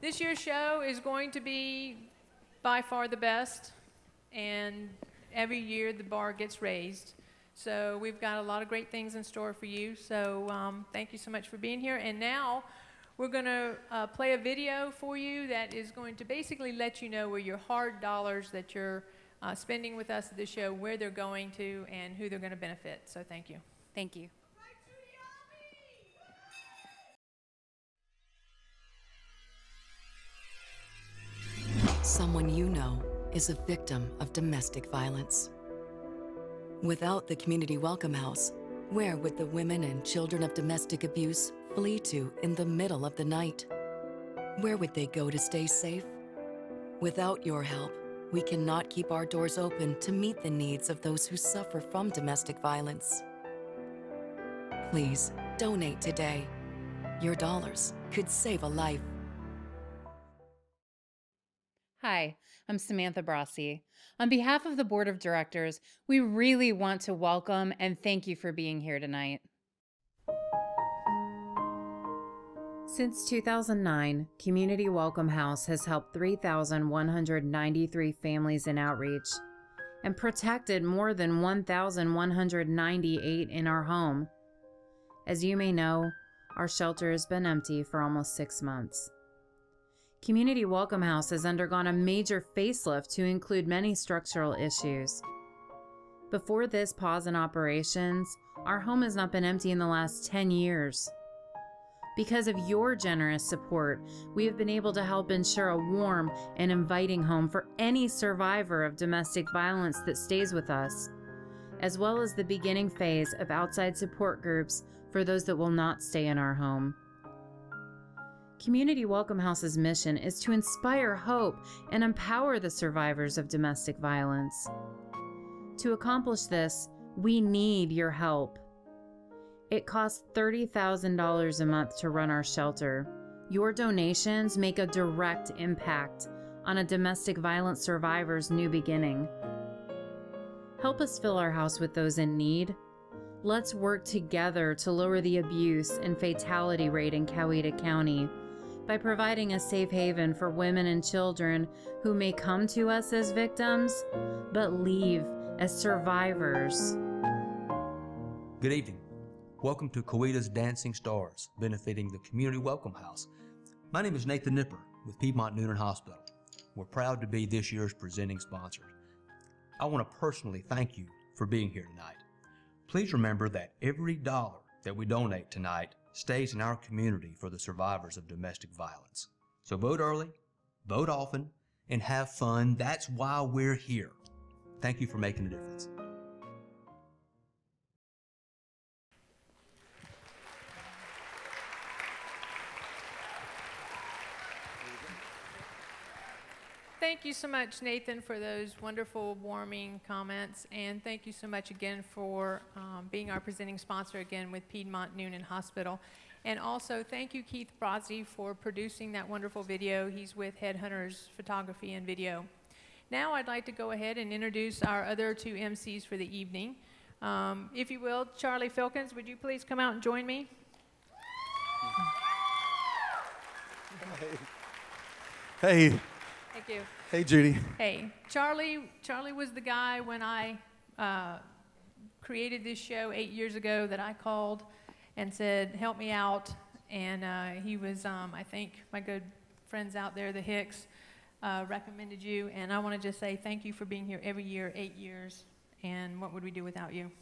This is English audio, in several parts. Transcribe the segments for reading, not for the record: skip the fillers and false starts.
This year's show is going to be by far the best, and every year the bar gets raised. So we've got a lot of great things in store for you. So thank you so much for being here. And now we're going to play a video for you that is going to basically let you know where your hard dollars that you're spending with us at the show, where they're going to, and who they're going to benefit. So thank you. Thank you. Someone you know is a victim of domestic violence. Without the Community Welcome House, where would the women and children of domestic abuse flee to in the middle of the night? Where would they go to stay safe? Without your help, we cannot keep our doors open to meet the needs of those who suffer from domestic violence. Please donate today. Your dollars could save a life. Hi, I'm Samantha Brossi. On behalf of the Board of Directors, we really want to welcome and thank you for being here tonight. Since 2009, Community Welcome House has helped 3,193 families in outreach and protected more than 1,198 in our home. As you may know, our shelter has been empty for almost 6 months. Community Welcome House has undergone a major facelift to include many structural issues. Before this pause in operations, our home has not been empty in the last 10 years. Because of your generous support, we have been able to help ensure a warm and inviting home for any survivor of domestic violence that stays with us, as well as the beginning phase of outside support groups for those that will not stay in our home. Community Welcome House's mission is to inspire hope and empower the survivors of domestic violence. To accomplish this, we need your help. It costs $30,000 a month to run our shelter. Your donations make a direct impact on a domestic violence survivor's new beginning. Help us fill our house with those in need. Let's work together to lower the abuse and fatality rate in Coweta County by providing a safe haven for women and children who may come to us as victims, but leave as survivors. Good evening. Welcome to Cowetas Dancing Stars, benefiting the Community Welcome House. My name is Nathan Nipper with Piedmont Noonan Hospital. We're proud to be this year's presenting sponsors. I want to personally thank you for being here tonight. Please remember that every dollar that we donate tonight stays in our community for the survivors of domestic violence. So vote early, vote often, and have fun. That's why we're here. Thank you for making a difference. Thank you so much, Nathan, for those wonderful, warming comments. And thank you so much again for being our presenting sponsor again with Piedmont Noonan Hospital. And also, thank you, Keith Brozzi, for producing that wonderful video. He's with Headhunters Photography and Video. Now I'd like to go ahead and introduce our other two MCs for the evening. If you will, Charlie Filkins, would you please come out and join me? Hey. Thank you. Hey, Judy. Hey, Charlie was the guy when I created this show 8 years ago that I called and said, help me out. And he was, I think, my good friends out there, the Hicks, recommended you. And I want to just say thank you for being here every year, 8 years. And what would we do without you?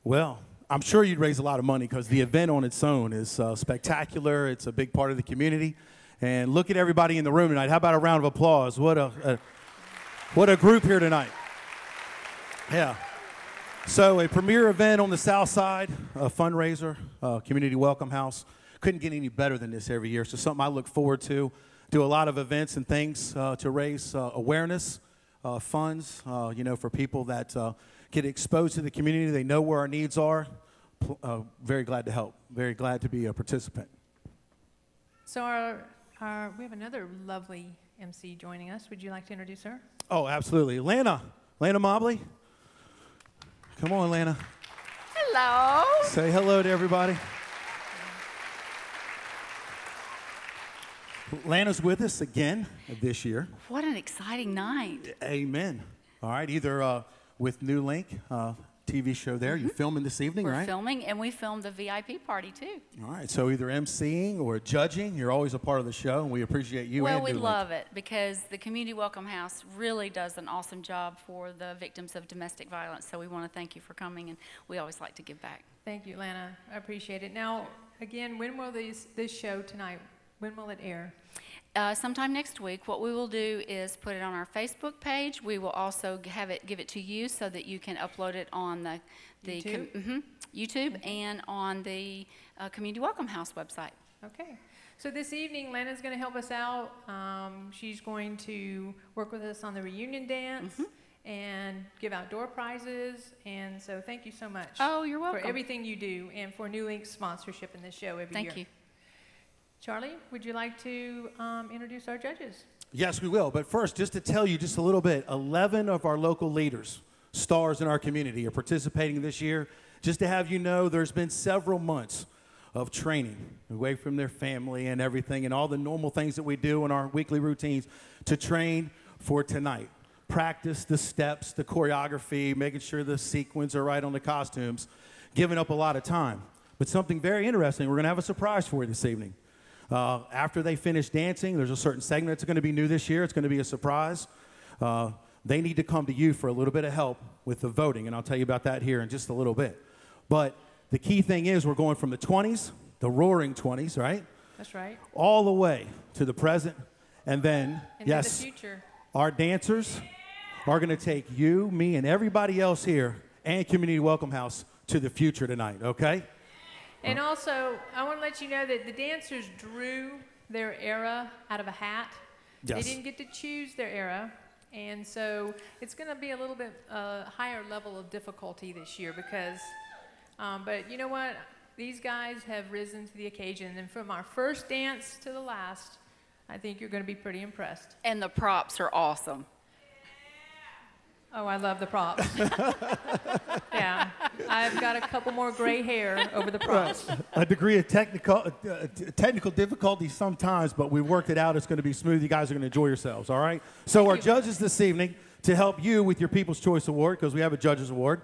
Well, I'm sure you'd raise a lot of money because the event on its own is spectacular. It's a big part of the community. And look at everybody in the room tonight. How about a round of applause? What a group here tonight. Yeah. So a premier event on the South Side, a fundraiser, Community Welcome House. Couldn't get any better than this every year. So something I look forward to. Do a lot of events and things to raise awareness, funds, you know, for people that get exposed to the community. They know where our needs are. Very glad to help. Very glad to be a participant. So we have another lovely MC joining us. Would you like to introduce her? Oh, absolutely. Lana Mobley. Come on, Lana. Hello. Say hello to everybody. Lana's with us again this year. What an exciting night. Amen. All right, either with New Link TV show there. You're filming this evening, We're right? filming, and we filmed the VIP party, too. All right, so either emceeing or judging, you're always a part of the show, and we appreciate you and Well, we New Link. love it because the Community Welcome House really does an awesome job for the victims of domestic violence. So we want to thank you for coming, and we always like to give back. Thank you, Lana. I appreciate it. Now, again, when will this show tonight, when will it air? Sometime next week. What we will do is put it on our Facebook page. We will also give it to you so that you can upload it on the YouTube? YouTube and on the Community Welcome House website. Okay. So this evening, Lana's going to help us out. She's going to work with us on the reunion dance and give out door prizes. And so thank you so much. Oh, you're welcome. For everything you do and for New Link's sponsorship in this show every year. Thank you. Charlie, would you like to introduce our judges? Yes, we will. But first, just to tell you just a little bit, 11 of our local leaders, stars in our community, are participating this year. Just to have you know, there's been several months of training away from their family and everything and all the normal things that we do in our weekly routines to train for tonight. Practice the steps, the choreography, making sure the sequins are right on the costumes, giving up a lot of time. But something very interesting, we're going to have a surprise for you this evening. After they finish dancing, there's a certain segment that's going to be new this year. It's going to be a surprise. They need to come to you for a little bit of help with the voting, and I'll tell you about that here in just a little bit. But the key thing is we're going from the 20s, the roaring 20s, right? That's right. All the way to the present, and then, And yes, the future. our dancers are going to take you, me, and everybody else here and Community Welcome House to the future tonight, okay? And also, I want to let you know that the dancers drew their era out of a hat. Yes. They didn't get to choose their era. And so it's going to be a little bit higher level of difficulty this year because, but you know what? These guys have risen to the occasion. And from our first dance to the last, I think you're going to be pretty impressed. And the props are awesome. Oh, I love the props. Yeah, I've got a couple more gray hair over the props. A degree of technical difficulty sometimes, but we worked it out. It's going to be smooth. You guys are going to enjoy yourselves, all right? So our judges this evening, to help you with your People's Choice Award, because we have a Judges Award.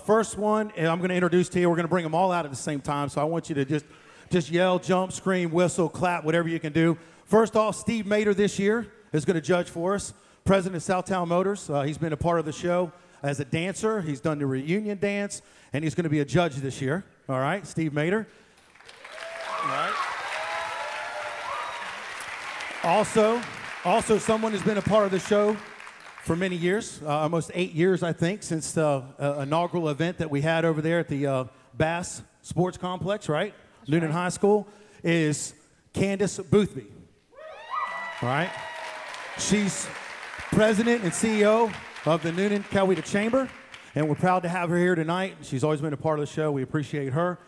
First one, and I'm going to introduce to you. We're going to bring them all out at the same time, so I want you to just yell, jump, scream, whistle, clap, whatever you can do. First off, Steve Mater this year is going to judge for us. President of Southtown Motors. He's been a part of the show as a dancer. He's done the reunion dance, and he's going to be a judge this year. All right, Steve Mater. All right. Also, someone who's been a part of the show for many years, almost 8 years, I think, since the inaugural event that we had over there at the Bass Sports Complex, right? That's Noonan right. High School, is Candace Boothby. All right. She's President and CEO of the Noonan Coweta Chamber, and we're proud to have her here tonight. She's always been a part of the show. We appreciate her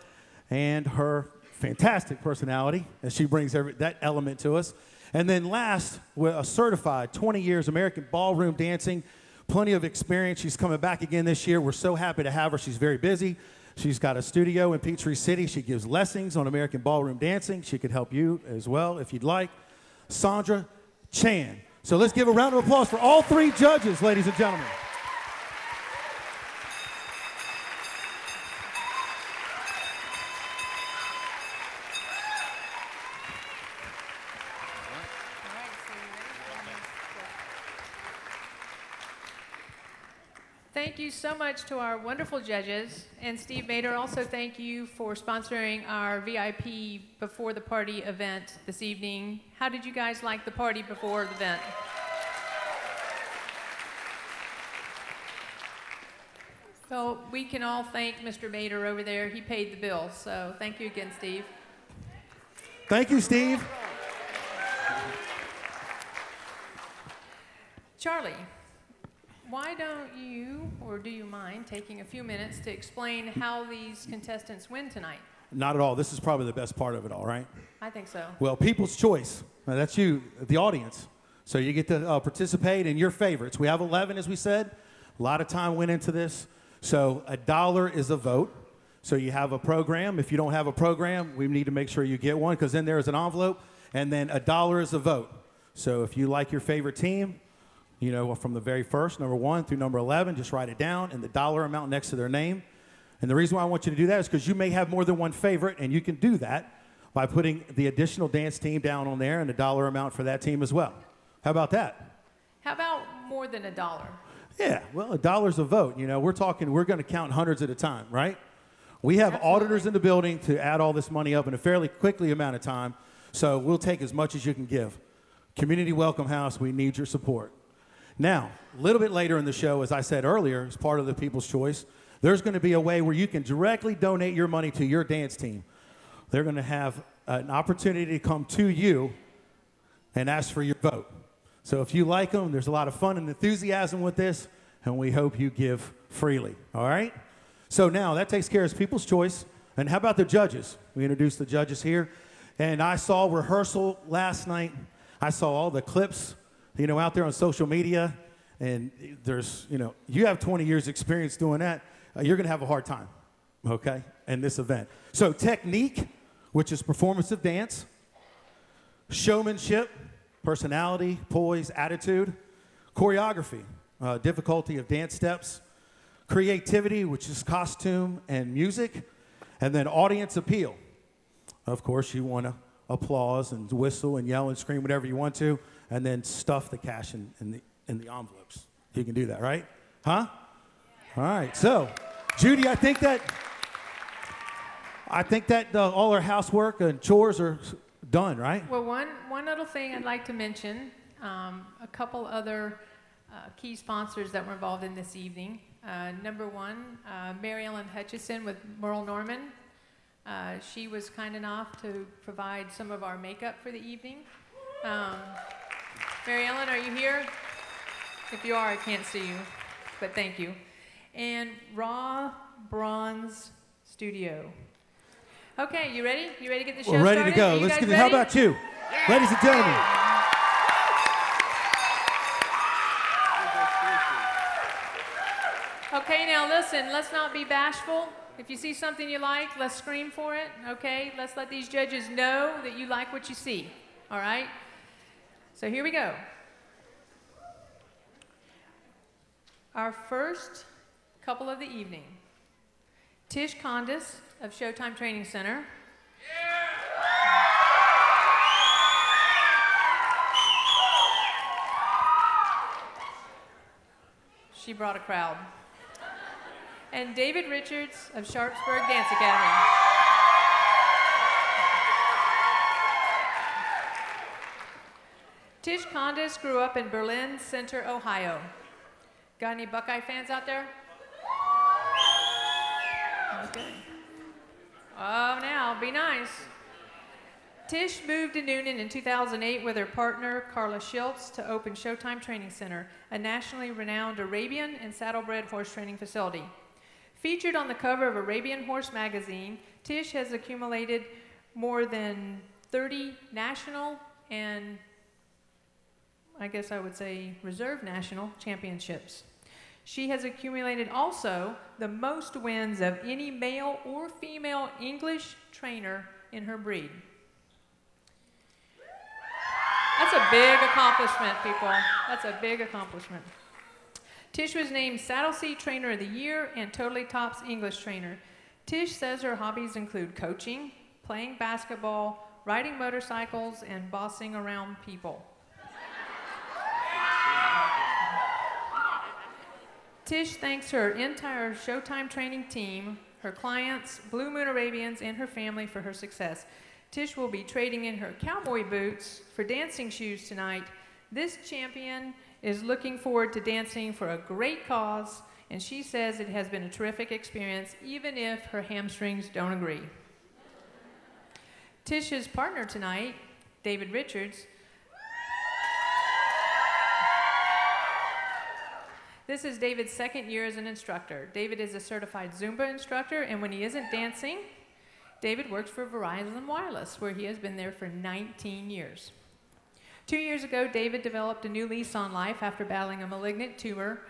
and her fantastic personality as she brings that element to us. And then last, we're a certified 20 years American ballroom dancing, plenty of experience. She's coming back again this year. We're so happy to have her. She's very busy. She's got a studio in Peachtree City. She gives lessons on American ballroom dancing. She could help you as well if you'd like. Sandra Chan. So let's give a round of applause for all three judges, ladies and gentlemen. Thank you so much to our wonderful judges. And Steve Mater, also thank you for sponsoring our VIP Before the Party event this evening. How did you guys like the party before the event? So we can all thank Mr. Mater over there. He paid the bill. So thank you again, Steve. Thank you, Steve. Charlie, why don't you, or do you mind, taking a few minutes to explain how these contestants win tonight? Not at all. This is probably the best part of it all, right? I think so. Well, People's Choice. Now, that's you, the audience. So you get to participate in your favorites. We have 11, as we said. A lot of time went into this. So $1 is a vote. So you have a program. If you don't have a program, we need to make sure you get one, because then there is an envelope. And then $1 is a vote. So if you like your favorite team, you know, from the very first, number 1 through number 11, just write it down and the dollar amount next to their name. And the reason why I want you to do that is because you may have more than one favorite, and you can do that by putting the additional dance team down on there and the dollar amount for that team as well. How about that? How about more than $1? Yeah, well, $1's a vote. You know, we're going to count hundreds at a time, right? We have auditors in the building to add all this money up in a fairly quickly amount of time, so we'll take as much as you can give. Community Welcome House, we need your support. Now, a little bit later in the show, as I said earlier, as part of the People's Choice, there's going to be a way where you can directly donate your money to your dance team. They're going to have an opportunity to come to you and ask for your vote. So if you like them, there's a lot of fun and enthusiasm with this, and we hope you give freely, all right? So now that takes care of People's Choice. And how about the judges? We introduced the judges here. And I saw rehearsal last night. I saw all the clips, you know, out there on social media. And there's, you know, you have 20 years experience doing that. You're going to have a hard time, okay, in this event. So technique, which is performance of dance. Showmanship, personality, poise, attitude. Choreography, difficulty of dance steps. Creativity, which is costume and music, and then audience appeal. Of course, you want to applause and whistle and yell and scream whatever you want to, and then stuff the cash in the envelopes. You can do that, right? Huh? All right. So, Judy, I think that all our housework and chores are done, right? Well, one little thing I'd like to mention, a couple other key sponsors that were involved in this evening. Number 1, Mary Ellen Hutchison with Merle Norman. She was kind enough to provide some of our makeup for the evening. Mary Ellen, are you here? If you are, I can't see you, but thank you. And Raw Bronze Studio. Okay, you ready? You ready to get the show started? We're ready to go. Let's get it. How about you? Yeah. Ladies and gentlemen. Okay, now listen, let's not be bashful. If you see something you like, let's scream for it, okay? Let's let these judges know that you like what you see, all right? So here we go. Our first couple of the evening. Tish Condis of Showtime Training Center. She brought a crowd. And David Richards of Sharpsburg Dance Academy. Tish Condis grew up in Berlin Center, Ohio. Got any Buckeye fans out there? Okay. Oh, now, be nice. Tish moved to Noonan in 2008 with her partner, Carla Schiltz, to open Showtime Training Center, a nationally renowned Arabian and saddlebred horse training facility. Featured on the cover of Arabian Horse magazine, Tish has accumulated more than 30 national and, I guess I would say, reserve national championships. She has accumulated also the most wins of any male or female English trainer in her breed. That's a big accomplishment, people. That's a big accomplishment. Tish was named Saddle Seat Trainer of the Year and Totally Tops English Trainer. Tish says her hobbies include coaching, playing basketball, riding motorcycles, and bossing around people. Tish thanks her entire Showtime Training team, her clients, Blue Moon Arabians, and her family for her success. Tish will be trading in her cowboy boots for dancing shoes tonight. This champion is looking forward to dancing for a great cause, and she says it has been a terrific experience, even if her hamstrings don't agree. Tish's partner tonight, David Richards. This is David's second year as an instructor. David is a certified Zumba instructor, and when he isn't dancing, David works for Verizon Wireless, where he has been there for 19 years. 2 years ago, David developed a new lease on life after battling a malignant tumor.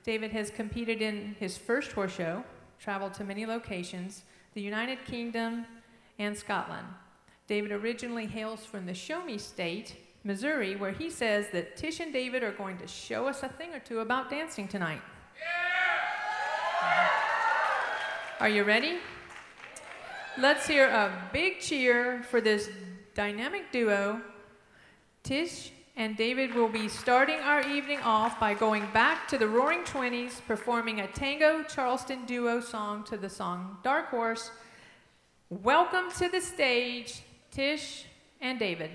David has competed in his first horse show, traveled to many locations, the United Kingdom and Scotland. David originally hails from the Show Me State, Missouri, where he says that Tish and David are going to show us a thing or two about dancing tonight. Yeah! Are you ready? Let's hear a big cheer for this dynamic duo. Tish and David will be starting our evening off by going back to the Roaring 20s, performing a tango Charleston duo song to the song Dark Horse. Welcome to the stage, Tish and David.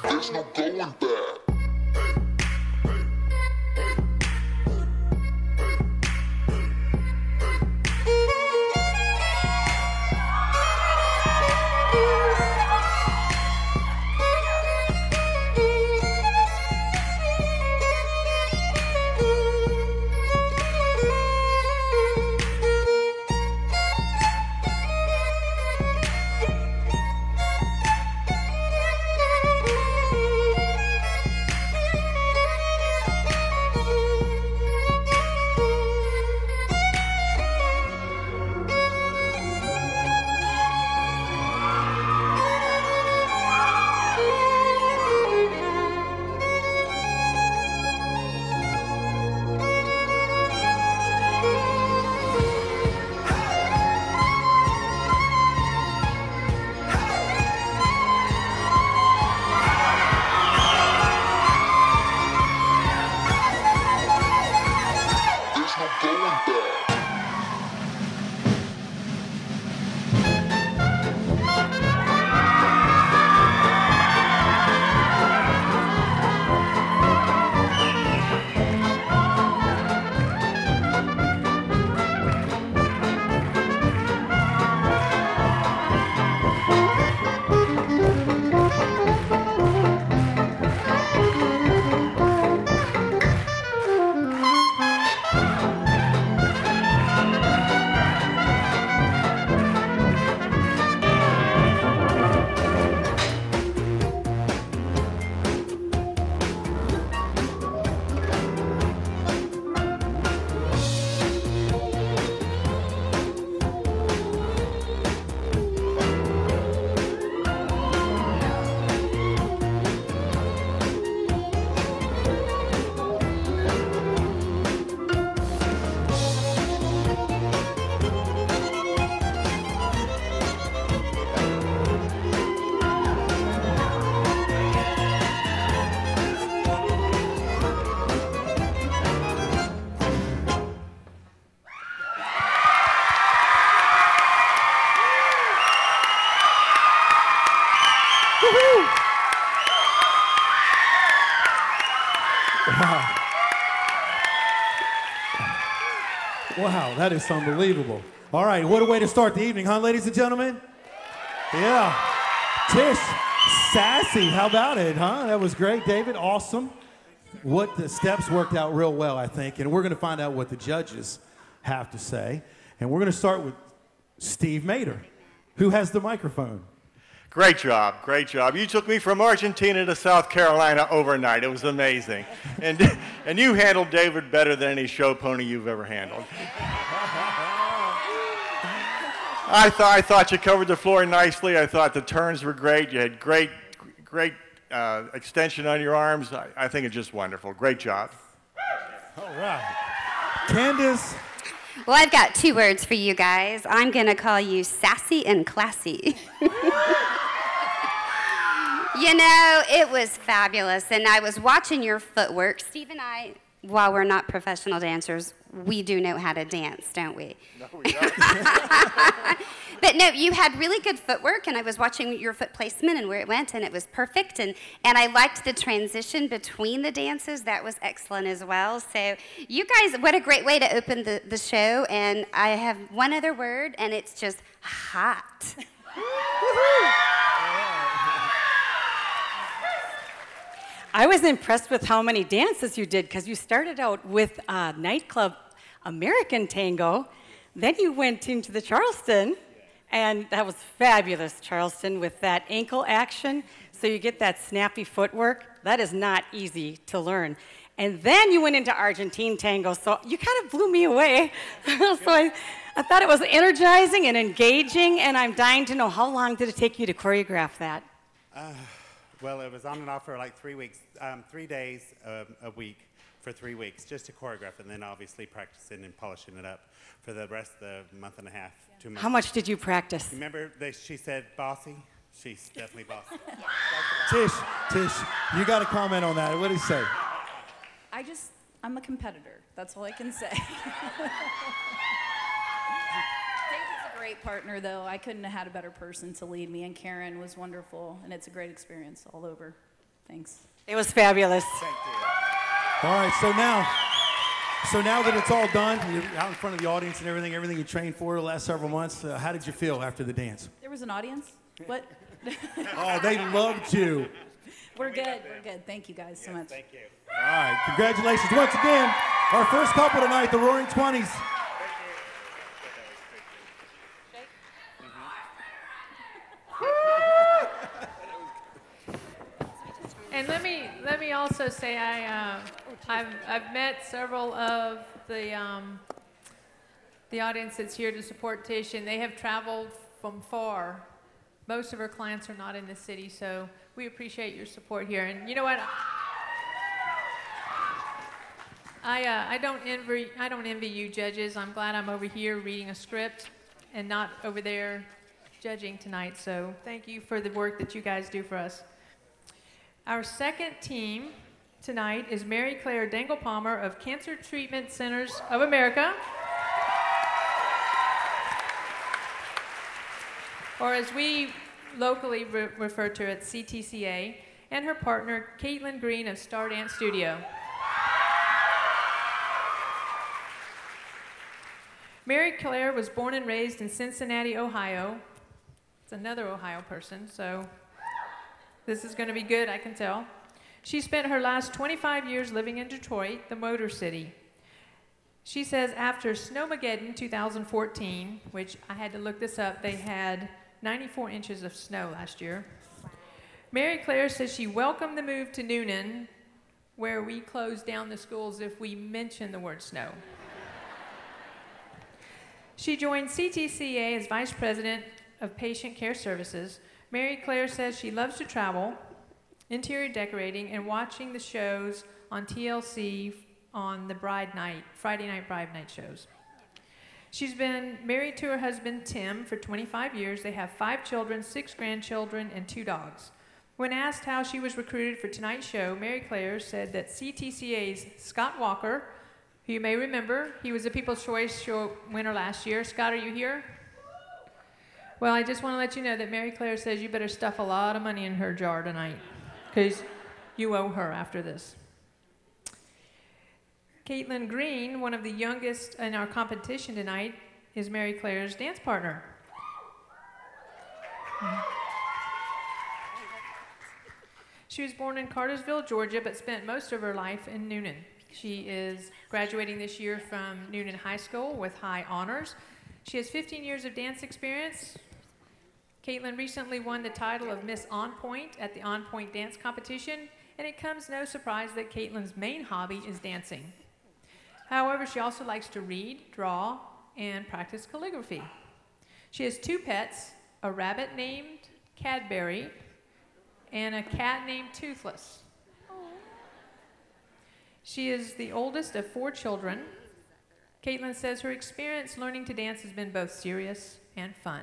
There's no going back. Wow, that is unbelievable. All right, what a way to start the evening, huh, ladies and gentlemen? Yeah. Tish, sassy, how about it, huh? That was great, David, awesome. What the steps worked out real well, I think, and we're going to find out what the judges have to say. And we're going to start with Steve Mater, who has the microphone. Great job, great job. You took me from Argentina to South Carolina overnight. It was amazing. And you handled David better than any show pony you've ever handled. I thought you covered the floor nicely. I thought the turns were great. You had great extension on your arms. I think it's just wonderful. Great job. All right. Candace. Well, I've got 2 words for you guys. I'm going to call you sassy and classy. You know, it was fabulous, and I was watching your footwork. Steve and I, while we're not professional dancers, we do know how to dance, don't we? No, we don't. But no, you had really good footwork, and I was watching your foot placement and where it went, and it was perfect, and I liked the transition between the dances. That was excellent as well. So you guys, what a great way to open the show, and I have one other word, and it's just hot. I was impressed with how many dances you did, because you started out with nightclub American tango, then you went into the Charleston, And that was fabulous, Charleston, with that ankle action. So you get that snappy footwork. That is not easy to learn. And then you went into Argentine tango, so you kind of blew me away. So I thought it was energizing and engaging, and I'm dying to know, how long did it take you to choreograph that? Well, it was on and off for like 3 weeks, 3 days a week for 3 weeks, just to choreograph, and then obviously practicing and polishing it up for the rest of the month and a half, 2 months. How much did you practice? Remember, she said bossy? She's definitely bossy. Tish, you got to comment on that. What did he say? I'm a competitor. That's all I can say. David's a great partner, though. I couldn't have had a better person to lead me, and Karen was wonderful, and it's a great experience all over. Thanks. It was fabulous. Thank you. All right, so now that it's all done, you're out in front of the audience and everything you trained for the last several months, how did you feel after the dance? There was an audience? What? Oh, they loved you. We're good. We're good. Thank you guys so much. Thank you. All right, congratulations once again. Our first couple tonight, the Roaring Twenties. And let me also say I've met several of the audience that's here to support Tish, and they have traveled from far. Most of our clients are not in the city, so we appreciate your support here. And you know what? I don't envy you judges. I'm glad I'm over here reading a script and not over there judging tonight. So thank you for the work that you guys do for us. Our second team tonight is Mary Claire Dangle-Palmer of Cancer Treatment Centers of America, or as we locally refer to it, CTCA, and her partner, Caitlin Green of Star Dance Studio. Mary Claire was born and raised in Cincinnati, Ohio. It's another Ohio person, so this is going to be good, I can tell. She spent her last 25 years living in Detroit, the Motor City. She says after Snowmageddon 2014, which I had to look this up, they had 94 inches of snow last year. Mary Claire says she welcomed the move to Noonan, where we close down the schools if we mention the word snow. She joined CTCA as Vice President of Patient Care Services. Mary Claire says she loves to travel, interior decorating, and watching the shows on TLC on the Friday night bride night shows. She's been married to her husband, Tim, for 25 years. They have 5 children, 6 grandchildren, and 2 dogs. When asked how she was recruited for tonight's show, Mary Claire said that CTCA's Scott Walker, who you may remember, he was a People's Choice Show winner last year. Scott, are you here? Well, I just want to let you know that Mary Claire says you better stuff a lot of money in her jar tonight, because you owe her after this. Caitlin Green, one of the youngest in our competition tonight, is Mary Claire's dance partner. She was born in Cartersville, Georgia, but spent most of her life in Noonan. She is graduating this year from Noonan High School with high honors. She has 15 years of dance experience. Caitlin recently won the title of Miss On Point at the On Point Dance Competition, and it comes no surprise that Caitlin's main hobby is dancing. However, she also likes to read, draw, and practice calligraphy. She has 2 pets, a rabbit named Cadbury and a cat named Toothless. She is the oldest of 4 children. Caitlin says her experience learning to dance has been both serious and fun.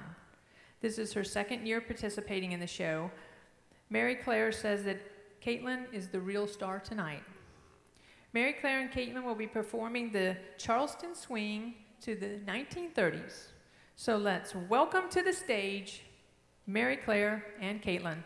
This is her 2nd year participating in the show. Mary Claire says that Caitlin is the real star tonight. Mary Claire and Caitlin will be performing the Charleston Swing to the 1930s. So let's welcome to the stage Mary Claire and Caitlin.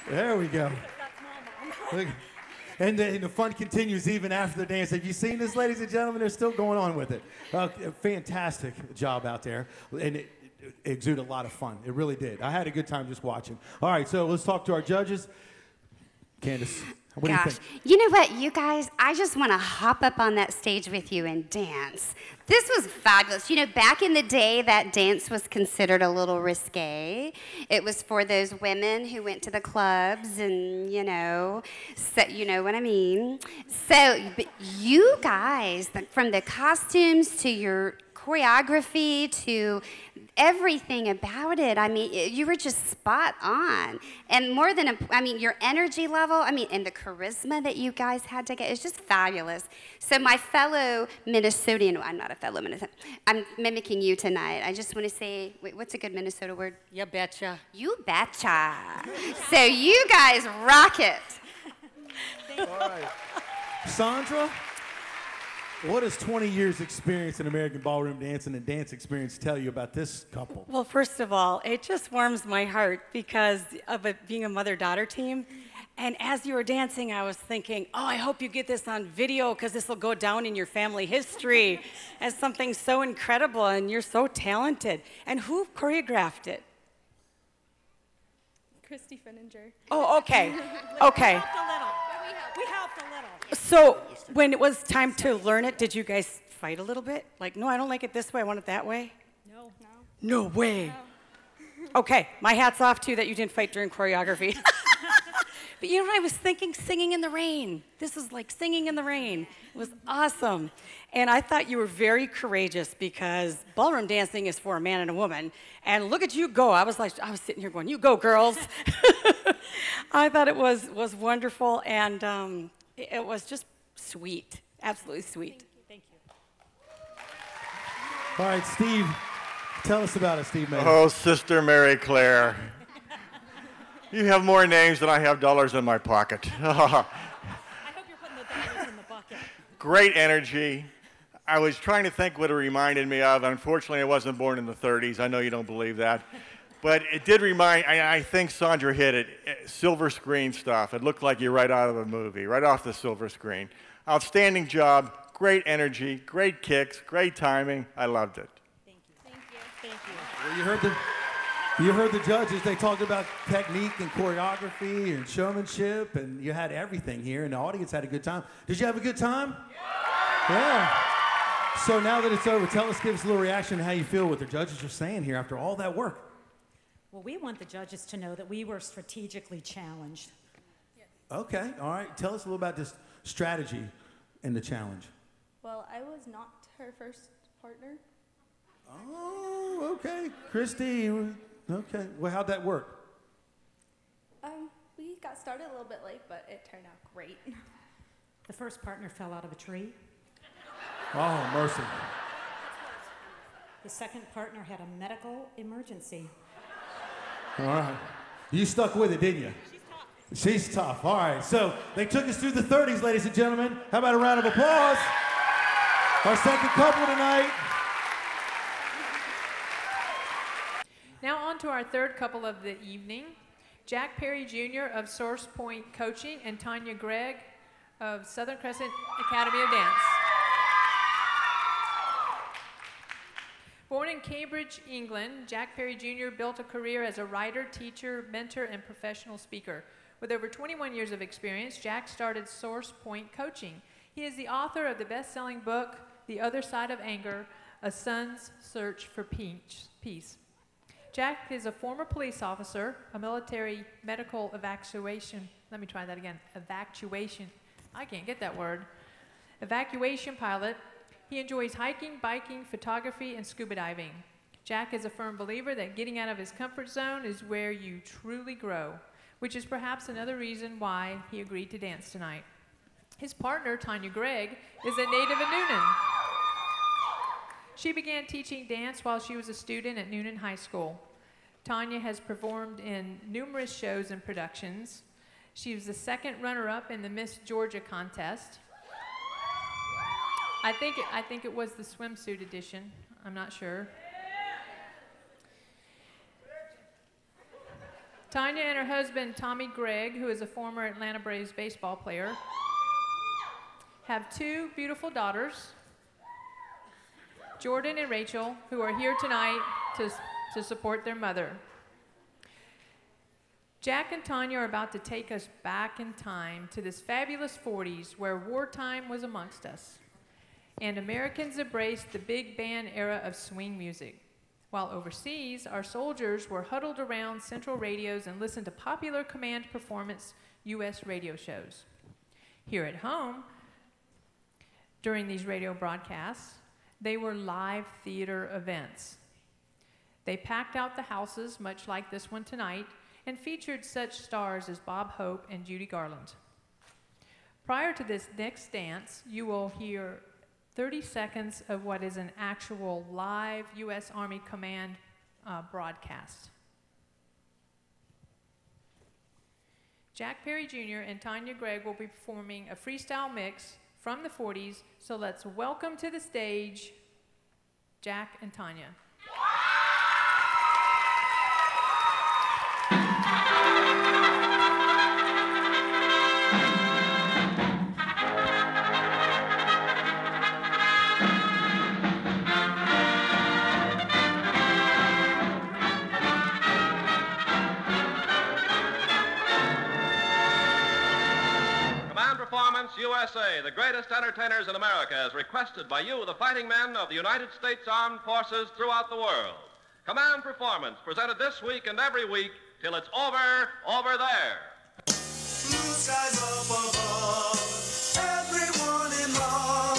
There we go. Look. And the fun continues even after the dance. Have you seen this, ladies and gentlemen? They're still going on with it. Fantastic job out there. And it exuded a lot of fun. It really did. I had a good time just watching. All right, so let's talk to our judges. Candace, what do you think? You know what, you guys, I just want to hop up on that stage with you and dance. This was fabulous. You know, back in the day, that dance was considered a little risque. It was for those women who went to the clubs and, you know what I mean. So, but you guys, from the costumes to your choreography to everything about it, I mean, you were just spot on. And more than, your energy level, and the charisma that you guys had to get is just fabulous. So my fellow Minnesotan, I'm not a fellow Minnesotan, I'm mimicking you tonight. I just want to say, wait, what's a good Minnesota word? You betcha. You betcha. So you guys rock it. All right. Sandra? What does 20 years experience in American ballroom dancing and dance experience tell you about this couple? Well, first of all, it just warms my heart because of it being a mother-daughter team. And as you were dancing, I was thinking, oh, I hope you get this on video because this will go down in your family history as something so incredible, and you're so talented. And who choreographed it? Christy Finninger. Oh, okay. Okay. We helped a little. So when it was time to learn it, did you guys fight a little bit? Like, no, I don't like it this way, I want it that way? No. No way. Okay, my hat's off to you that you didn't fight during choreography. But you know what I was thinking? Singing in the rain. This is like singing in the rain. It was awesome. And I thought you were very courageous because ballroom dancing is for a man and a woman. And look at you go. I was sitting here going, you go, girls. I thought it was wonderful, and it was just sweet, absolutely sweet. Thank you. All right, Steve, tell us about it, Steve. Oh, Sister Mary Claire. You have more names than I have dollars in my pocket. I hope you're putting the dollars in the bucket. Great energy. I was trying to think what it reminded me of. Unfortunately, I wasn't born in the 30s. I know you don't believe that. But it did remind, I think Sandra hit it, silver screen stuff. It looked like you're right out of a movie, right off the silver screen. Outstanding job, great energy, great kicks, great timing. I loved it. Thank you. Thank you. Thank you. Well, you heard the judges. They talked about technique and choreography and showmanship, and you had everything here, and the audience had a good time. Did you have a good time? Yeah. So now that it's over, give us a little reaction to how you feel what the judges are saying here after all that work. Well, we want the judges to know that we were strategically challenged. Okay, all right. Tell us a little about this strategy and the challenge. Well, I was not her first partner. Oh, okay. Christy, okay. Well, how'd that work? We got started a little bit late, but it turned out great. The first partner fell out of a tree. Oh, mercy. The second partner had a medical emergency. All right. You stuck with it, didn't you? She's tough. All right. So they took us through the 30s, ladies and gentlemen. How about a round of applause? Our second couple tonight. Now on to our third couple of the evening. Jack Perry Jr. of Source Point Coaching and Tanya Gregg of Southern Crescent Academy of Dance. Born in Cambridge, England, Jack Perry Jr. built a career as a writer, teacher, mentor, and professional speaker. With over 21 years of experience, Jack started Source Point Coaching. He is the author of the best-selling book, The Other Side of Anger, A Son's Search for Peace. Jack is a former police officer, a military medical evacuation, I can't get that word, evacuation pilot. He enjoys hiking, biking, photography, and scuba diving. Jack is a firm believer that getting out of his comfort zone is where you truly grow, which is perhaps another reason why he agreed to dance tonight. His partner, Tanya Gregg, is a native of Noonan. She began teaching dance while she was a student at Noonan High School. Tanya has performed in numerous shows and productions. She was the second runner-up in the Miss Georgia contest. I think it was the swimsuit edition. I'm not sure. Tanya and her husband, Tommy Gregg, who is a former Atlanta Braves baseball player, have 2 beautiful daughters, Jordan and Rachel, who are here tonight to support their mother. Jack and Tanya are about to take us back in time to this fabulous 40s where wartime was amongst us, and Americans embraced the big band era of swing music. While overseas, our soldiers were huddled around central radios and listened to popular command performance U.S. radio shows. Here at home, during these radio broadcasts, they were live theater events. They packed out the houses, much like this one tonight, and featured such stars as Bob Hope and Judy Garland. Prior to this next dance, you will hear 30 seconds of what is an actual live U.S. Army Command broadcast. Jack Perry Jr. and Tanya Gregg will be performing a freestyle mix from the 40s, so let's welcome to the stage Jack and Tanya. USA, the greatest entertainers in America, as requested by you, the fighting men of the United States Armed Forces throughout the world. Command Performance, presented this week and every week till it's over there. Blue skies up above, everyone in love,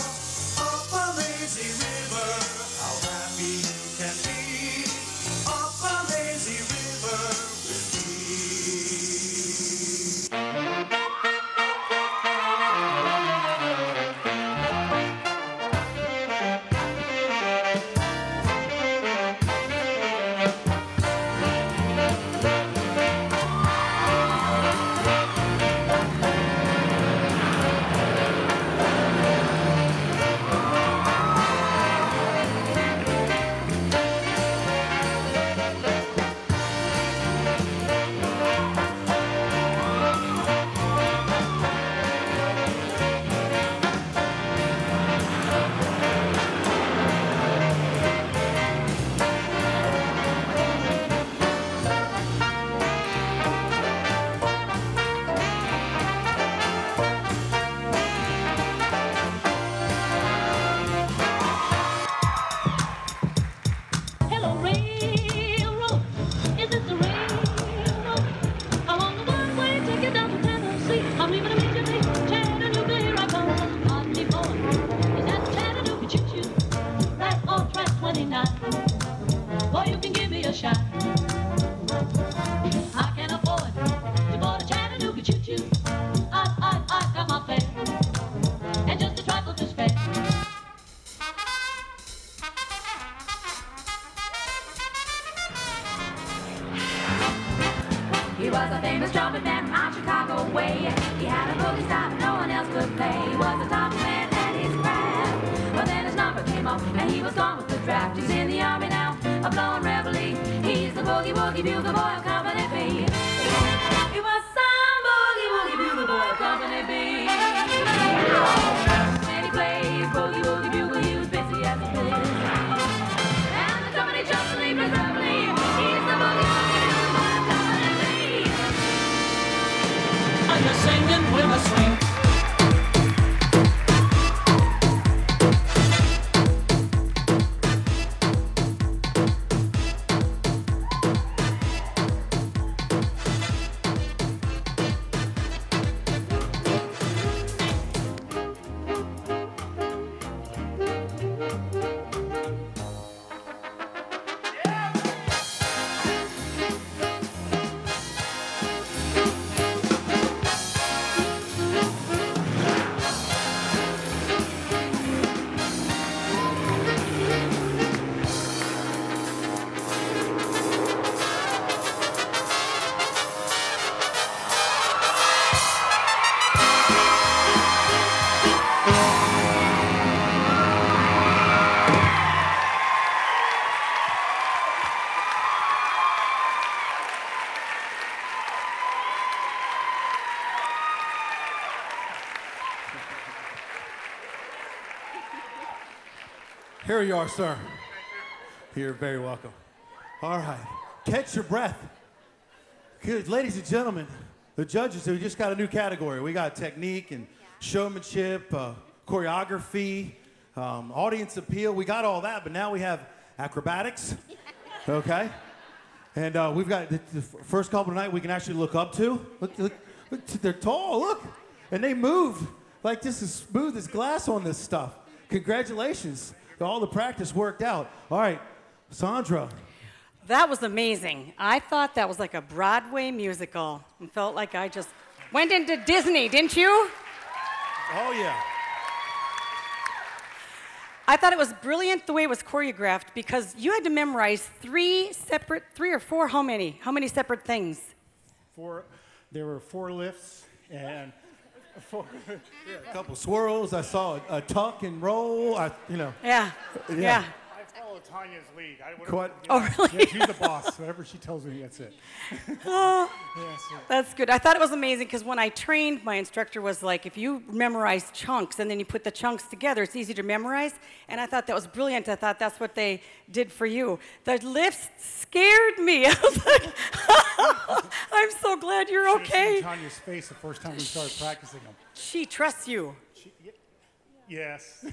up a lazy river, how happy you can be, up a lazy river with me. He was a famous trumpet man from out Chicago way. He had a boogie style that no one else could play. He was a top man at his craft. But then his number came up and he was gone with the draft. He's in the army now, a blowing reveille. He's the boogie woogie bugle boy of Company B. He was some boogie woogie bugle boy of Company B. When he played boogie woogie bugle, he was busy as a biz. And the company just sleep his reveille. He's the boogie woogie bugle boy of Company B. And you're singing with a swing. Here you are, sir. You're very welcome. All right. Catch your breath. Good. Ladies and gentlemen, the judges, we just got a new category. We got technique and showmanship, choreography, audience appeal. We got all that, but now we have acrobatics. Okay? And we've got the first couple tonight we can actually look up to. Look, they're tall, look. And they move like this is smooth as glass on this stuff. Congratulations. All the practice worked out. All right, Sandra. That was amazing. I thought that was like a Broadway musical. It felt like I just went into Disney, didn't you? Oh, yeah. I thought it was brilliant the way it was choreographed because you had to memorize three or four, how many? How many separate things? There were 4 lifts and 4. A couple swirls. I saw a tuck and roll. Yeah. I follow Tanya's lead. Oh, really? Yeah, she's the boss. Whatever she tells me, that's it. Oh, Yes, that's good. I thought it was amazing because when I trained, my instructor was like, if you memorize chunks and then you put the chunks together, it's easy to memorize. And I thought that was brilliant. I thought that's what they did for you. The lifts scared me. I was like, I'm so glad you're Should have okay. seen Tanya's face the first time we started practicing them. She trusts you. Yes.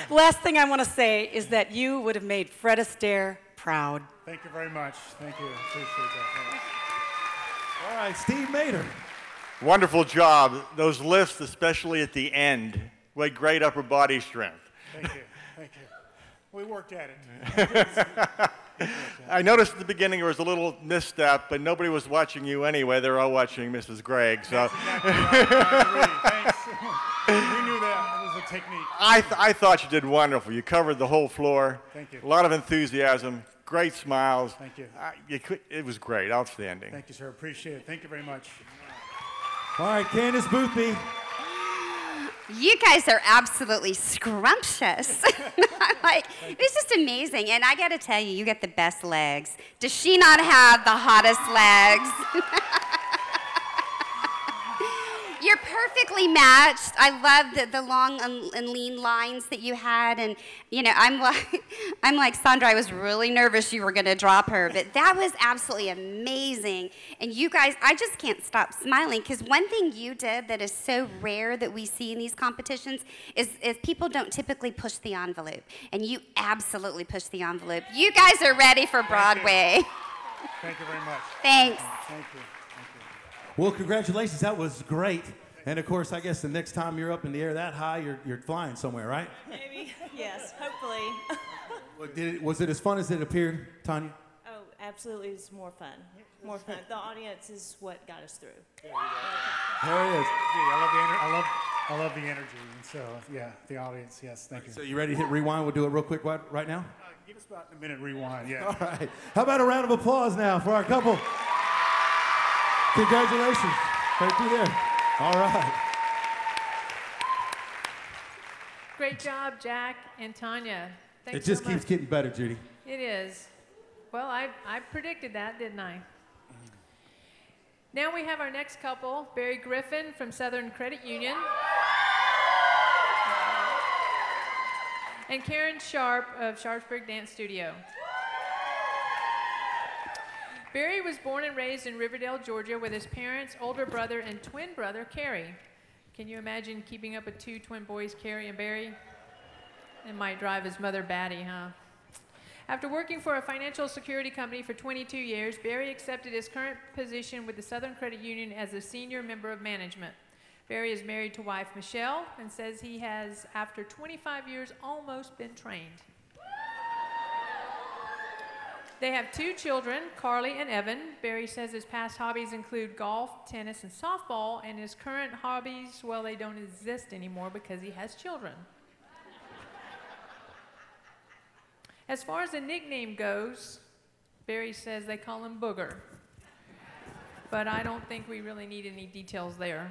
Last thing I want to say is that you would have made Fred Astaire proud. Thank you very much. Thank you. Appreciate that. All right, Steve Mater. Wonderful job. Those lifts, especially at the end, with great upper body strength. Thank you. Thank you. We worked at it. I noticed at the beginning there was a little misstep, but nobody was watching you anyway. They were all watching Mrs. Gregg. So Thanks. We knew that. It was a technique. I thought you did wonderful. You covered the whole floor. Thank you. A lot of enthusiasm, great smiles. Thank you. It was great, outstanding. Thank you, sir. Appreciate it. Thank you very much. All right, Candace Boothby. You guys are absolutely scrumptious. It's just amazing. And I got to tell you, you got the best legs. Does she not have the hottest legs? You're perfectly matched. I love the long and lean lines that you had. And, I'm like, Sandra, I was really nervous you were going to drop her. But that was absolutely amazing. And you guys, I just can't stop smiling. Because one thing you did that is so rare that we see in these competitions is people don't typically push the envelope. And you absolutely push the envelope. You guys are ready for Broadway. Thank you very much. Thanks. Thank you. Well, congratulations. That was great. And of course, I guess the next time you're up in the air that high, you're flying somewhere, right? Maybe, yes, hopefully. Was it as fun as it appeared, Tanya? Oh, absolutely, it's more fun. More fun. The audience is what got us through. There it is. I love the energy. And so, yeah, the audience, yes, thank you. So you ready to hit rewind? We'll do it real quick right now? Give us about a minute rewind, yeah. All right. How about a round of applause now for our couple? Congratulations. Right through there. All right. Great job, Jack and Tanya. Thanks It just so much. keeps getting better, Judy. It is. Well, I predicted that, didn't I? Now we have our next couple, Barry Griffin from Southern Credit Union and Karen Sharp of Sharpsburg Dance Studio. Barry was born and raised in Riverdale, Georgia with his parents, older brother, and twin brother, Carrie. Can you imagine keeping up with two twin boys, Carrie and Barry? It might drive his mother batty, huh? After working for a financial security company for 22 years, Barry accepted his current position with the Southern Credit Union as a senior member of management. Barry is married to wife Michelle and says he has, after 25 years, almost been trained. They have 2 children, Carly and Evan. Barry says his past hobbies include golf, tennis, and softball, and his current hobbies, well, they don't exist anymore because he has children. As far as the nickname goes, Barry says they call him Booger. But I don't think we really need any details there.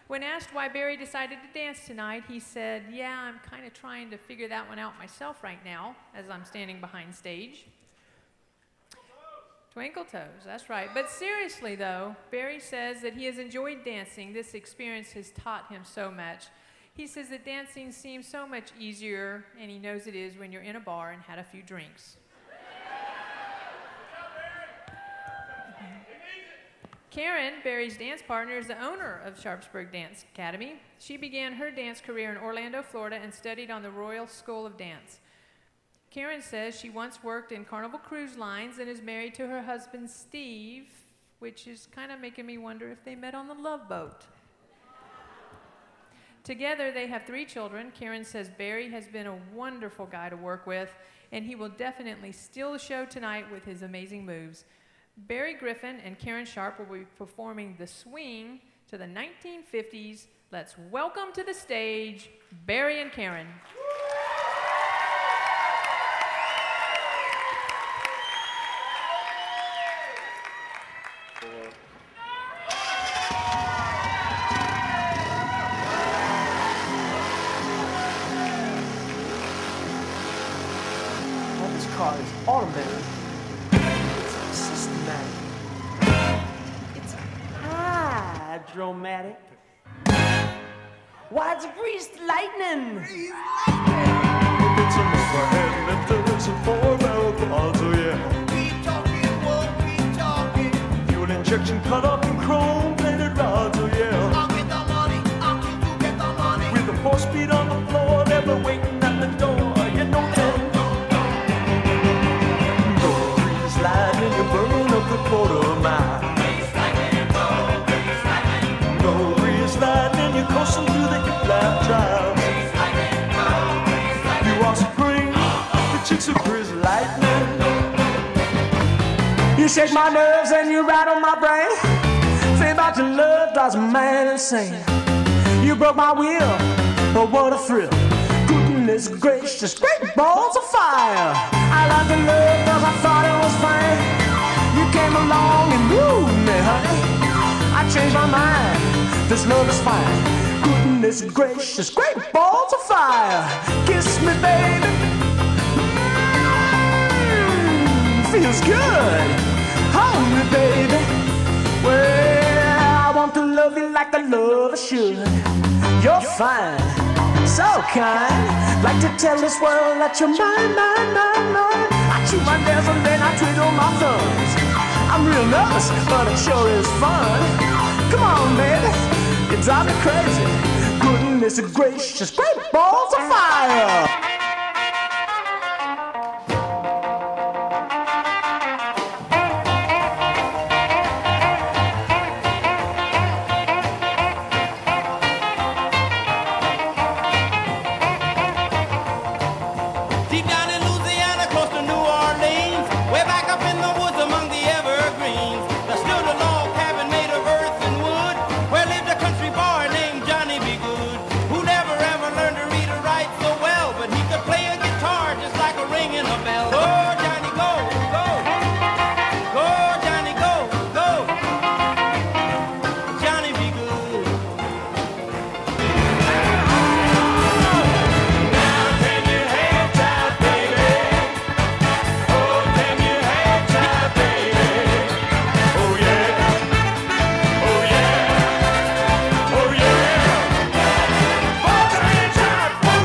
When asked why Barry decided to dance tonight, he said, "Yeah, I'm kind of trying to figure that one out myself right now as I'm standing behind stage." Twinkle toes, that's right. But seriously though, Barry says that he has enjoyed dancing. This experience has taught him so much. He says that dancing seems so much easier, and he knows it is when you're in a bar and had a few drinks. Karen, Barry's dance partner, is the owner of Sharpsburg Dance Academy. She began her dance career in Orlando, Florida, and studied on the Royal School of Dance. Karen says she once worked in Carnival Cruise Lines and is married to her husband, Steve, which is kind of making me wonder if they met on the Love Boat. Together, they have 3 children. Karen says Barry has been a wonderful guy to work with, and he will definitely steal the show tonight with his amazing moves. Barry Griffin and Karen Sharp will be performing The Swing to the 1950s. Let's welcome to the stage Barry and Karen. This car is automatic. It's systematic. It's hydromatic. Why, it's greased lightning. It's a overhead lifter, it's a 4-barrel quad, oh yeah. Keep talking, won't keep talking. Fuel injection cut up in chrome-plated rods, oh yeah. I'll get the money, I'll keep you get the money. With a 4-speed on the floor, never waiting at the door, you know that. Go grease lightning, you're burning up the quarter mile. Grease lightning, go grease lightning, you're coursing through the hip-lap trial. Grease lightning, go grease lightning. You are supreme, the chicks are grease lightning. You shake my nerves and you rattle my brain. Think about your love drives a man insane. You broke my will, but what a thrill. Goodness gracious, great balls of fire. I loved the love cause I thought it was fine. You came along and wooed me, honey. I changed my mind, this love is fine. Goodness gracious, great balls of fire. Kiss me, baby. Feels good. Hold me, baby. Well, I want to love you like a lover should. You're fine, so kind. Like to tell this world that you're mine, mine, mine, mine. I chew my nails and then I twiddle my thumbs. I'm real nervous, but it sure is fun. Come on, baby, you drive me crazy. Goodness gracious, great balls of fire. Deep down in Louisiana, close to New Orleans, way back up in the woods among the evergreens, there stood a log cabin made of earth and wood, where lived a country boy named Johnny B. Good, who never ever learned to read or write so well, but he could play a guitar just like a ringing a bell. Go, Johnny, go, go. Go, Johnny, go, go. Johnny B. Good. Now can you hang tight, baby? Oh, can you hang tight, baby? Oh yeah, oh yeah, oh yeah. Oh, hang tight, oh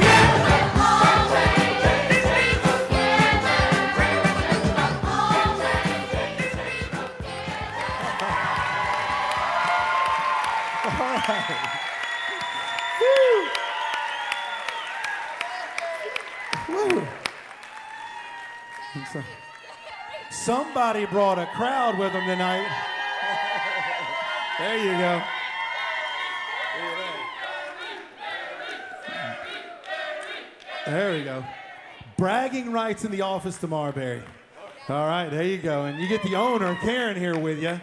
All right. Woo. Woo. So- somebody brought a crowd with them tonight. There you go. There we go. Bragging rights in the office tomorrow, Barry. All right, there you go. And you get the owner, Karen, here with you.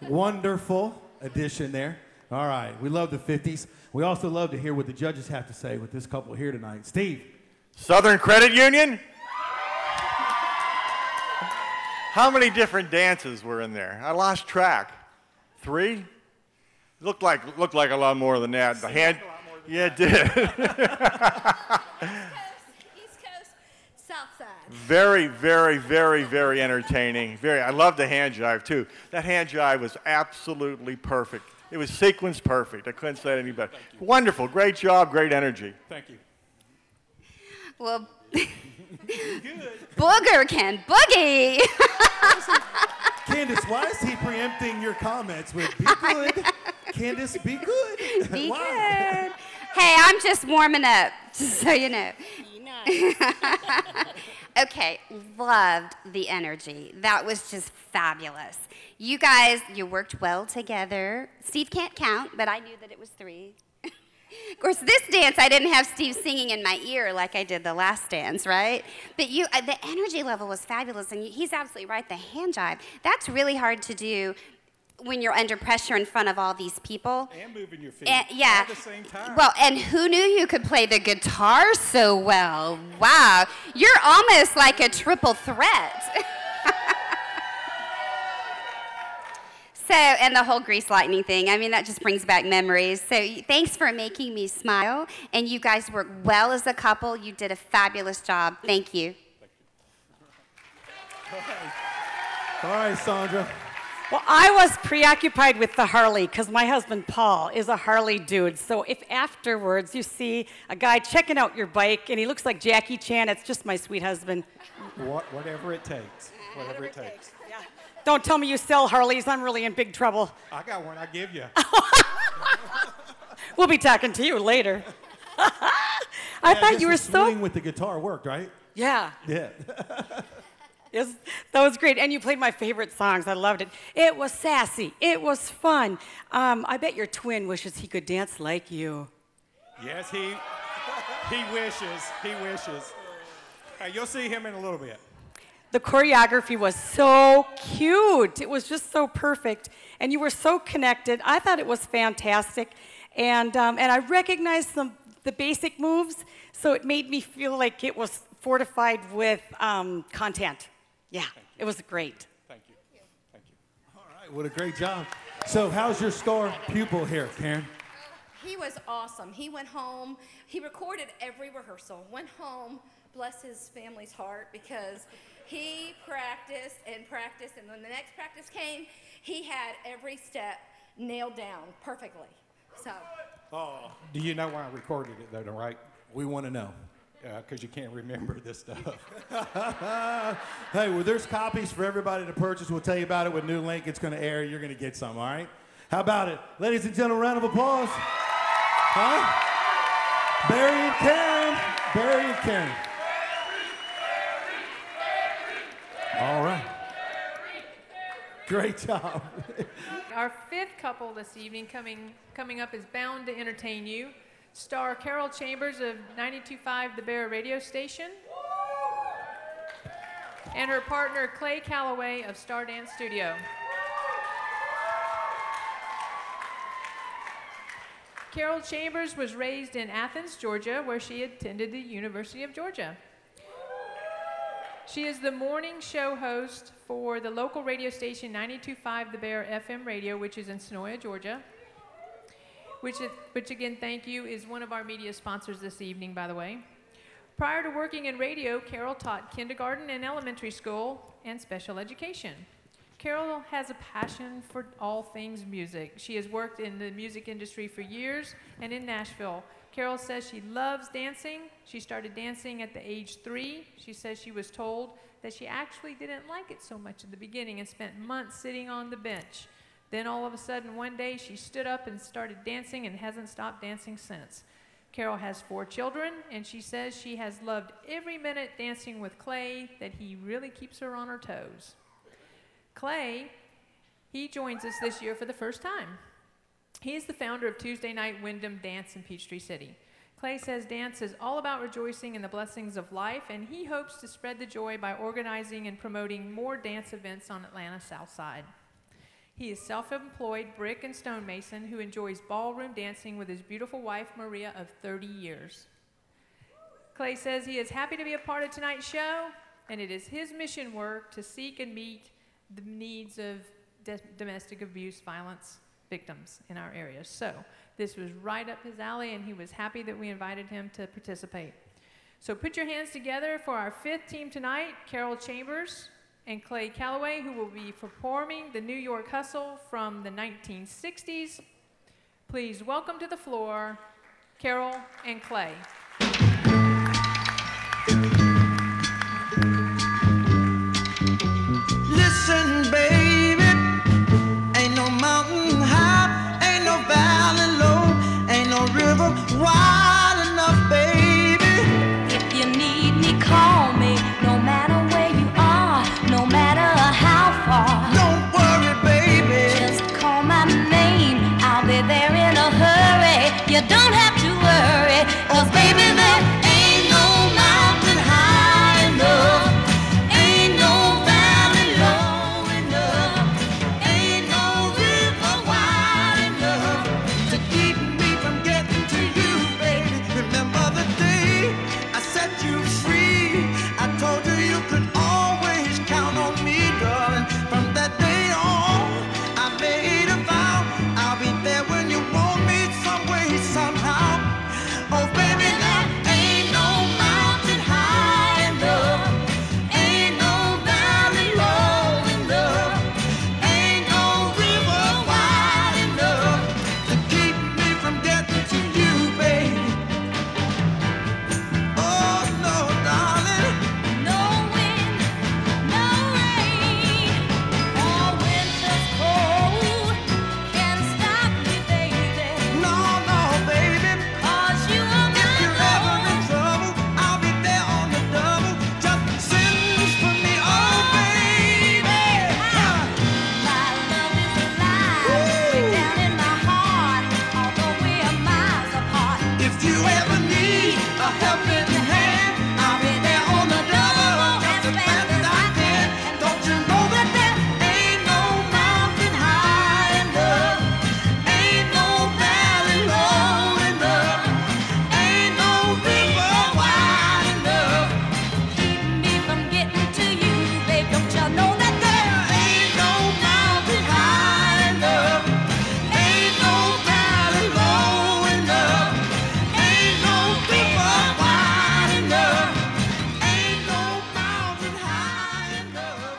Wonderful addition there. All right, we love the 50s. We also love to hear what the judges have to say with this couple here tonight. Steve. Southern Credit Union? How many different dances were in there? I lost track. 3? Looked like a lot more than that. The hand, yeah, it did. East Coast, South Side. Very, very, very, very entertaining. I love the hand jive too. That hand jive was absolutely perfect. It was sequenced perfect. I couldn't say it any better. Wonderful. Great job. Great energy. Thank you. Well, Booger can boogie. Candace, why is he preempting your comments with be good? Candace, be good. Be Why? good. Hey, I'm just warming up, just so you know. Okay, loved the energy. That was just fabulous. You guys, you worked well together. Steve can't count, but I knew that it was 3. Of course, this dance, I didn't have Steve singing in my ear like I did the last dance, right? But you, the energy level was fabulous, and he's absolutely right, the hand jive. That's really hard to do when you're under pressure in front of all these people. And moving your feet yeah. at the same time. Well, and who knew you could play the guitar so well? Wow, you're almost like a triple threat. So, and the whole grease lightning thing, I mean, that just brings back memories. So thanks for making me smile, and you guys worked well as a couple. You did a fabulous job. Thank you. All right, Sandra. Well, I was preoccupied with the Harley because my husband Paul is a Harley dude. So if afterwards you see a guy checking out your bike and he looks like Jackie Chan, it's just my sweet husband. Whatever it takes. Whatever it takes. Yeah. Don't tell me you sell Harleys. I'm really in big trouble. I got one. I give you. We'll be talking to you later. I thought you were so. Swing with the guitar worked, right? Yeah. Yeah. Yes, that was great. And you played my favorite songs. I loved it. It was sassy. It was fun. I bet your twin wishes he could dance like you. Yes, he wishes. He wishes. You'll see him in a little bit. The choreography was so cute. It was just so perfect. And you were so connected. I thought it was fantastic. And I recognized the basic moves, so it made me feel like it was fortified with content. Yeah, it was great. Thank you. Thank you. All right, what a great job. So how's your star pupil here, Karen? He was awesome. He went home. He recorded every rehearsal. Went home, bless his family's heart, because he practiced and practiced, and when the next practice came, he had every step nailed down perfectly. So. Oh. Do you know why I recorded it, though, right? We want to know. Because you can't remember this stuff. Hey, well, there's copies for everybody to purchase. We'll tell you about it with New Link. It's going to air. You're going to get some, all right? How about it? Ladies and gentlemen, round of applause. Huh? Barry and Karen. Barry and Karen. All right. Great job. Our 5th couple this evening coming up is bound to entertain you. Star Carol Chambers of 92.5 The Bear radio station, and her partner Clay Calloway of Star Dance Studio. Carol Chambers was raised in Athens, Georgia, where she attended the University of Georgia. She is the morning show host for the local radio station 92.5 The Bear FM radio, which is in Sonoya, Georgia. Which again, thank you, is one of our media sponsors this evening, by the way. Prior to working in radio, Carol taught kindergarten and elementary school and special education. Carol has a passion for all things music. She has worked in the music industry for years and in Nashville. Carol says she loves dancing. She started dancing at the age 3. She says she was told that she actually didn't like it so much at the beginning and spent months sitting on the bench. Then all of a sudden, one day, she stood up and started dancing and hasn't stopped dancing since. Carol has 4 children, and she says she has loved every minute dancing with Clay, that he really keeps her on her toes. Clay, he joins us this year for the first time. He is the founder of Tuesday Night Wyndham Dance in Peachtree City. Clay says dance is all about rejoicing in the blessings of life, and he hopes to spread the joy by organizing and promoting more dance events on Atlanta's South Side. He is self-employed brick and stonemason who enjoys ballroom dancing with his beautiful wife, Maria, of 30 years. Clay says he is happy to be a part of tonight's show, and it is his mission work to seek and meet the needs of domestic abuse, violence victims in our area. So this was right up his alley, and he was happy that we invited him to participate. So put your hands together for our 5th team tonight, Carol Chambers and Clay Calloway, who will be performing the New York Hustle from the 1960s Please welcome to the floor Carol and Clay. Listen, baby, ain't no mountain high, ain't no valley low, ain't no river wide enough, baby. If you need me, call me. No matter where you are, no matter how far. Don't worry, baby. Just call my name. I'll be there in a hurry. You don't have to worry, 'cause baby, there ain't no mountain high enough. Ain't no valley low enough. Ain't no river wide enough To keep me from getting to you, baby. Remember the day I set you free. I told you you could always count on me, darling. From that day on, I made a vow. I'll be there when you want me, some way, somehow. Oh, baby, there ain't no mountain high enough. Ain't no valley low enough. Ain't no river wide enough to keep me from getting to you, baby. Oh, no, darling. No wind, no rain, or winter's cold can stop me, baby. No, no, baby. 'Cause you are If my you're ever in love. trouble, I'll be there on the double. Just send for me, oh, baby. My love is alive, way down in my heart, although we are miles apart. If you ever need a helping hand, I'll be there on the double, just as fast as I can. Don't you know that there ain't no mountain high enough, ain't no valley low enough, ain't no river wide enough. Keep me from getting to you, babe. Don't you know that there Ain't no mountain high enough, ain't no valley low enough, ain't no river wide enough, ain't no mountain high enough.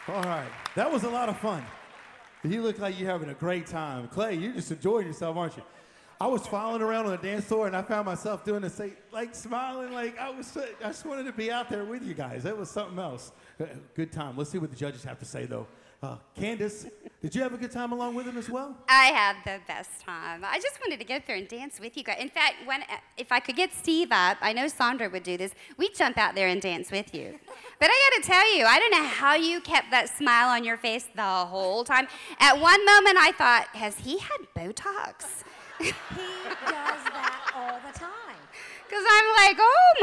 All right, that was a lot of fun. You look like you're having a great time. Clay, you're just enjoying yourself, aren't you? I was following around on the dance floor, and I found myself doing the same, like smiling, like I just wanted to be out there with you guys. That was something else. Good time. Let's see what the judges have to say, though. Candace, did you have a good time along with them as well? I had the best time. I just wanted to get up there and dance with you guys. In fact, if I could get Steve up, I know Sandra would do this, we'd jump out there and dance with you. But I gotta tell you, I don't know how you kept that smile on your face the whole time. At one moment I thought, has he had Botox? He does that all the time. Because I'm like, oh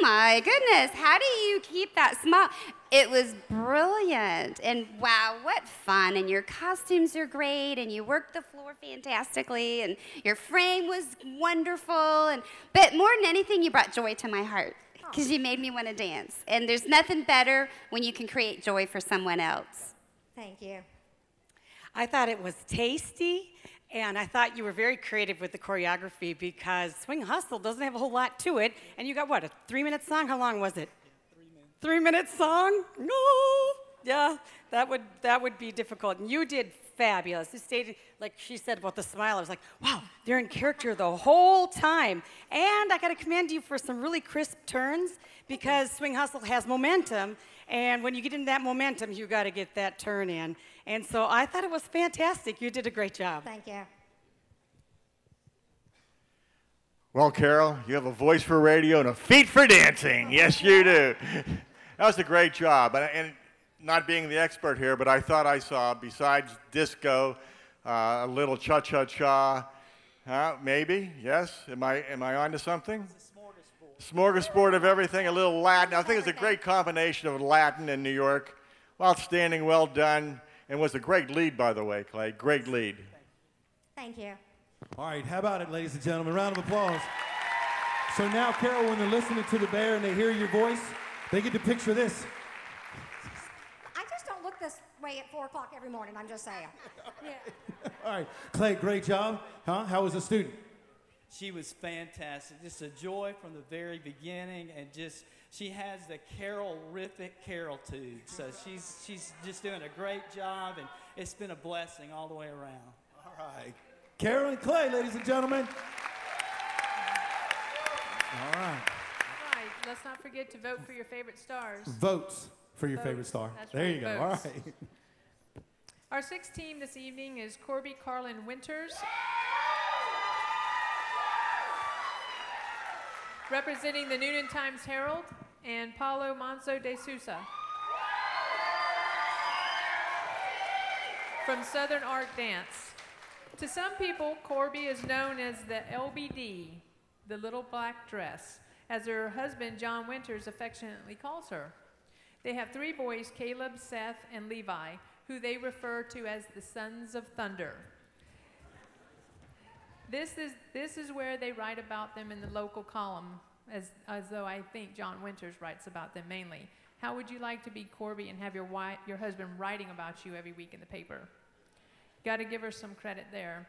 my goodness, how do you keep that smile? It was brilliant, and wow, what fun, and your costumes are great, and you worked the floor fantastically, and your frame was wonderful, but more than anything, you brought joy to my heart, because you made me want to dance, and there's nothing better when you can create joy for someone else. Thank you. I thought it was tasty, and I thought you were very creative with the choreography because Swing Hustle doesn't have a whole lot to it. And you got, what, a 3-minute song? How long was it? 3-minute song? No. Yeah, that would be difficult. And you did fabulous. You stated, like she said about the smile, I was like, wow, they're in character the whole time. And I got to commend you for some really crisp turns because Swing Hustle has momentum. And when you get into that momentum, you got to get that turn in. And so I thought it was fantastic. You did a great job. Thank you. Well, Carol, you have a voice for radio and a feet for dancing. Yes, you do. That was a great job. And not being the expert here, but I thought I saw, besides disco, a little cha-cha-cha. Maybe, yes? Am I onto something? Smorgasbord of everything, a little Latin. I think it's a great combination of Latin and New York. Outstanding, well done, and was a great lead, by the way, Clay. Great lead. Thank you. All right, how about it, ladies and gentlemen? Round of applause. So now, Carol, when they're listening to the bear and they hear your voice, they get to picture this. I just don't look this way at 4 o'clock every morning, I'm just saying. Yeah. All right, Clay, great job. How was the student? She was fantastic, just a joy from the very beginning, and just she has the carol-rific carol-tude. So she's just doing a great job, and it's been a blessing all the way around. All right. Carolyn Clay, ladies and gentlemen. All right. All right, let's not forget to vote for your favorite stars. Votes for your Votes. favorite star. That's There right, you go. votes. All right. Our sixth team this evening is Corby Carlin Winters, representing the Noonan Times-Herald, and Paulo Manso de Sousa from Southern Art Dance. To some people, Corby is known as the LBD, the little black dress, as her husband, John Winters, affectionately calls her. They have 3 boys, Caleb, Seth, and Levi, who they refer to as the Sons of Thunder. This is where they write about them in the local column, as though I think John Winters writes about them mainly. How would you like to be Corby and have your husband writing about you every week in the paper? Got to give her some credit there.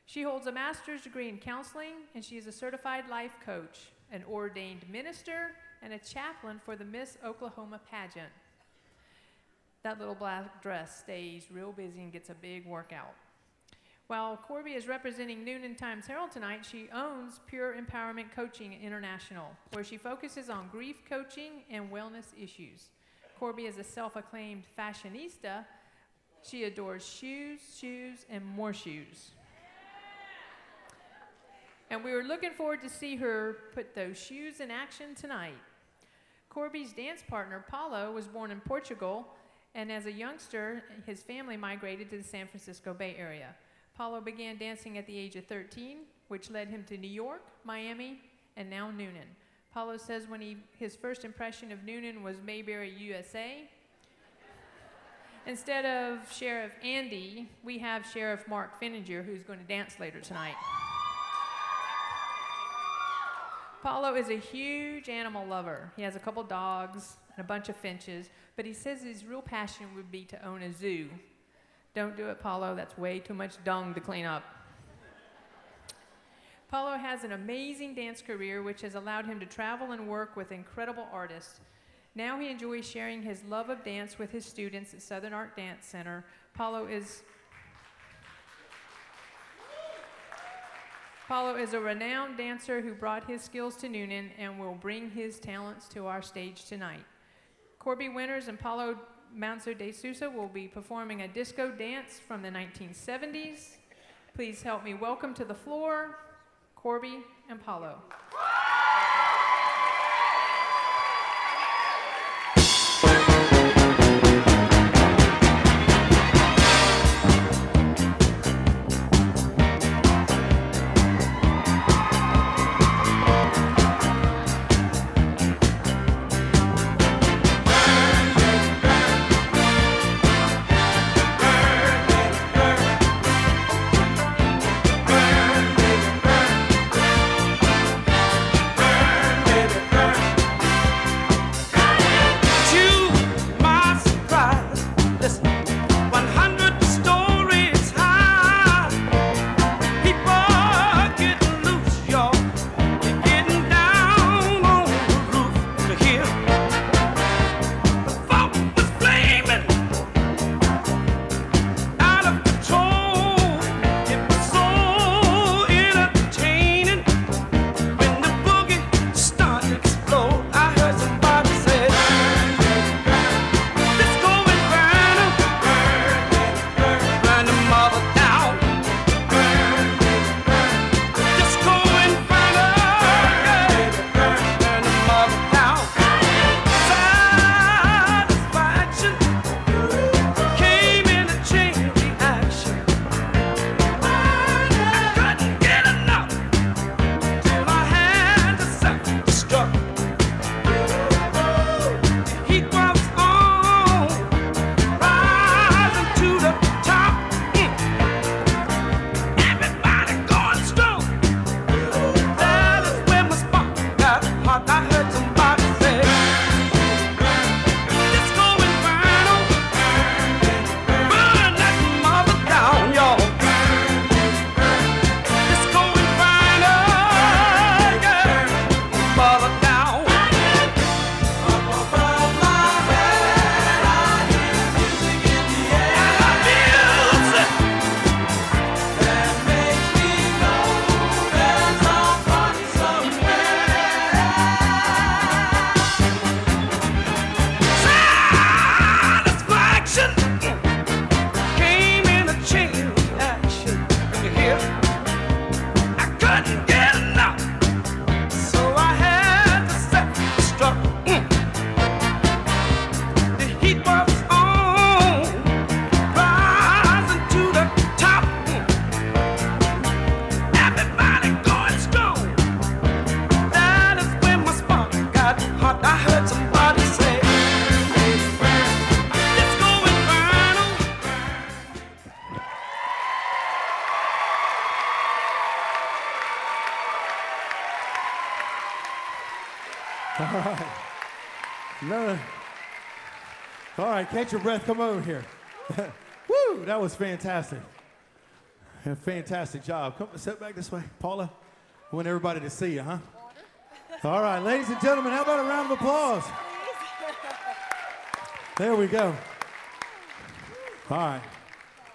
She holds a master's degree in counseling, and she is a certified life coach, an ordained minister, and a chaplain for the Miss Oklahoma pageant. That little black dress stays real busy and gets a big workout. While Corby is representing Noonan Times-Herald tonight, she owns Pure Empowerment Coaching International, where she focuses on grief coaching and wellness issues. Corby is a self-acclaimed fashionista. She adores shoes, shoes, and more shoes. And we were looking forward to see her put those shoes in action tonight. Corby's dance partner, Paulo, was born in Portugal, and as a youngster, his family migrated to the San Francisco Bay Area. Paulo began dancing at the age of 13, which led him to New York, Miami, and now Noonan. Paulo says when his first impression of Noonan was Mayberry, USA. Instead of Sheriff Andy, we have Sheriff Mark Finninger, who's going to dance later tonight. Paulo is a huge animal lover. He has a couple dogs and a bunch of finches, but he says his real passion would be to own a zoo. Don't do it, Paulo. That's way too much dung to clean up. Paulo has an amazing dance career, which has allowed him to travel and work with incredible artists. Now he enjoys sharing his love of dance with his students at Southern Art Dance Center. Paulo is a renowned dancer who brought his skills to Noonan and will bring his talents to our stage tonight. Corby Winters and Paulo Manso de Sousa will be performing a disco dance from the 1970s. Please help me welcome to the floor, Corby and Paulo. Birthday, All right. No. All right, catch your breath. Come over here. Woo, that was fantastic. Fantastic job. Come step back this way. Paula, I want everybody to see you, huh? All right, ladies and gentlemen, how about a round of applause? There we go. All right.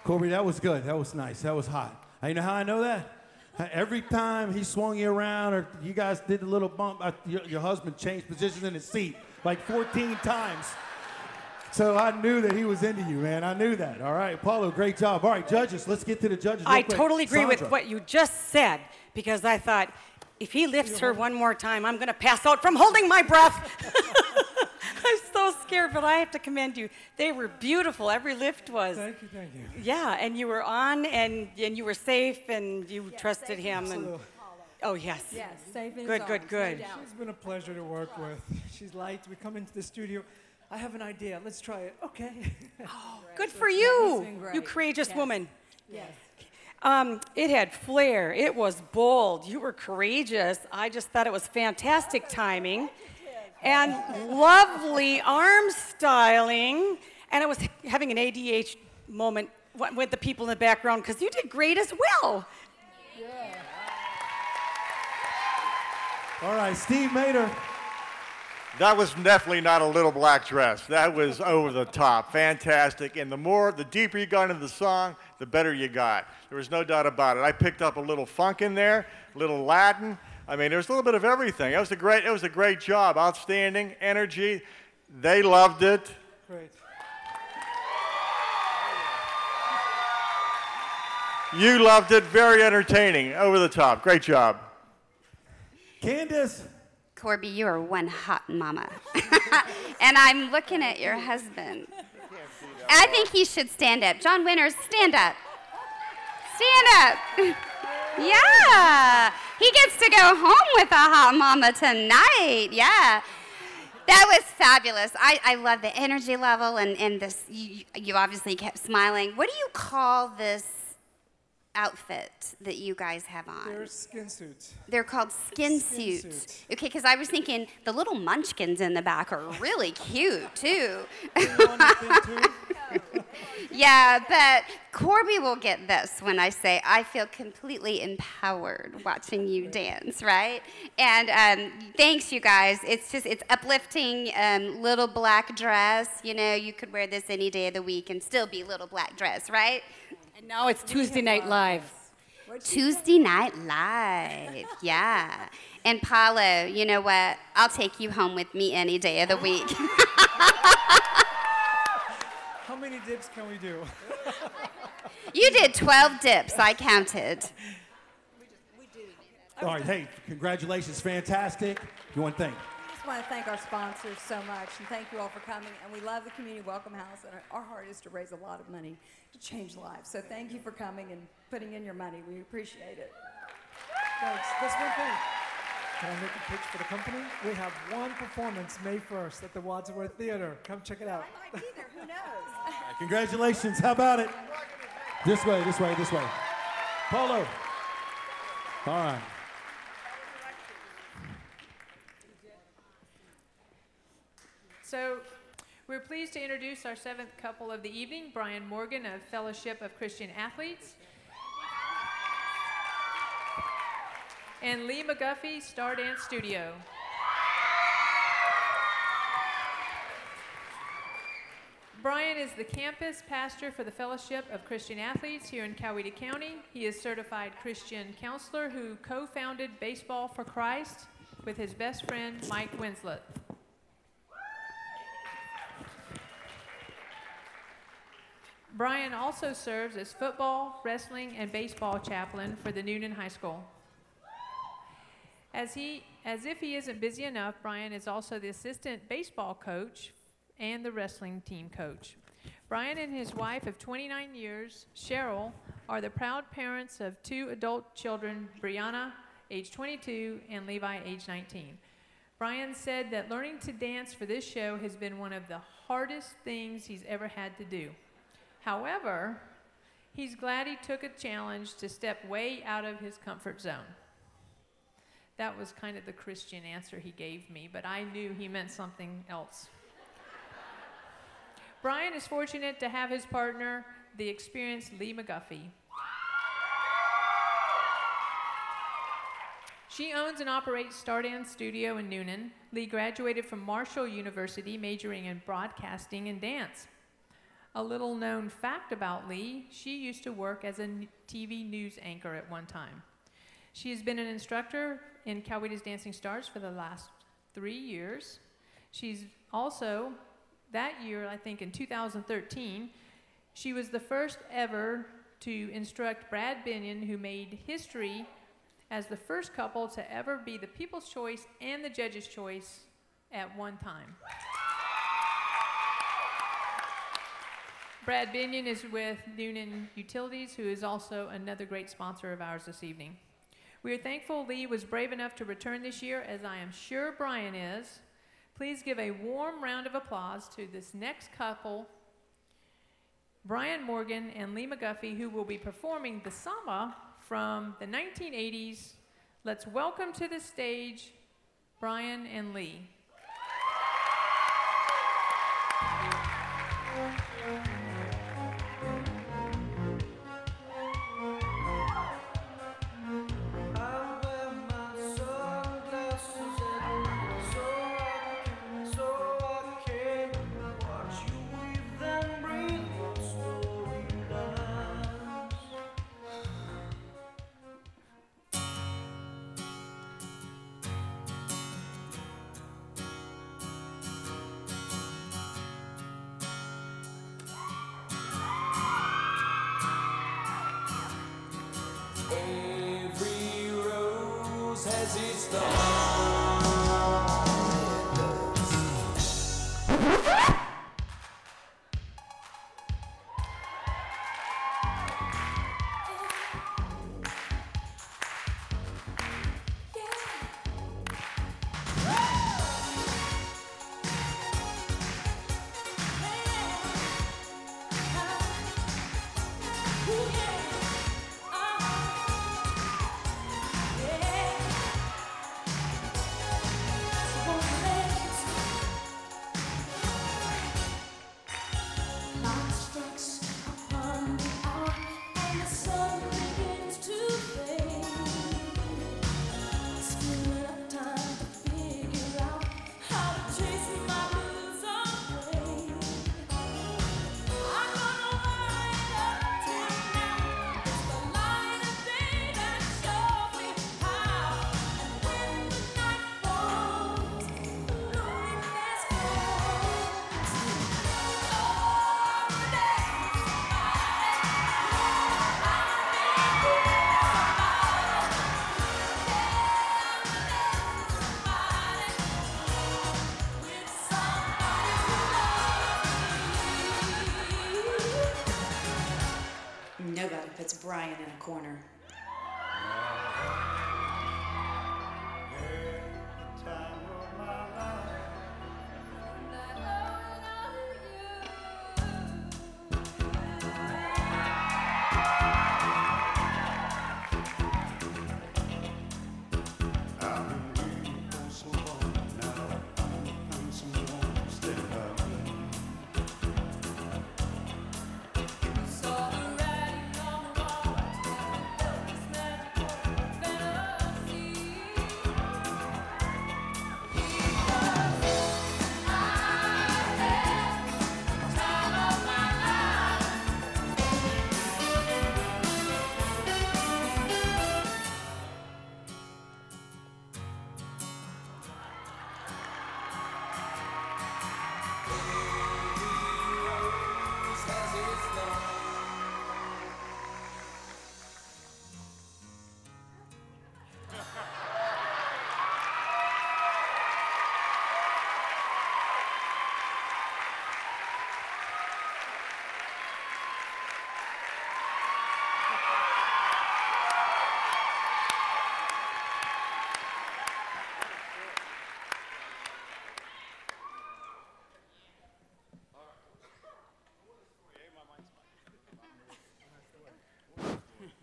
Corby, that was good. That was nice. That was hot. You know how I know that? Every time he swung you around or you guys did a little bump, your husband changed positions in his seat like 14 times. So I knew that he was into you, man. I knew that. All right, Paulo, great job. All right, judges, let's get to the judges. I real quick. totally agree with Sandra. what you just said, because I thought, if he lifts her one more time, I'm going to pass out from holding my breath. I'm so scared, but I have to commend you. They were beautiful. Every lift was. Thank you, thank you. Yeah, and you were on, and you were safe, and you trusted him. And, oh, yes. Yes, safe in Good, his good, arms, good. no doubt. She's been a pleasure to work with. She's light. We come into the studio. I have an idea. Let's try it. Okay. Good for It's you, been great. you courageous Yes. woman. Yes. It had flair. It was bold. You were courageous. I just thought it was fantastic timing and lovely arm styling. And I was having an ADH moment with the people in the background because you did great as well. All right, Steve Mater. That was definitely not a little black dress. That was over the top, fantastic. And the deeper you got into the song, the better you got. There was no doubt about it. I picked up a little funk in there, a little Latin. I mean, there was a little bit of everything. It was a great job, outstanding energy. They loved it. Great. You loved it. Very entertaining, over the top. Great job. Candace. Corby, you are one hot mama. And I'm looking at your husband. I think he should stand up. John Winters, stand up. Stand up. Yeah. He gets to go home with a hot mama tonight. Yeah. That was fabulous. I love the energy level and this. You obviously kept smiling. What do you call this outfit that you guys have on? They're skin suits. They're called skin suits. Okay, because I was thinking the little munchkins in the back are really cute, too. Yeah, but Corby will get this when I say I feel completely empowered watching you dance, right? And thanks, you guys. It's uplifting. Little black dress. You know, you could wear this any day of the week and still be little black dress, right? And now it's Tuesday Night Live. Tuesday Night Live, yeah. And Paulo, you know what? I'll take you home with me any day of the week. How many dips can we do? You did 12 dips, I counted. All right, hey, congratulations, fantastic. You want to thank? I just want to thank our sponsors so much, and thank you all for coming. And we love the Community Welcome House, and our heart is to raise a lot of money to change lives. So thank you for coming and putting in your money. We appreciate it. Thanks. That's one thing. Can I make a pitch for the company? We have one performance May 1st at the Wadsworth Theater. Come check it out. I might be there. Who knows? Congratulations. How about it? This way, this way, this way. Polo. All right. So we're pleased to introduce our seventh couple of the evening, Brian Morgan of Fellowship of Christian Athletes, and Lee McGuffey, Star Dance Studio. Brian is the campus pastor for the Fellowship of Christian Athletes here in Coweta County. He is certified Christian counselor who co-founded Baseball for Christ with his best friend, Mike Winslet. Brian also serves as football, wrestling, and baseball chaplain for the Noonan High School. As if he isn't busy enough, Brian is also the assistant baseball coach and the wrestling team coach. Brian and his wife of 29 years, Cheryl, are the proud parents of two adult children, Brianna, age 22, and Levi, age 19. Brian said that learning to dance for this show has been one of the hardest things he's ever had to do. However, he's glad he took a challenge to step way out of his comfort zone. That was kind of the Christian answer he gave me, but I knew he meant something else. Brian is fortunate to have his partner, the experienced Lee McGuffey. She owns and operates Stardance Studio in Noonan. Lee graduated from Marshall University, majoring in broadcasting and dance. A little known fact about Lee, she used to work as a TV news anchor at one time. She has been an instructor in Cowetas Dancing Stars for the last 3 years. She's also, that year, I think in 2013, she was the first ever to instruct Brad Binion, who made history as the first couple to ever be the People's Choice and the Judge's Choice at one time. Brad Binion is with Noonan Utilities, who is also another great sponsor of ours this evening. We are thankful Lee was brave enough to return this year, as I am sure Brian is. Please give a warm round of applause to this next couple, Brian Morgan and Lee McGuffey, who will be performing the samba from the 1980s. Let's welcome to the stage Brian and Lee. Every rose has its thorn. Nobody puts Brian in a corner.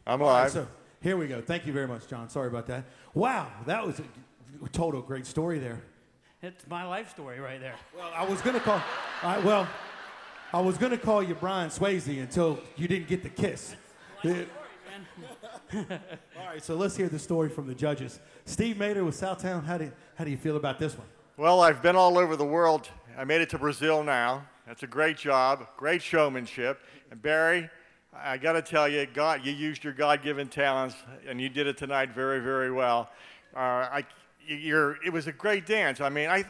I'm All right, live. so Here we go. Thank you very much, John. Sorry about that. Wow, that was a total great story there. It's my life story right there. Well, I was gonna call. I was gonna call you Brian Swayze until you didn't get the kiss. All right, so let's hear the story from the judges. Steve Mader with Southtown. How do you feel about this one? Well, I've been all over the world. I made it to Brazil now. That's a great job, great showmanship. And Barry, I got to tell you, you used your God-given talents, and you did it tonight very, very well. It was a great dance. I mean, I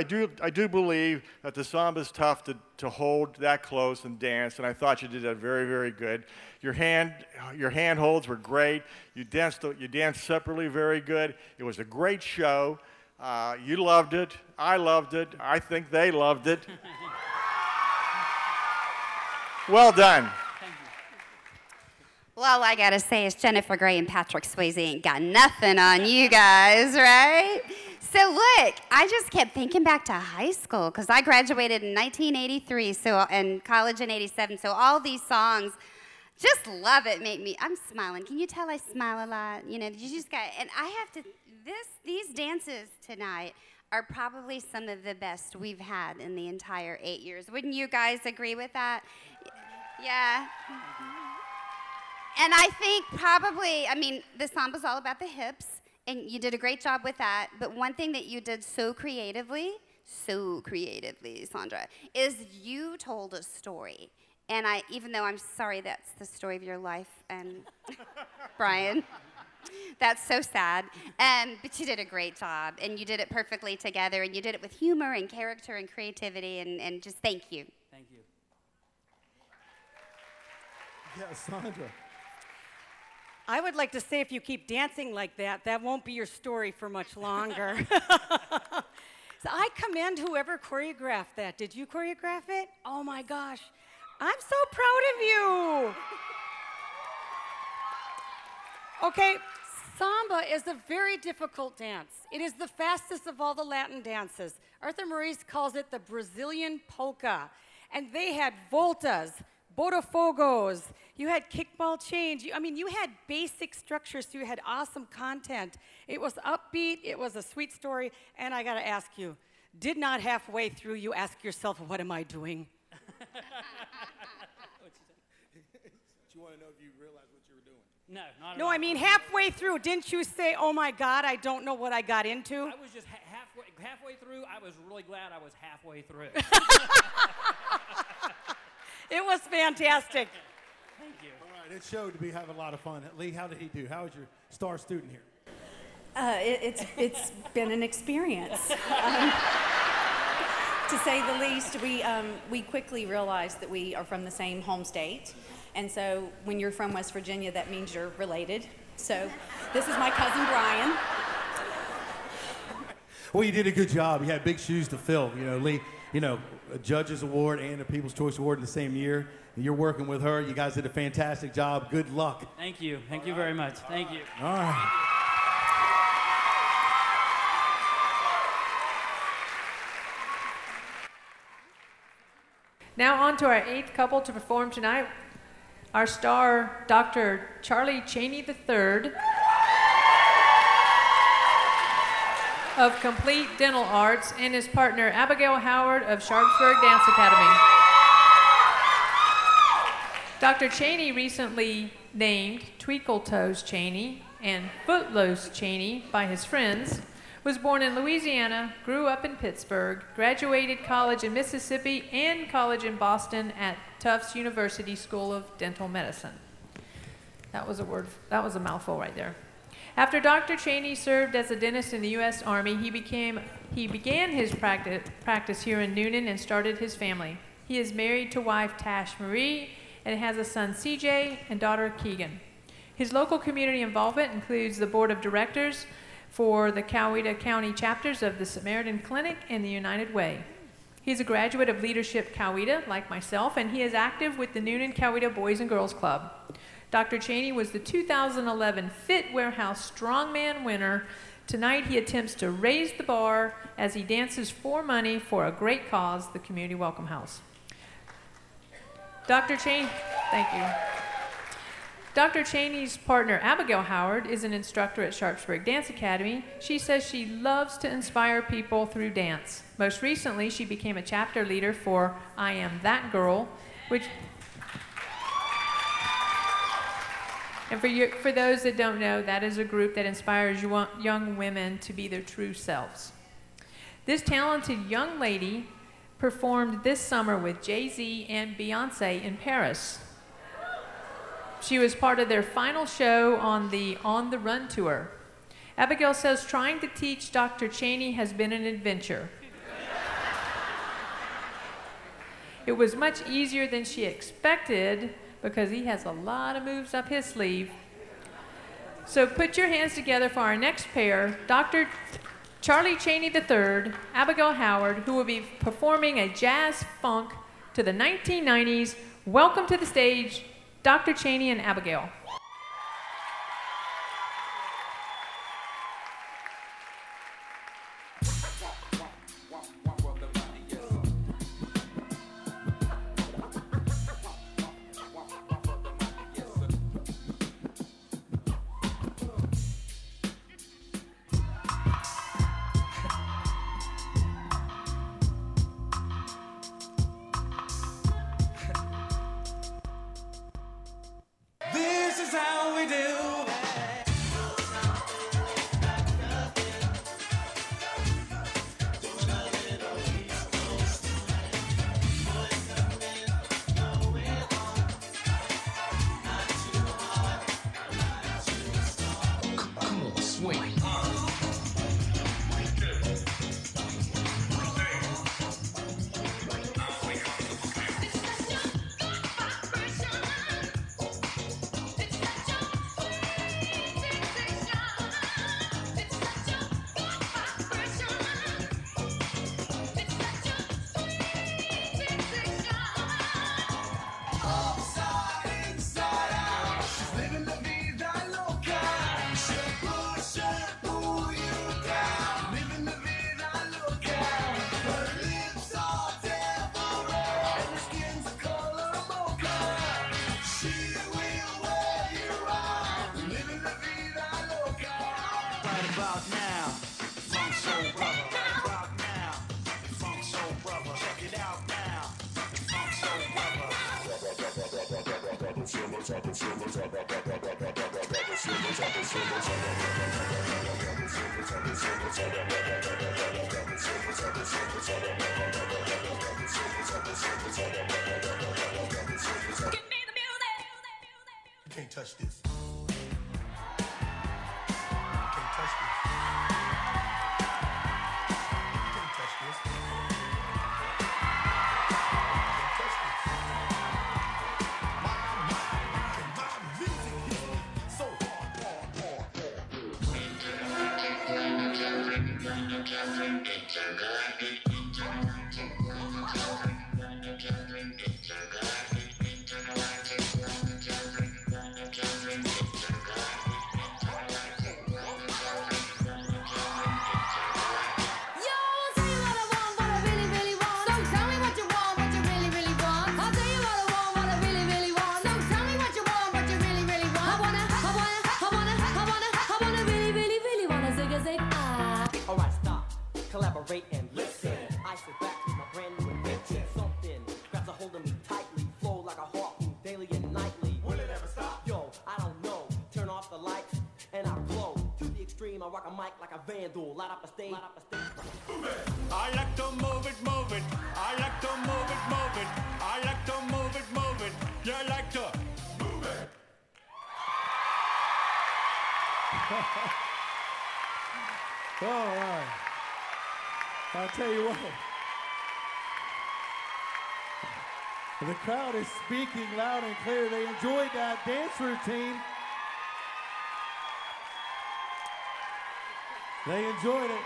do believe that the samba's tough to hold that close and dance, and I thought you did that very, very good. Your hand holds were great. You danced separately very good. It was a great show. You loved it. I loved it. I think they loved it. Well done. Well, all I gotta say is Jennifer Grey and Patrick Swayze ain't got nothing on you guys, right? So look, I just kept thinking back to high school because I graduated in 1983, and college in '87. So all these songs, just love it. I'm smiling. Can you tell I smile a lot? You know, you just got. And I have to. These dances tonight are probably some of the best we've had in the entire 8 years. Wouldn't you guys agree with that? Yeah. And I think probably, the samba's all about the hips, and you did a great job with that. But one thing that you did so creatively, Sandra, is you told a story. And even though I'm sorry that's the story of your life, and Brian, that's so sad. But you did a great job, and you did it perfectly together, and you did it with humor and character and creativity, and just thank you. Thank you. Yeah, Sandra. I would like to say if you keep dancing like that, that won't be your story for much longer. So I commend whoever choreographed that. Did you choreograph it? Oh my gosh. I'm so proud of you. Okay, samba is a very difficult dance. It is the fastest of all the Latin dances. Arthur Maurice calls it the Brazilian polka. And they had voltas, Botafogos, you had kickball change. You had basic structures, so you had awesome content. It was upbeat, it was a sweet story, and I gotta ask you, did not halfway through you ask yourself, what am I doing? You want to know if you realized what you were doing? No, not at No, all. I mean halfway through, didn't you say, oh my God, I don't know what I got into? I was just halfway through. I was really glad I was halfway through. It was fantastic. Thank you. All right, it showed to be having a lot of fun. Lee, how did he do? How was your star student here? It's been an experience. To say the least, we quickly realized that we are from the same home state. And so when you're from West Virginia, that means you're related. So this is my cousin Brian. Well, you did a good job. You had big shoes to fill. Lee, a Judges Award and a People's Choice Award in the same year. And you're working with her. You guys did a fantastic job. Good luck. Thank you. Thank you very much. Thank you. All right. Now on to our 8th couple to perform tonight. Our star, Dr. Charlie Cheney III of Complete Dental Arts, and his partner, Abigail Howard of Sharpsburg Dance Academy. Dr. Cheney recently named Tweakle Toes Cheney and Footloose Cheney by his friends, was born in Louisiana, grew up in Pittsburgh, graduated college in Mississippi and college in Boston at Tufts University School of Dental Medicine. That was a mouthful right there. After Dr. Cheney served as a dentist in the U.S. Army, he began his practice here in Noonan and started his family. He is married to wife Tash Marie and has a son CJ and daughter Keegan. His local community involvement includes the board of directors for the Coweta County chapters of the Samaritan Clinic and the United Way. He's a graduate of Leadership Coweta, like myself, and he is active with the Noonan Coweta Boys and Girls Club. Dr. Cheney was the 2011 Fit Warehouse Strongman winner. Tonight he attempts to raise the bar as he dances for money for a great cause, the Community Welcome House. Dr. Cheney, thank you. Dr. Cheney's partner, Abigail Howard, is an instructor at Sharpsburg Dance Academy. She says she loves to inspire people through dance. Most recently, she became a chapter leader for I Am That Girl, which... And for those that don't know, that is a group that inspires young women to be their true selves. This talented young lady performed this summer with Jay-Z and Beyonce in Paris. She was part of their final show on the On the Run tour. Abigail says trying to teach Dr. Cheney has been an adventure. It was much easier than she expected because he has a lot of moves up his sleeve. So put your hands together for our next pair, Dr. Charlie Cheney III, Abigail Howard, who will be performing a jazz funk to the 1990s. Welcome to the stage, Dr. Cheney and Abigail. This is how we do. Come on, swing. You can't touch this. You can't touch this. You can't touch this. You can't touch this. My music hits me so hard. Alright, stop, collaborate and listen. I sit back with my brand new invention. Something grabs a hold of me tightly, flow like a harpoon daily and nightly. Will it ever stop? Yo, I don't know. Turn off the lights and I glow. To the extreme, I rock a mic like a vandal. Light up a stage. I like to move it, move it. I like to move it, move it. I like to move it, move it. You like to move it. All right. I'll tell you what. The crowd is speaking loud and clear. They enjoyed that dance routine. They enjoyed it.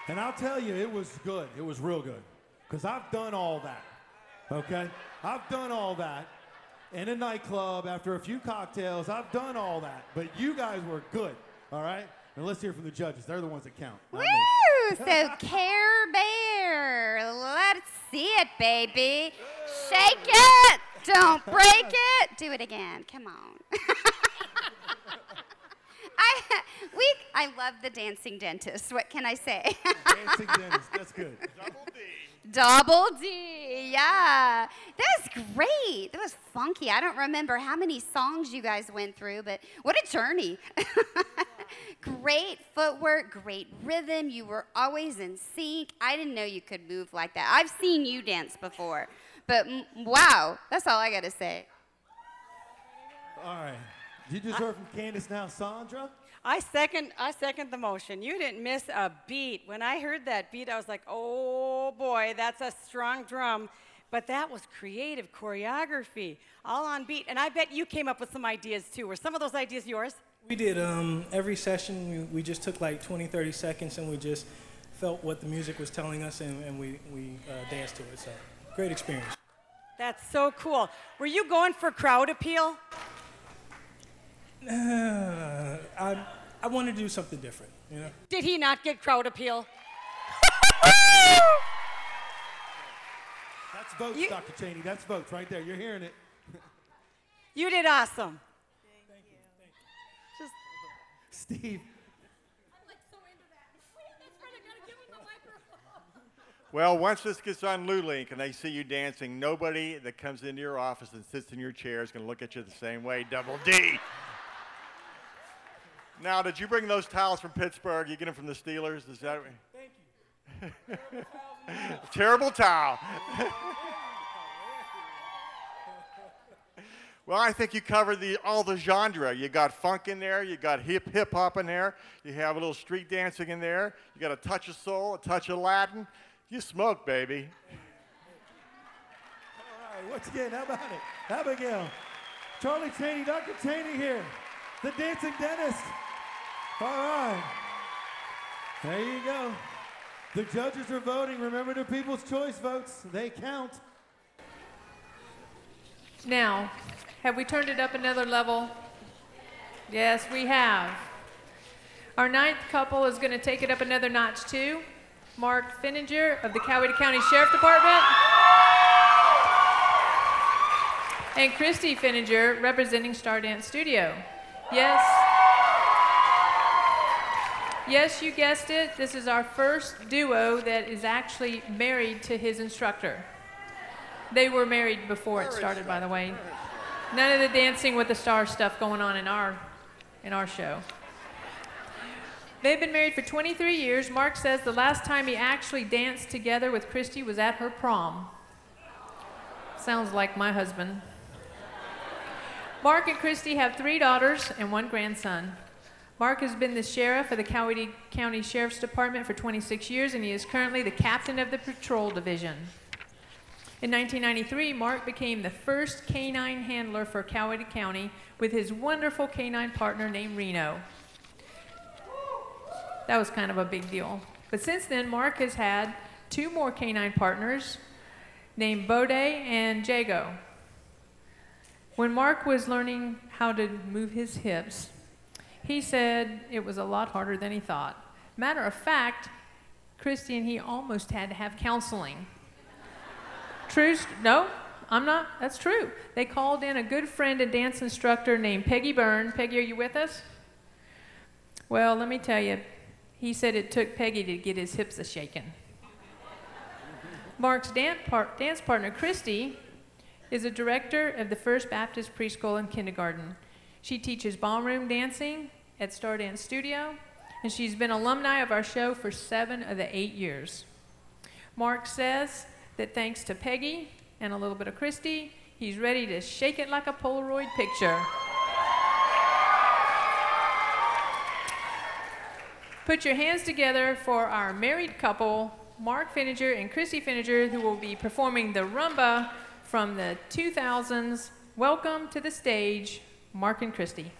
And I'll tell you, it was good. It was real good. Because I've done all that. Okay? I've done all that in a nightclub after a few cocktails. I've done all that. But you guys were good. All right? And let's hear from the judges. They're the ones that count. Woo! So Care Bear, let's see it, baby. Shake it! Don't break it. Do it again. Come on. I love the dancing dentist. What can I say? Dancing dentist. That's good. Double D, yeah. That was great. That was funky. I don't remember how many songs you guys went through, but what a journey. Great footwork, great rhythm. You were always in sync. I didn't know you could move like that. I've seen you dance before, but wow, that's all I got to say. All right. You just heard from Candace, now Sandra. I second the motion. You didn't miss a beat. When I heard that beat, I was like, oh boy, that's a strong drum. But that was creative choreography, all on beat. And I bet you came up with some ideas too. Were some of those ideas yours? We did every session, we just took like 20, 30 seconds and we just felt what the music was telling us and we danced to it. So great experience. That's so cool. Were you going for crowd appeal? I wanted to do something different, you know? Did he not get crowd appeal? That's votes, Dr. Cheney. That's votes right there. You're hearing it. You did awesome. Thank you. Just Steve. Well, once this gets on Lulink and they see you dancing, nobody that comes into your office and sits in your chair is going to look at you the same way. Double D. Now, did you bring those towels from Pittsburgh? You get them from the Steelers? Is that? Thank you. Terrible towel. Well, I think you covered all the genre. You got funk in there. You got hip hop in there. You have a little street dancing in there. You got a touch of soul, a touch of Latin. You smoke, baby. All right, once again, how about it? Abigail, Charlie Cheney, Dr. Cheney here, the dancing dentist. All right. There you go. The judges are voting. Remember the People's Choice votes. They count. Now, have we turned it up another level? Yes, we have. Our ninth couple is going to take it up another notch too. Mark Finninger of the Coweta County Sheriff Department. And Christy Finninger representing Star Dance Studio. Yes. Yes, you guessed it. This is our first duo that is actually married to his instructor. They were married before it started, by the way. None of the dancing with the star stuff going on in our show. They've been married for 23 years. Mark says the last time he actually danced together with Christy was at her prom. Sounds like my husband. Mark and Christy have 3 daughters and 1 grandson. Mark has been the sheriff of the Coweta County Sheriff's Department for 26 years, and he is currently the captain of the patrol division. In 1993, Mark became the first canine handler for Coweta County with his wonderful canine partner named Reno. That was kind of a big deal. But since then, Mark has had 2 more canine partners named Bode and Jago. When Mark was learning how to move his hips, he said it was a lot harder than he thought. Matter of fact, Christy and he almost had to have counseling. True? No, I'm not. That's true. They called in a good friend and dance instructor named Peggy Byrne. Peggy, are you with us? Well, let me tell you, he said it took Peggy to get his hips a-shaking. Mark's dance partner, Christy, is a director of the First Baptist Preschool and Kindergarten. She teaches ballroom dancing at Star Dance Studio, and she's been alumni of our show for 7 of the 8 years. Mark says that thanks to Peggy and a little bit of Christy, he's ready to shake it like a Polaroid picture. Put your hands together for our married couple, Mark Finninger and Christy Finninger, who will be performing the rumba from the 2000s. Welcome to the stage, Mark and Christy.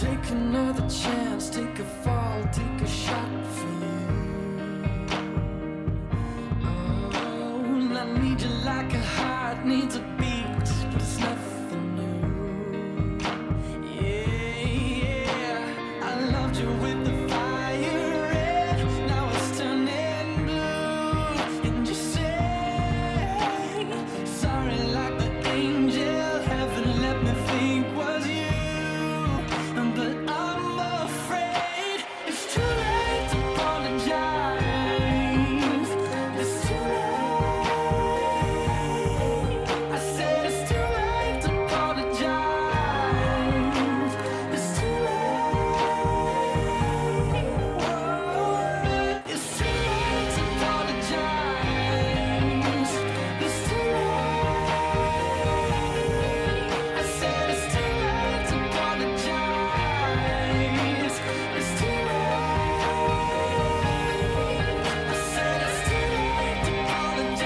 Take another chance, take a fall, take a shot for you. Oh, and I need you like a heart needs a beat, but it's nothing new. Yeah, yeah, I loved you with the fire red, now it's turning blue. And you say, sorry like the angel, heaven let me think was you. But I'm afraid it's too late to apologize. It's too late. I said it's too late to apologize. It's too late. Whoa. It's too late to apologize. It's too late. I said it's too late to apologize. It's too late. I said it's too late to apologize.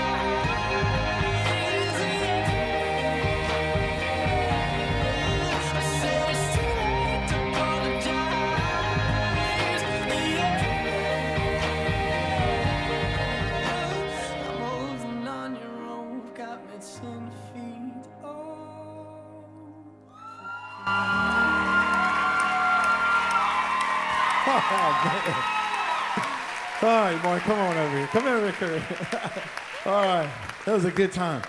I said it's too late to apologize. I'm holding on your rope, got me 10 feet. All right, Mark, come on over here. Come over here. All right, that was a good time.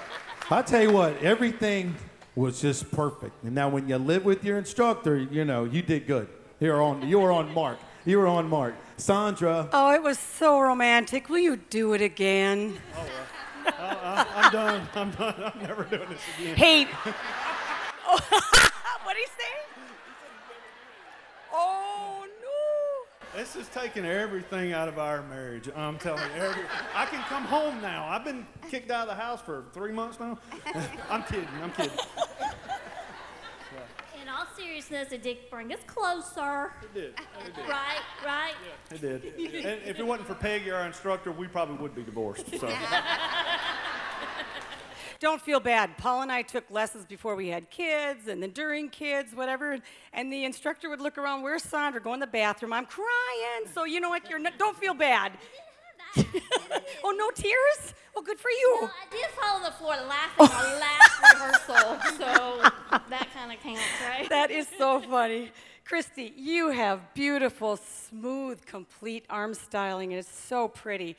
I tell you what, everything was just perfect. And now when you live with your instructor, you know, you did good. You were on mark. You were on mark. Sandra. Oh, it was so romantic. Will you do it again? I'm done. I'm done. I'm never doing this again. Hey. What did he say? Oh, no. This is taking everything out of our marriage. I'm telling you, I can come home now. I've been kicked out of the house for 3 months now. I'm kidding. I'm kidding. In all seriousness, it did bring us closer. It did. It did. Right, right. Yeah, it did. And if it wasn't for Peggy, our instructor, we probably would be divorced. So. Don't feel bad. Paul and I took lessons before we had kids and then during kids, whatever. And the instructor would look around, where's Sandra? Go in the bathroom. I'm crying. So you know what? Don't feel bad. Oh, no tears? Well, good for you. Well, I did fall on the floor laughing our last rehearsal, so that kind of counts, right? That is so funny. Christy, you have beautiful, smooth, complete arm styling, and it's so pretty.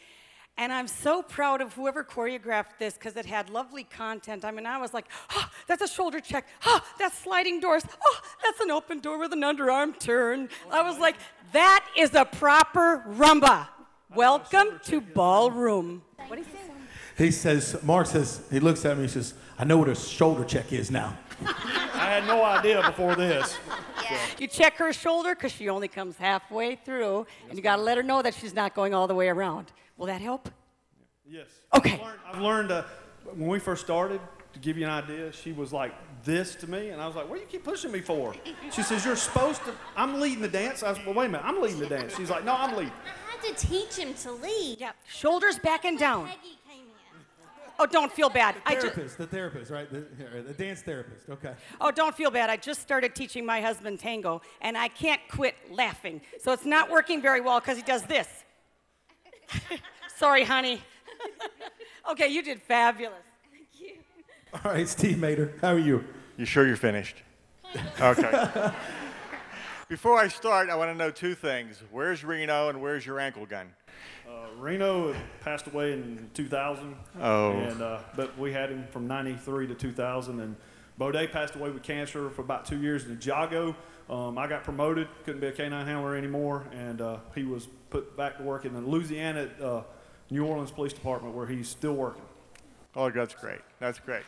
And I'm so proud of whoever choreographed this because it had lovely content. I mean, I was like, oh, that's a shoulder check. Oh, that's sliding doors. Oh, that's an open door with an underarm turn. I was like, that is a proper rumba. Welcome to ballroom. What do you say? He says, Mark says, he looks at me and says, I know what a shoulder check is now. I had no idea before this. You check her shoulder because she only comes halfway through, and you got to let her know that she's not going all the way around. Will that help? Yes. Okay. I've learned when we first started, to give you an idea, she was like this to me, and I was like, what do you keep pushing me for? She says, you're supposed to, I'm leading the dance. I said, well, wait a minute, I'm leading the dance. She's like, no, I'm leading. I had to teach him to lead. Yeah, shoulders back and down. Oh, don't feel bad. The therapist, right? The dance therapist, okay. Oh, don't feel bad. I just started teaching my husband tango, and I can't quit laughing. So it's not working very well because he does this. Sorry, honey. Okay, you did fabulous. Thank you. All right, Steve Mater, how are you? You sure you're finished? Okay. Before I start, I want to know two things. Where's Reno and where's your ankle gun? Reno passed away in 2000. Oh. And, but we had him from 93 to 2000. And Baudet passed away with cancer for about 2 years in Jago. I got promoted, couldn't be a canine handler anymore, and he was put back to work in the Louisiana New Orleans Police Department where he's still working. Oh, that's great. That's great.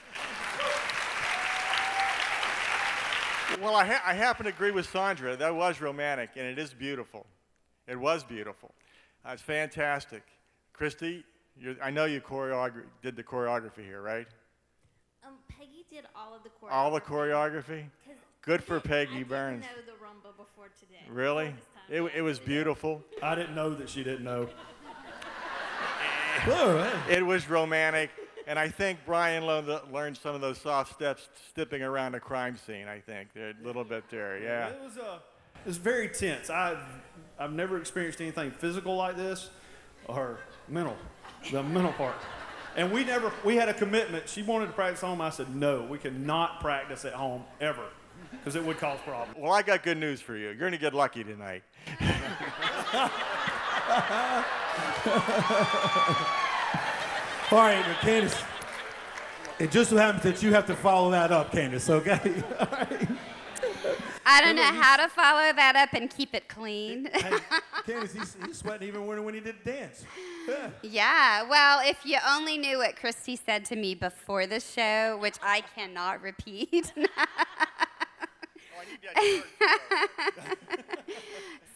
Well, I happen to agree with Sandra. That was romantic, and it is beautiful. It was beautiful. It's fantastic. Christy, I know you did the choreography here, right? Peggy did all of the choreography. All the choreography? Good for Peggy Burns. I didn't know the rumba before today. Really? It was beautiful. I didn't know that she didn't know. It was romantic, and I think Brian learned some of those soft steps stepping around a crime scene, I think. They're a little bit there, yeah. It's very tense. I've never experienced anything physical like this, or mental, the mental part. And we had a commitment. She wanted to practice at home. I said, no, we cannot practice at home ever, because it would cause problems. Well, I got good news for you. You're going to get lucky tonight. All right, but Candace, it just so happens that you have to follow that up, Candace, okay? All right. I don't know how to follow that up and keep it clean. Hey, Candace, he's sweating even when he did the dance. Yeah. Yeah, well, if you only knew what Christy said to me before the show, which I cannot repeat.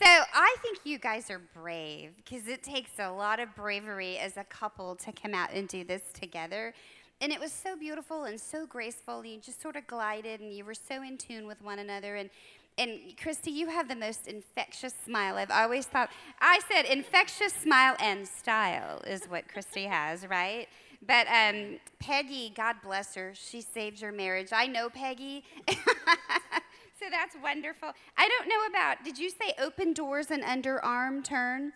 So I think you guys are brave, because it takes a lot of bravery as a couple to come out and do this together. And it was so beautiful and so graceful. You just sort of glided, and you were so in tune with one another. And Christy, you have the most infectious smile. I've always thought, I said infectious smile and style is what Christy has, right? But Peggy, God bless her, she saved your marriage. I know Peggy. So that's wonderful. I don't know about, did you say open doors and underarm turn?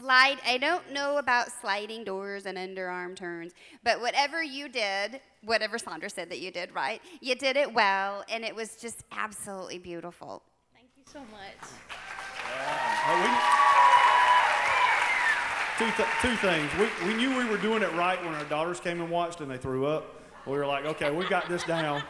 I don't know about sliding doors and underarm turns, but whatever you did, whatever Sandra said that you did, right? You did it well, and it was just absolutely beautiful. Thank you so much. Two things. We knew we were doing it right when our daughters came and watched and they threw up. We were like, okay, we got this down.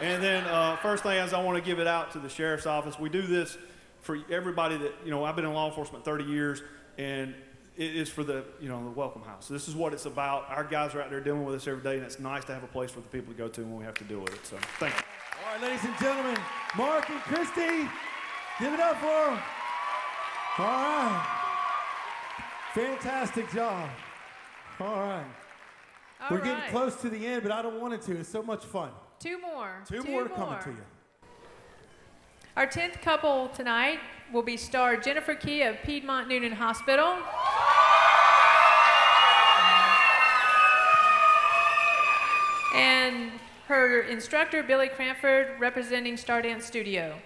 And then first thing is I want to give it out to the sheriff's office. We do this for everybody that, I've been in law enforcement 30 years, and it is for the, the Welcome House. This is what it's about. Our guys are out there dealing with us every day, and it's nice to have a place for the people to go to when we have to deal with it. So, thank you. All right, ladies and gentlemen, Mark and Christy, give it up for them. All right. Fantastic job. All right. We're getting close to the end, but I don't want it to. It's so much fun. Two more. Two more coming to you. Our 10th couple tonight will be star Jennifer Key of Piedmont Noonan Hospital. And her instructor, Billy Cranford, representing Stardance Studio.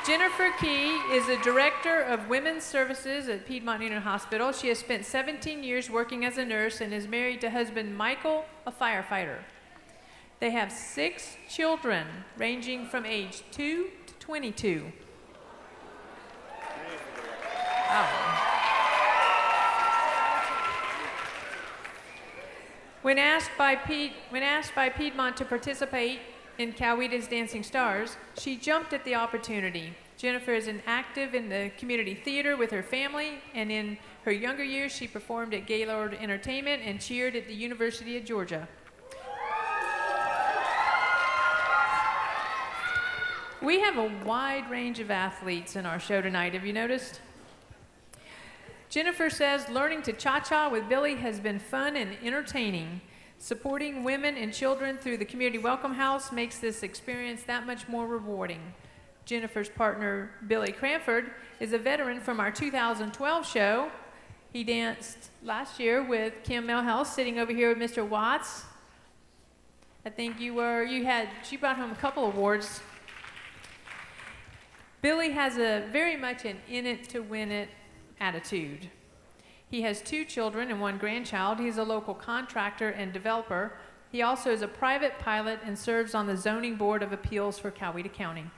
Jennifer Key is the Director of Women's Services at Piedmont Noonan Hospital. She has spent 17 years working as a nurse and is married to husband Michael, a firefighter. They have 6 children, ranging from age 2 to 22. Wow. When asked by Piedmont to participate in Cowetas Dancing Stars, she jumped at the opportunity. Jennifer is active in the community theater with her family, and in her younger years, she performed at Gaylord Entertainment and cheered at the University of Georgia. We have a wide range of athletes in our show tonight. Have you noticed? Jennifer says learning to cha-cha with Billy has been fun and entertaining. Supporting women and children through the Community Welcome House makes this experience that much more rewarding. Jennifer's partner, Billy Cranford, is a veteran from our 2012 show. He danced last year with Kim Melhouse, sitting over here with Mr. Watts. I think she brought home a couple awards. Billy has very much an in-it-to-win-it attitude. He has 2 children and 1 grandchild. He's a local contractor and developer. He also is a private pilot and serves on the Zoning Board of Appeals for Coweta County.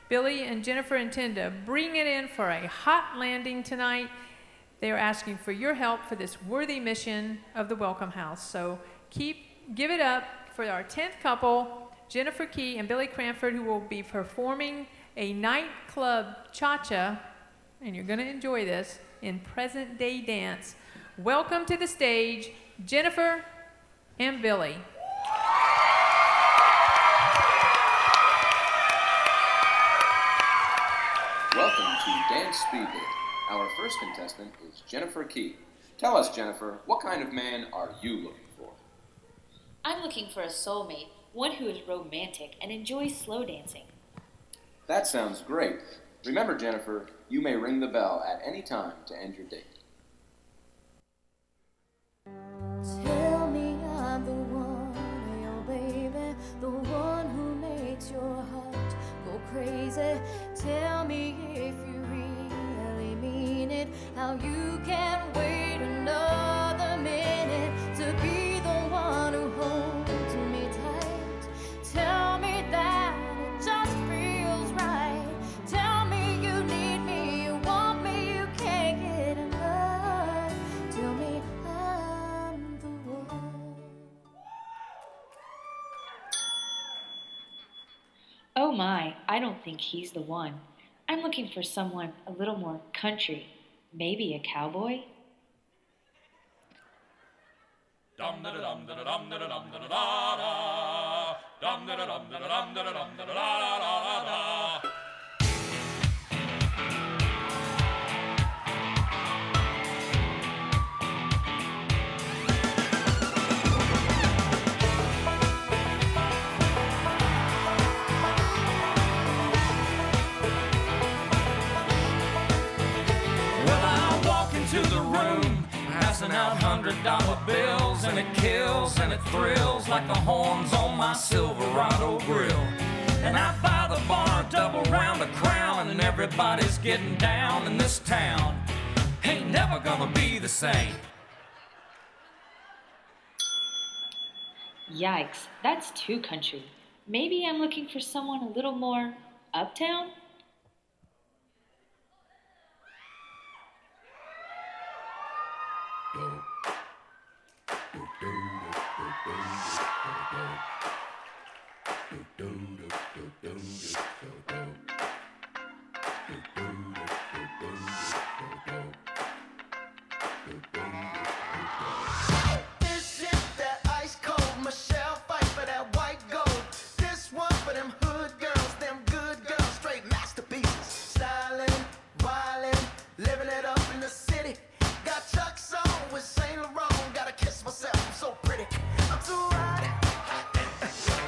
Billy and Jennifer intend to bring it in for a hot landing tonight. They are asking for your help for this worthy mission of the Welcome House. So give it up for our 10th couple, Jennifer Key and Billy Cranford, who will be performing a nightclub cha-cha, and you're going to enjoy this, in present-day dance. Welcome to the stage, Jennifer and Billy. Welcome to Dance Speed Date. Our first contestant is Jennifer Key. Tell us, Jennifer, what kind of man are you looking for? I'm looking for a soulmate, one who is romantic and enjoys slow dancing. That sounds great. Remember, Jennifer, you may ring the bell at any time to end your date. Tell me I'm the one, your baby, the one who makes your how you can't wait another minute to be the one who holds me tight. Tell me that it just feels right. Tell me you need me, you want me, you can't get enough. Tell me I'm the one. Oh my, I don't think he's the one. I'm looking for someone a little more country. Maybe a cowboy? Dum da da dum da da dum da da dum da da da. Dum da da dum da da dum da da dum da da da. Well, I walk into the room, passing out $100 bills, and it kills and it thrills like the horns on my Silverado grill. And I buy the bar a double round of Crown, and everybody's getting down in this town. Ain't never gonna be the same. Yikes, that's too country. Maybe I'm looking for someone a little more uptown? This is that ice cold Michelle fight for that white gold. This one for them hood girls, them good girls, straight masterpieces. Stylin', wildin', living it up in the city. Got Chuck's on with Saint Laurent. Gotta kiss myself, I'm so pretty. I'm too hot.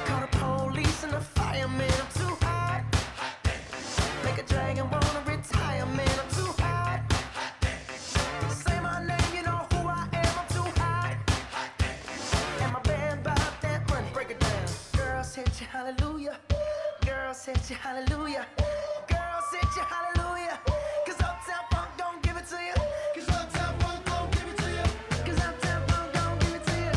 Call the police and the fireman. I'm too hot. Make a dragon wanna retire, man. I'm too hot. Say my name, you know who I am. I'm too hot. And my band bought that money. Break it down. Girls hit you, hallelujah. Girls hit you, hallelujah. Girls hit you, hallelujah. 'Cause Uptown Funk don't give it to you. 'Cause Uptown Funk don't give it to you. 'Cause Uptown Funk don't give it to you.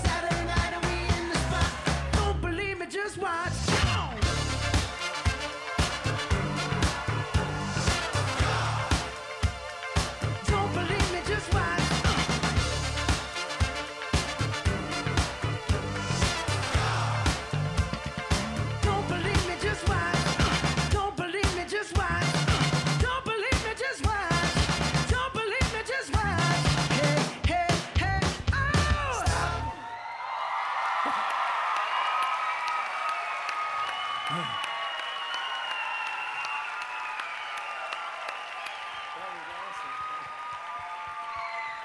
Saturday night and we in the spot. Don't believe me, just watch. Come on. Don't believe me, just watch. Don't believe me, just watch. Don't believe me, just watch. Don't believe me, just watch. Don't believe me, just watch. Hey, hey, hey, oh! Stop.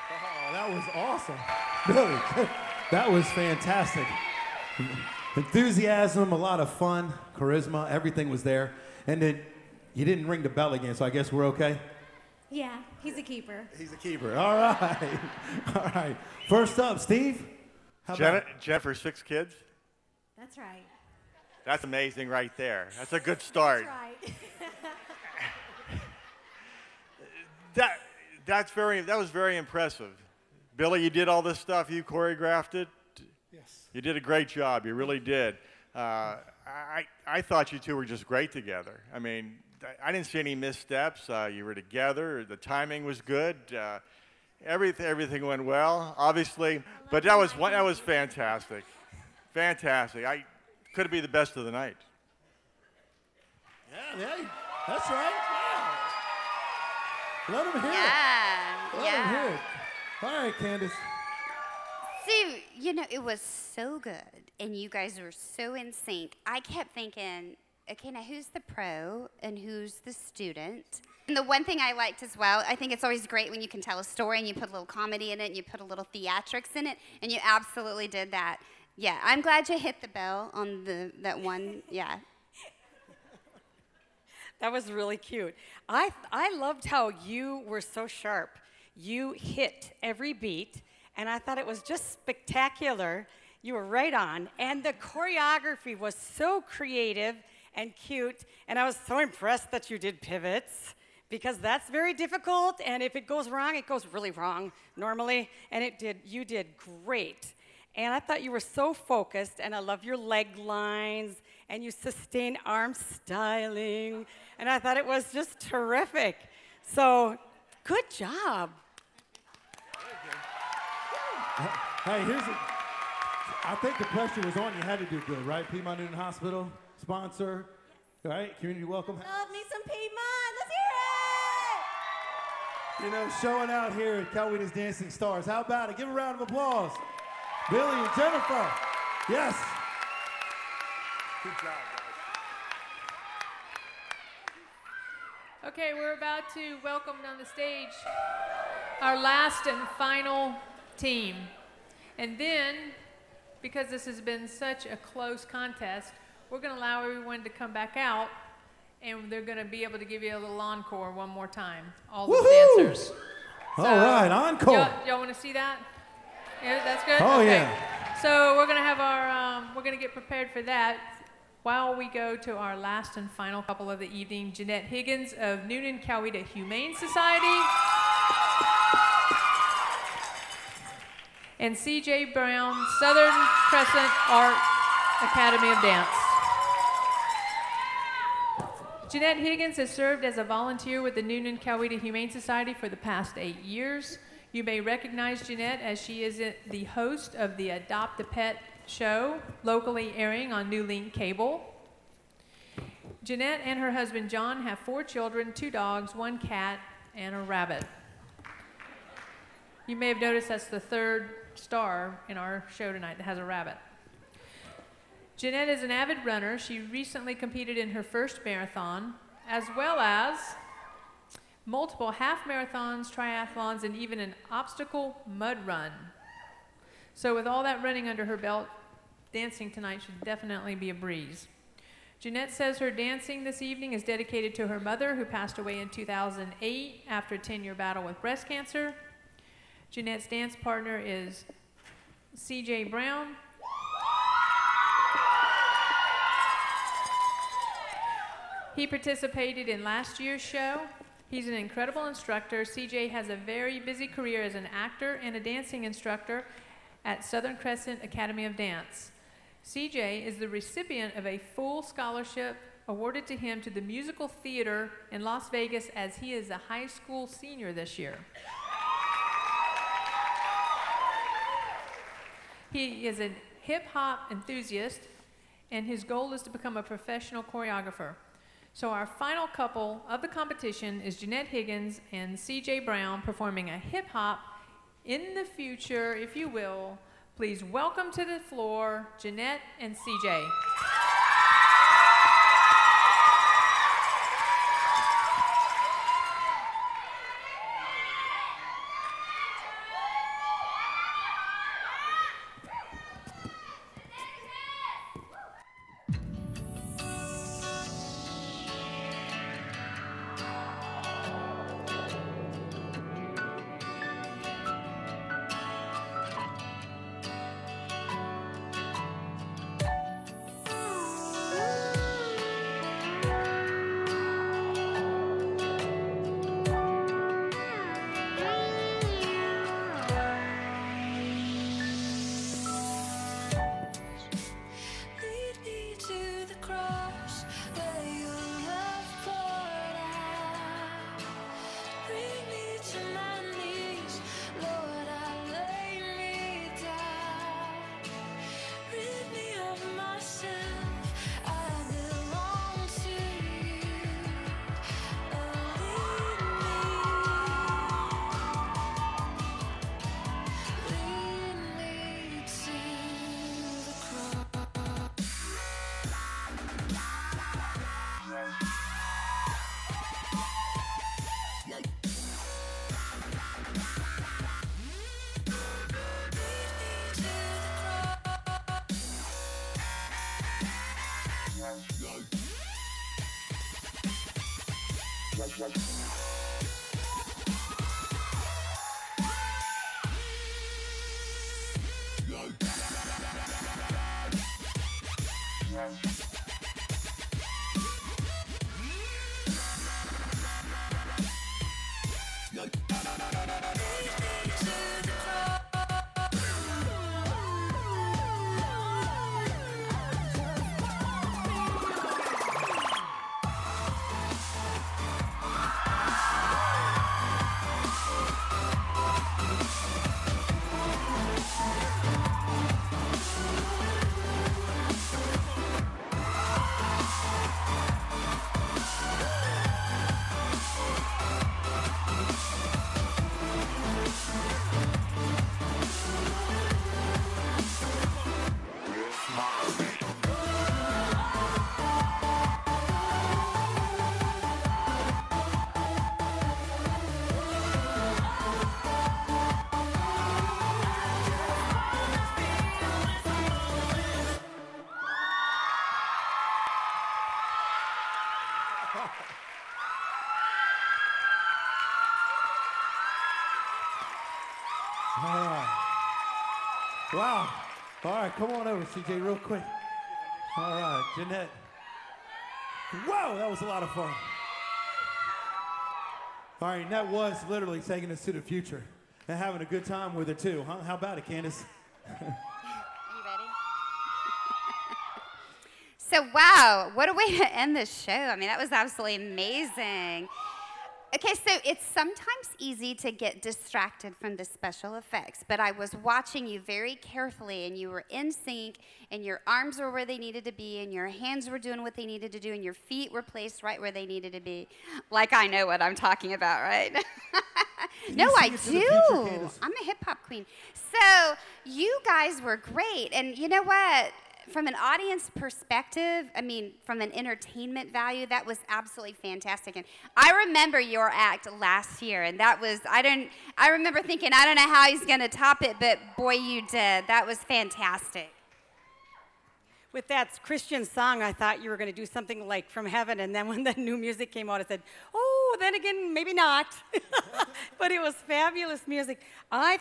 Oh, that was awesome. Really, that was fantastic. Enthusiasm, a lot of fun, charisma, everything was there. And then you didn't ring the bell again, so I guess we're okay? Yeah, he's a keeper. He's a keeper. All right. All right. First up, Steve. How about Jennifer, 6 kids? That's right. That's amazing right there. That's a good start. That's right. That was very impressive. Billy, you did all this stuff. You choreographed it. Yes. You did a great job. You really did. I thought you two were just great together. I mean, I didn't see any missteps. You were together. The timing was good. Everything went well, obviously. But that was fantastic. Fantastic. Could it be the best of the night? Yeah, that's right. Yeah. Let him hear it. Let him hear it. All right, Candace. So, you know, it was so good, and you guys were so in sync. I kept thinking, okay, now who's the pro and who's the student? And the one thing I liked as well, I think it's always great when you can tell a story and you put a little comedy in it and you put a little theatrics in it, and you absolutely did that. Yeah, I'm glad you hit the bell on that one, yeah. That was really cute. I loved how you were so sharp. You hit every beat, and I thought it was just spectacular. You were right on, and the choreography was so creative and cute, and I was so impressed that you did pivots because that's very difficult, and if it goes wrong, it goes really wrong normally, and you did great. And I thought you were so focused, and I love your leg lines, and you sustained arm styling, and I thought it was just terrific. So, good job. Hey, I think the pressure was on. You had to do good, right? Piedmont Newton Hospital, sponsor, right? Community welcome. Love me some Piedmont. Let's hear it! You know, showing out here at Cowetas Dancing Stars. How about it? Give a round of applause. Billy and Jennifer. Yes. Good job, guys. Okay, we're about to welcome on the stage our last and final team. And then, because this has been such a close contest, we're going to allow everyone to come back out, and they're going to be able to give you a little encore one more time, all the dancers. All right, encore. Y'all want to see that? Yeah, that's good? Oh, okay. yeah. So we're going to have we're going to get prepared for that while we go to our last and final couple of the evening. Jeanette Higgins of Noonan Coweta Humane Society. And C.J. Brown, Southern Crescent Art Academy of Dance. Jeanette Higgins has served as a volunteer with the Noonan Coweta Humane Society for the past 8 years. You may recognize Jeanette as she is the host of the Adopt a Pet show, locally airing on New Link Cable. Jeanette and her husband John have 4 children, 2 dogs, 1 cat, and a rabbit. You may have noticed that's the 3rd star in our show tonight that has a rabbit. Jeanette is an avid runner. She recently competed in her first marathon, as well as multiple half marathons, triathlons, and even an obstacle mud run. So with all that running under her belt, dancing tonight should definitely be a breeze. Jeanette says her dancing this evening is dedicated to her mother, who passed away in 2008 after a 10-year battle with breast cancer. Jeanette's dance partner is C.J. Brown. He participated in last year's show. He's an incredible instructor. C.J. has a very busy career as an actor and a dancing instructor at Southern Crescent Academy of Dance. C.J. is the recipient of a full scholarship awarded to him to the musical theater in Las Vegas, as he is a high school senior this year. He is a hip-hop enthusiast, and his goal is to become a professional choreographer. So our final couple of the competition is Jeanette Higgins and C.J. Brown performing a hip-hop in the future, if you will. Please welcome to the floor Jeanette and C.J. All right. Wow. All right, come on over, CJ, real quick. All right, Jeanette. Whoa, that was a lot of fun. All right, and that was literally taking us to the future and having a good time with it, too. Huh? How about it, Candace? You ready? So, wow, what a way to end this show. I mean, that was absolutely amazing. Okay, so it's sometimes easy to get distracted from the special effects, but I was watching you very carefully, and you were in sync, and your arms were where they needed to be, and your hands were doing what they needed to do, and your feet were placed right where they needed to be. Like I know what I'm talking about, right? No, I do. I'm a hip-hop queen. So you guys were great, and you know what? From an audience perspective, I mean, from an entertainment value, that was absolutely fantastic. And I remember your act last year, and that was, I remember thinking, I don't know how he's going to top it, but boy, you did. That was fantastic. With that Christian song, I thought you were going to do something like From Heaven, and then when the new music came out, I said, oh, then again, maybe not. But it was fabulous music. I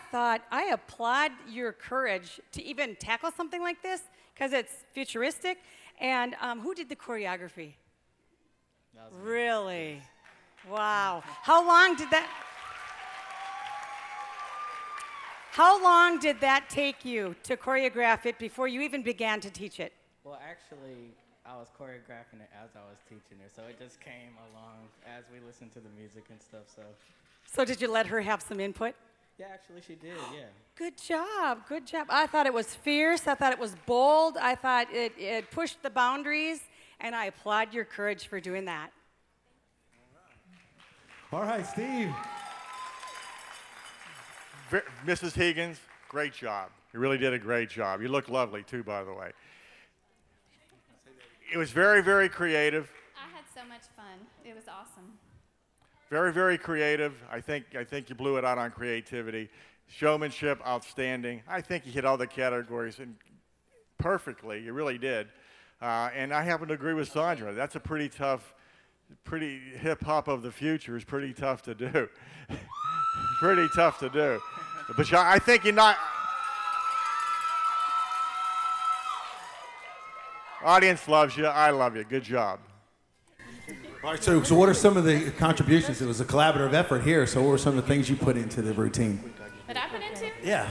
applaud your courage to even tackle something like this, because it's futuristic. And who did the choreography? Really? Wow. How long did that take you to choreograph it before you even began to teach it? Well, actually, I was choreographing it as I was teaching it, so it just came along as we listened to the music and stuff. So did you let her have some input? Yeah, actually she did, yeah. Good job, good job. I thought it was fierce, I thought it was bold, I thought it pushed the boundaries, and I applaud your courage for doing that. All right, Steve. Mrs. Higgins, great job. You really did a great job. You look lovely, too, by the way. It was very, very creative. I had so much fun. It was awesome. Very, very creative. I think you blew it out on creativity. Showmanship, outstanding. I think you hit all the categories and perfectly. You really did. And I happen to agree with Sandra. That's a pretty hip-hop of the future is pretty tough to do. Pretty tough to do. But I think you're not... Audience loves you. I love you. Good job. All right, so what are some of the contributions? It was a collaborative effort here, so what were some of the things you put into the routine? What I put into? Yeah.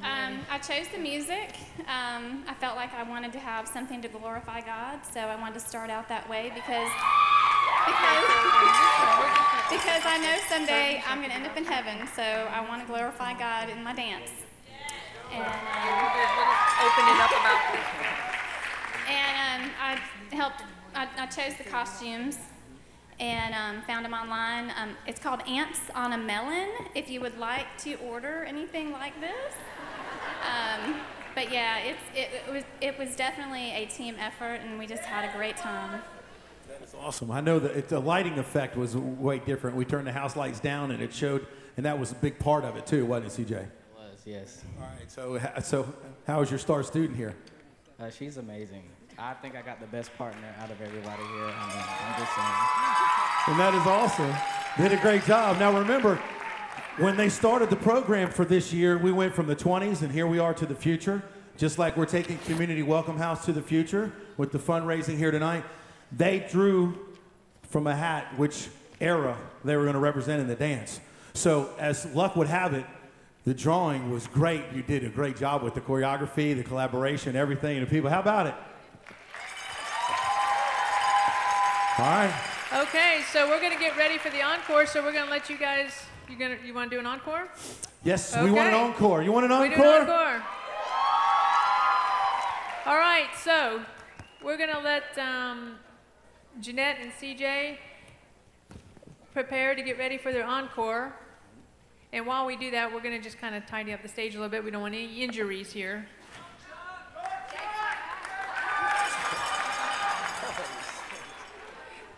I chose the music. I felt like I wanted to have something to glorify God, so I wanted to start out that way because I know someday I'm going to end up in heaven, so I want to glorify God in my dance. And open it up about this. And I chose the costumes and found them online. It's called Ants on a Melon, if you would like to order anything like this. But yeah, it was definitely a team effort, and we just had a great time. That's awesome. I know that the lighting effect was way different. We turned the house lights down, and it showed, and that was a big part of it too, wasn't it, CJ? It was, yes. All right. So how is your star student here? She's amazing. I think I got the best partner out of everybody here. I'm just saying. And that is awesome. Did a great job. Now remember, when they started the program for this year, we went from the 20s, and here we are to the future. Just like we're taking Community Welcome House to the future with the fundraising here tonight. They drew from a hat which era they were going to represent in the dance. So as luck would have it, the drawing was great. You did a great job with the choreography, the collaboration, everything, and the people. How about it? All right. Okay, so we're going to get ready for the encore, so we're going to let you guys, you want to do an encore? Yes, okay. We want an encore. You want an encore? We do an encore. All right, so we're going to let Jeanette and CJ prepare to get ready for their encore. And while we do that, we're going to just kind of tidy up the stage a little bit. We don't want any injuries here.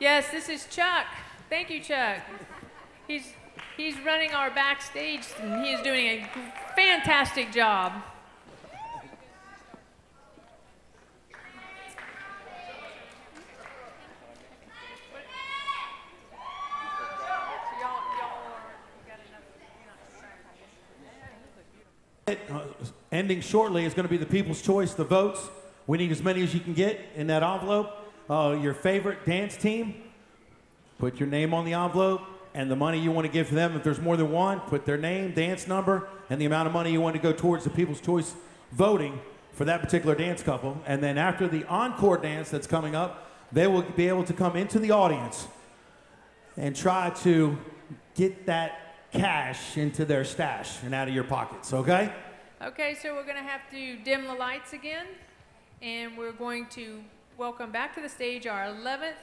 Yes, this is Chuck. Thank you, Chuck. He's running our backstage, and he is doing a fantastic job. Ending shortly is going to be the People's Choice, the votes. We need as many as you can get in that envelope. Your favorite dance team, put your name on the envelope, and the money you want to give to them. If there's more than one, put their name, dance number, and the amount of money you want to go towards the People's Choice voting for that particular dance couple. And then after the encore dance that's coming up, they will be able to come into the audience and try to get that cash into their stash and out of your pockets, okay? Okay, so we're going to have to dim the lights again, and we're going to welcome back to the stage our 11th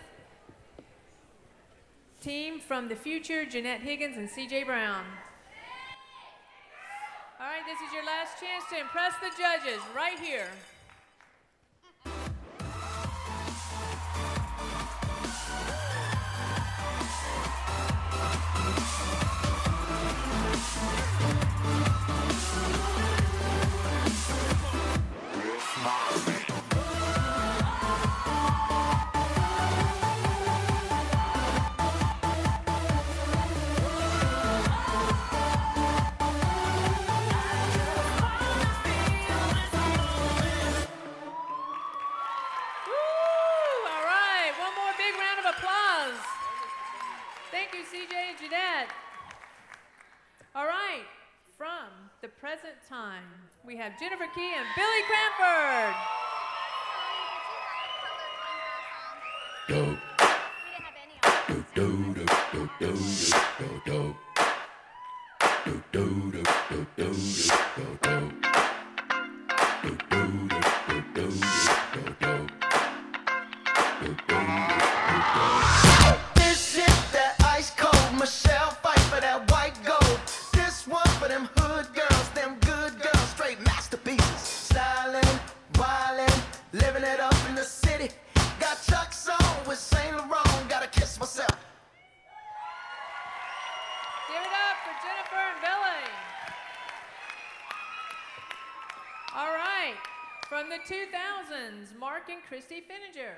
team from the future, Jeanette Higgins and CJ Brown. All right, this is your last chance to impress the judges right here. Thank you, CJ and Jeanette. All right, from the present time, we have Jennifer Key and Billy Cranford. This shit that ice cold, Michelle fight for that white gold. This one for them hood girls, them good girls, straight masterpieces. Stylin', wildin', living it up in the city. Got Chuck's on with Saint Laurent, gotta kiss myself. Give it up for Jennifer and Billy. All right, from the 2000s, Mark and Christy Finninger.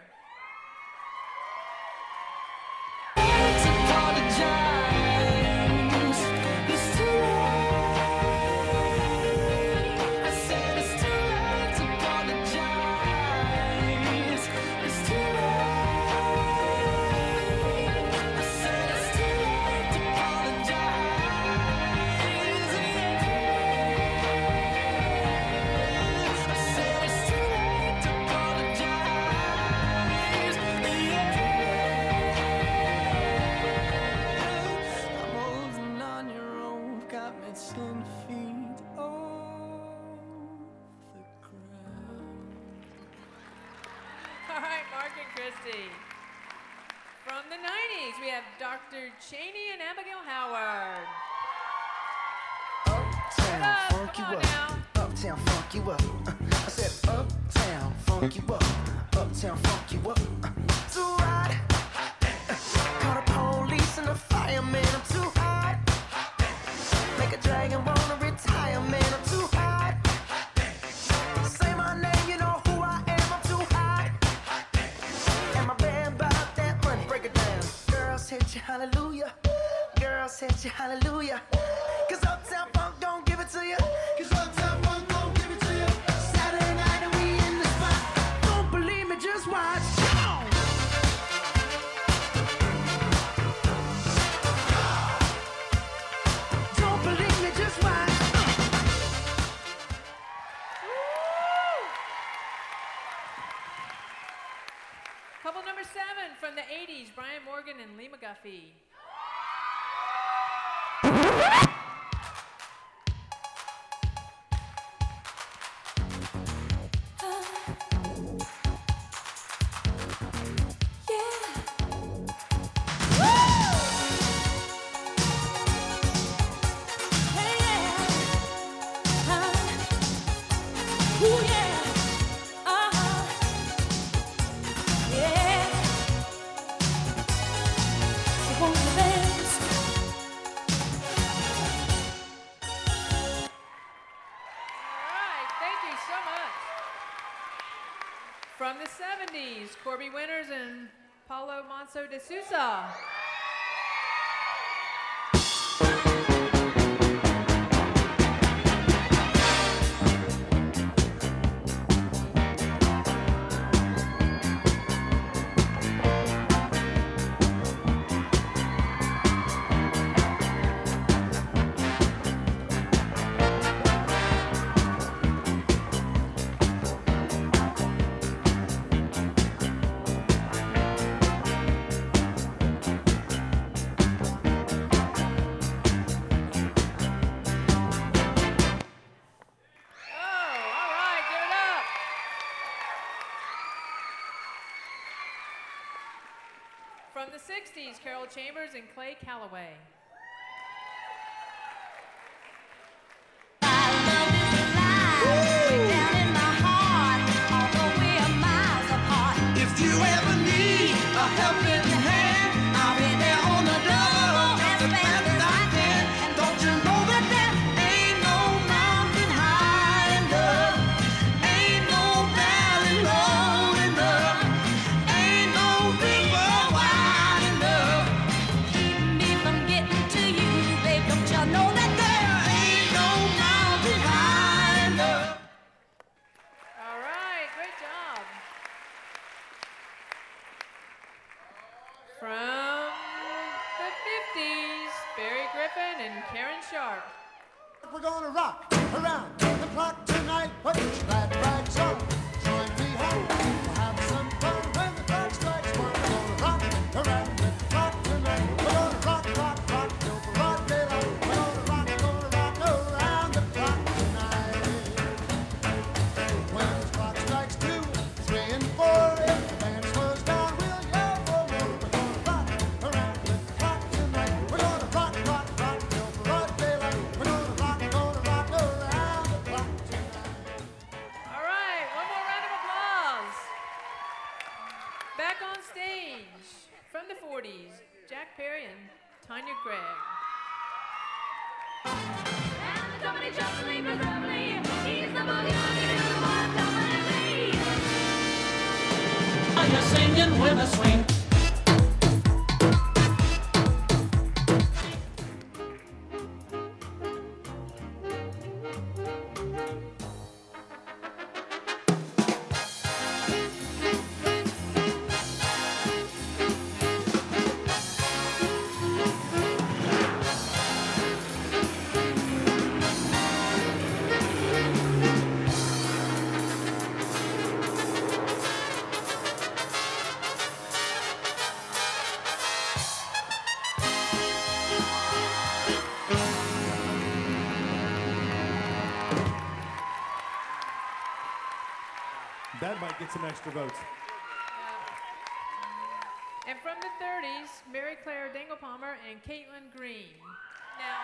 All right, Mark and Christy. From the 90s, we have Dr. Cheney and Abigail Howard. Uptown, funk you up. Uptown, funk you up. I said uptown, funk you up. Uptown, funk you up. Too hot. Call the police and the fireman. I'm too hot. Make a dragon wanna retire, man. I'm too hot. Say my name, you know who I am. I'm too hot. And my band about that money. Break it down. Girls hit you, hallelujah. Girls hit you, hallelujah. Cause Uptown Funk don't give it to you. Cause Uptown Funk don't give it to you. Saturday night and we in the spot. Don't believe me, just watch. Come on. Don't believe me, just watch. Couple number 7 from the 80s, Brian Morgan and Lee McGuffey. From the 70s, Corby Winters and Paulo Manso de Sousa. from the 60s, Carol Chambers and Clay Calloway. If you ever need a helping hand, I'll be there on the double as fast as I can. And don't you know that there ain't no mountain high enough, ain't no valley low enough, ain't no river wide enough. Keep me from getting to you, babe. Don't you know that there ain't no mountain high enough? All right, great job. From the 50s, Barry Griffin and Karen Sharp. We're gonna rock around the clock tonight. Put your glad rags on. Join me home. We'll have some fun when the clock strikes one. We're gonna rock around the clock tonight. We're gonna rock, rock, rock till broad daylight. We're gonna rock around the clock tonight. When the clock strikes 2, 3, and 4, if the band slows down, we'll yell for more. We're gonna rock around the clock tonight. We're gonna rock, rock, rock till broad daylight. We're gonna rock around the clock tonight. All right, one more round of applause. Back on stage, from the 40s, Jack Perry and Tanya Gregg. Somebody just leave us early. He's the boogie woogie to the one dominantly. Are you singing with a swing? That might get some extra votes. And from the 30s, Mary Claire Dingle-Palmer and Caitlin Green. Now,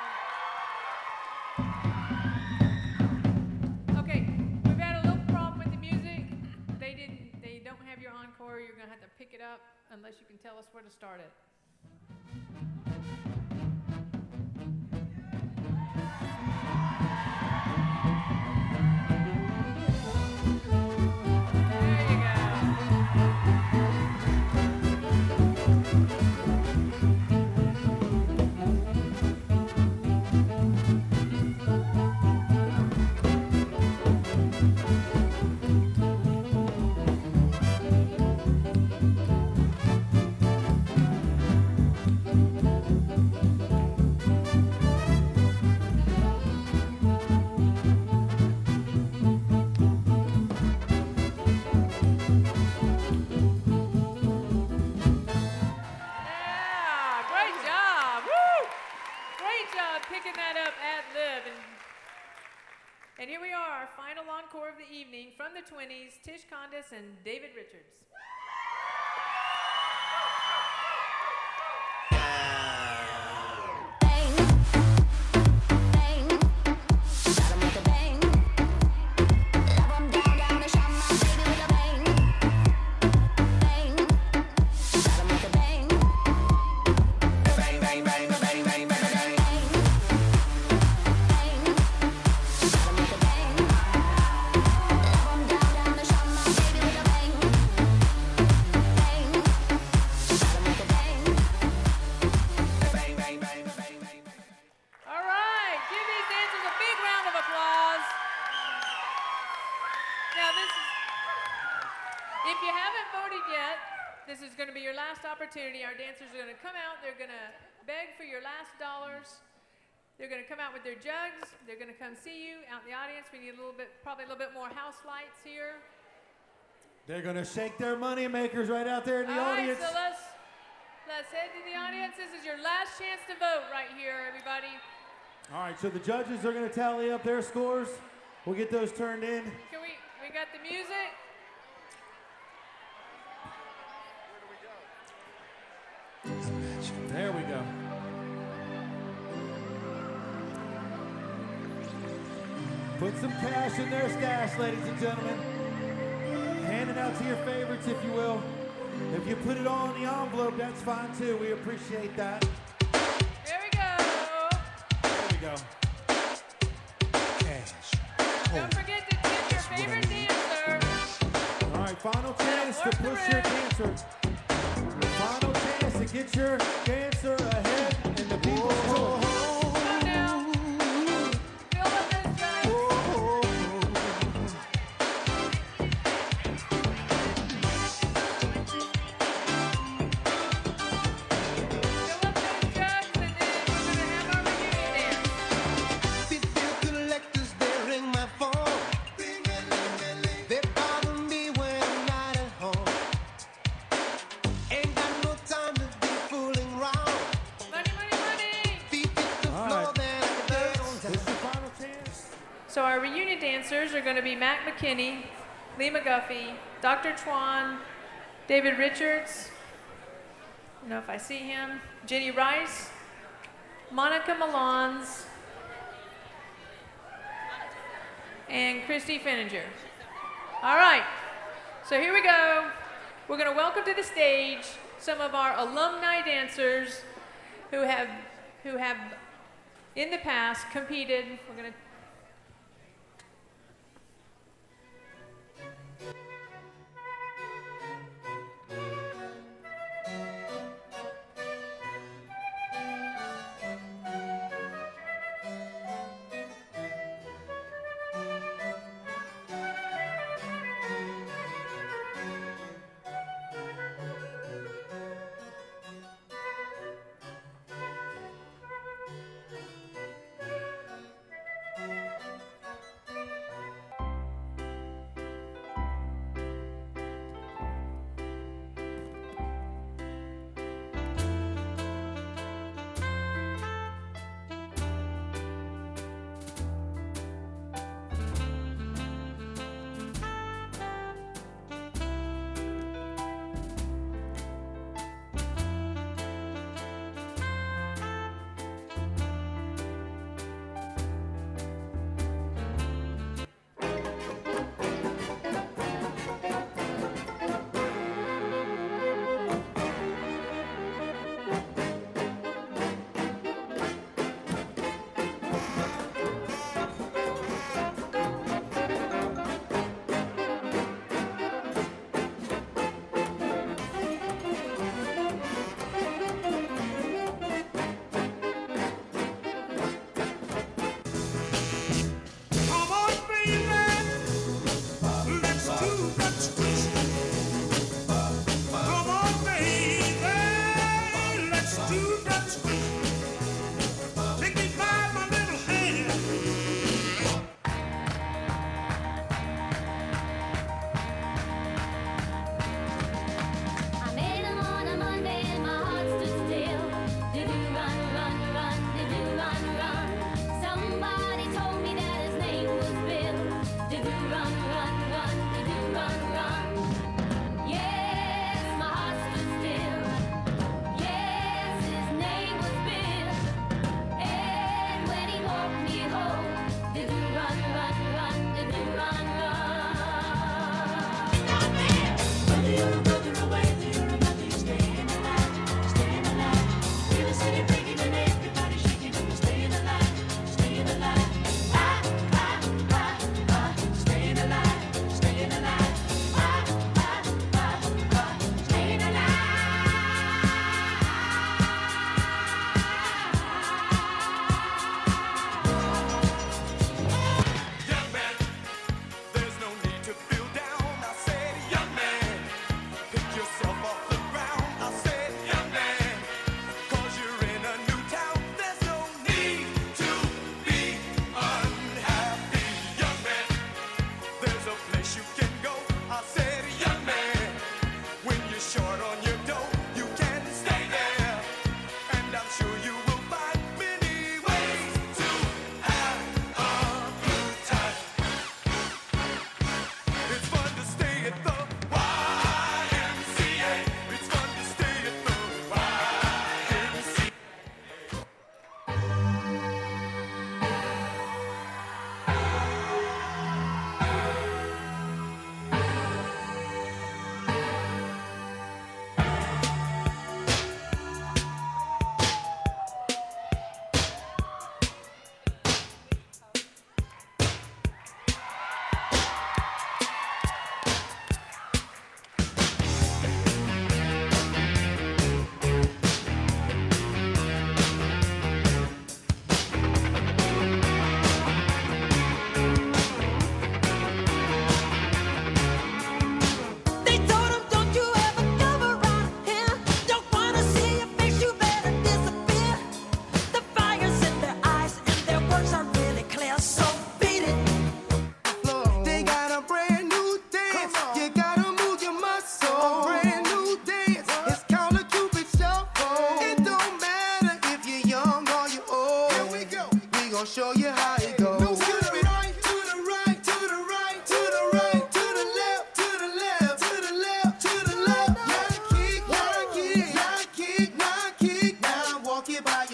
okay, we've had a little problem with the music. They don't have your encore. You're gonna have to pick it up unless you can tell us where to start it. Yeah, great job. Woo! Great job picking that up ad lib. And here we are, our final encore of the evening from the 20s, Tish Condis and David Richards. All right, give these dancers a big round of applause. Now if you haven't voted yet, this is going to be your last opportunity. Our dancers are going to come out. They're going to beg for your last dollars. They're going to come out with their jugs. They're going to come see you out in the audience. We need probably a little bit more house lights here. They're going to shake their money makers right out there in the All right, audience. so let's head to the audience. This is your last chance to vote right here, everybody. All right, so the judges are going to tally up their scores. We'll get those turned in. We got the music. Put some cash in their stash, ladies and gentlemen. Hand it out to your favorites, if you will. If you put it all in the envelope, that's fine too. We appreciate that. Here we go. There we go. Don't forget to tip your favorite dancer. All right, final chance to push your dancer. Final chance to get your dancer ahead in the people's choice. Come now. Fill up those jugs. So our reunion dancers are going to be Matt McKinney, Lee McGuffey, Dr. Twan, David Richards, I don't know if I see him, Jenny Rice, Monica Malons, and Christy Finninger. All right, so here we go. We're going to welcome to the stage some of our alumni dancers who have in the past competed. We're going to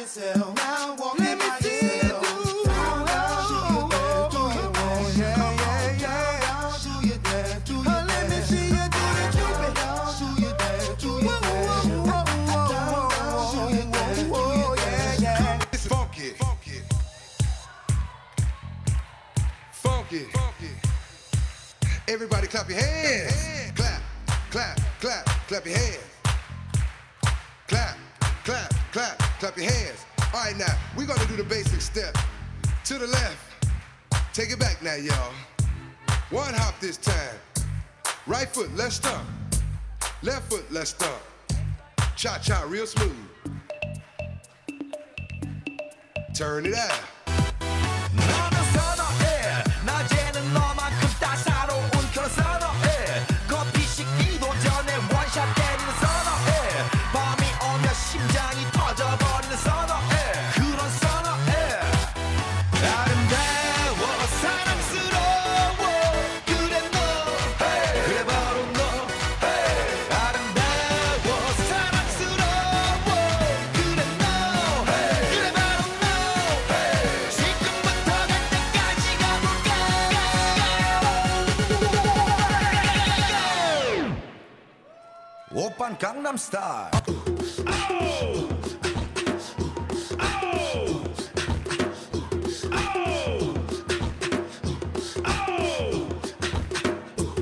yourself. Now walk it by yourself. Down, down, do your dance, do your dance. Down, down, do your dance, do your dance. Let me see you do the Cupid. Down, do your dance, do your dance. Down, down, do your dance, do your dance. It's funky. Funky. Everybody clap your hands. Clap, clap, clap, clap your hands. Clap, clap, clap, clap your hands. All right, now, we're gonna do the basic step. To the left. Take it back now, y'all. One hop this time. Right foot, let's stomp. Left foot, let's stomp. Cha-cha, real smooth. Turn it out. 나는 선어해 낮에는 너만큼 따사로운 그런 선어해 커피 식기도 전에 원샷 때리는 선어해 밤이 오면 심장이 터져버리는 선어해 그런 선어해 아름다워 사랑스러워 그래 너 그래 바로 너 아름다워 사랑스러워 그래 너 그래 바로 너 지금부터 갈 때까지 가볼까 오빤 강남스타일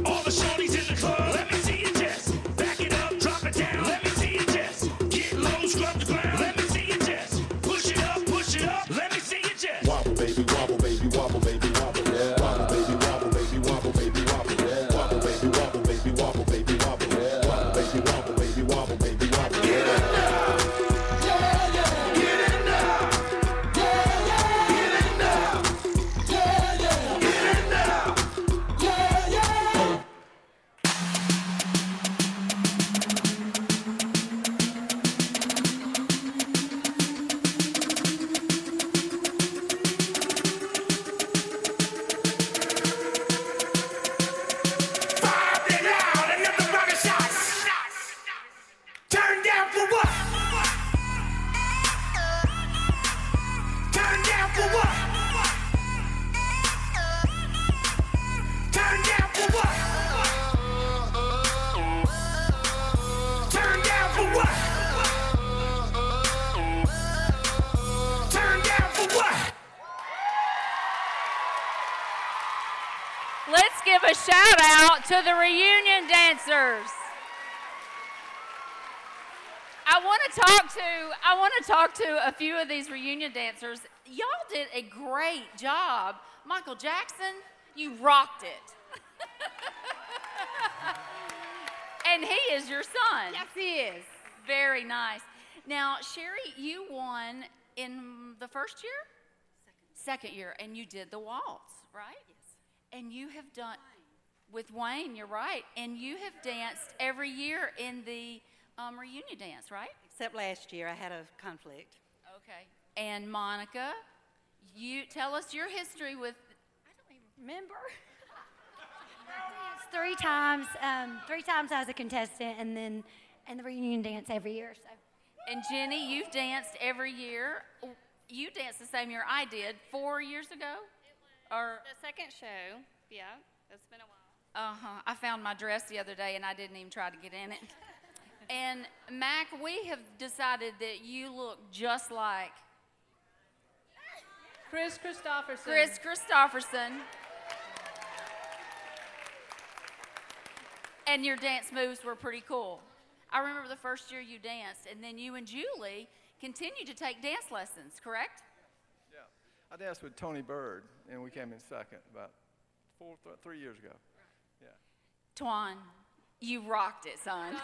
All the shorties in the club, let me see you just back it up, drop it down. Let me see you just get low, scrub the ground. Let me see you just push it up, let me see you just wobble baby wobble baby wobble baby wobble yeah wobble baby wobble baby wobble baby wobble yeah wobble baby wobble baby wobble baby wobble yeah wobble baby wobble baby wobble baby wobble yeah turn down for what? Turn down for what? Turn down for what? Turn down for what? Turn down for what? Let's give a shout out to the reunion dancers. I want to talk to a few of these reunion dancers. Y'all did a great job. Michael Jackson, you rocked it. And he is your son. Yes, he is. Very nice. Now, Sherry, you won in the first year? Second year, and you did the waltz, right? Yes. And you have done, with Wayne, you're right, and you have danced every year in the reunion dance, right? Except last year, I had a conflict. Okay. And Monica, you tell us your history with. I don't even remember. It's three times I was a contestant, and then the reunion dance every year. So. And Jenny, you've danced every year. You danced the same year I did 4 years ago, or The second show, yeah, it's been a while. I found my dress the other day, and I didn't even try to get in it. And Mac, we have decided that you look just like Chris Christopherson. Chris Christopherson. And your dance moves were pretty cool. I remember the first year you danced, and then you and Julie continued to take dance lessons, correct? Yeah. I danced with Tony Bird, and we came in second about 3 years ago. Yeah. Twan, you rocked it, son.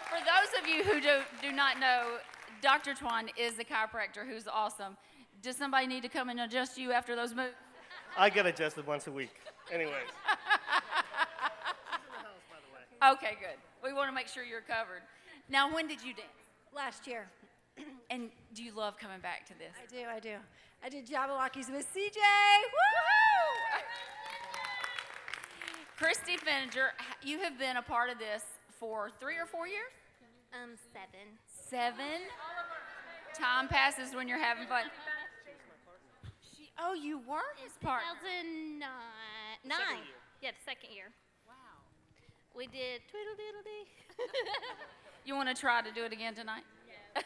For those of you who do not know, Dr. Twan is a chiropractor who's awesome. Does somebody need to come and adjust you after those moves? I get adjusted once a week. Anyways. Okay, good. We want to make sure you're covered. Now, when did you dance? Last year. And do you love coming back to this? I do. I did Jabberwockies with CJ. Woohoo! Christy Fenninger, you have been a part of this for 3 or 4 years? 7. 7? Time passes when you're having fun. Oh, you were his partner. 2009. Yeah, the second year. Wow. We did Tweedledee. You want to try to do it again tonight? Yeah.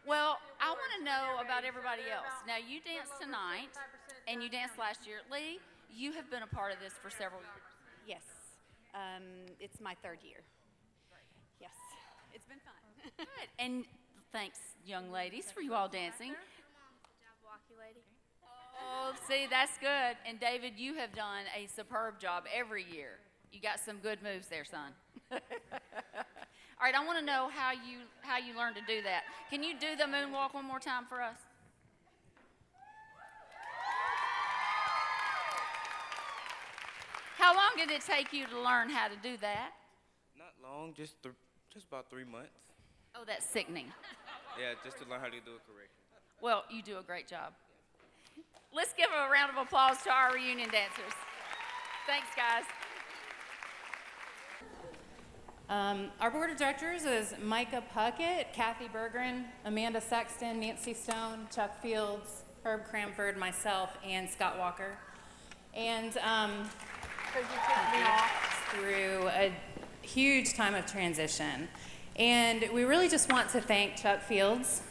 Well, I want to know about everybody else. Now, you danced tonight, and you danced last year. Lee, you have been a part of this for several years. Yes. It's my 3rd year. Yes. It's been fun. Good. And thanks, young ladies, for you all dancing. Oh, see, that's good. And David, you have done a superb job every year. You got some good moves there, son. All right, I want to know how you learned to do that. Can you do the moonwalk one more time for us? How long did it take you to learn how to do that? Not long, just about 3 months. Oh, that's sickening. Yeah, just to learn how to do it correctly. Well, you do a great job. Let's give a round of applause to our reunion dancers. Thanks, guys. Our board of directors is Micah Puckett, Kathy Bergeron, Amanda Sexton, Nancy Stone, Chuck Fields, Herb Cranford, myself, and Scott Walker. And you took me through a huge time of transition. And we really just want to thank Chuck Fields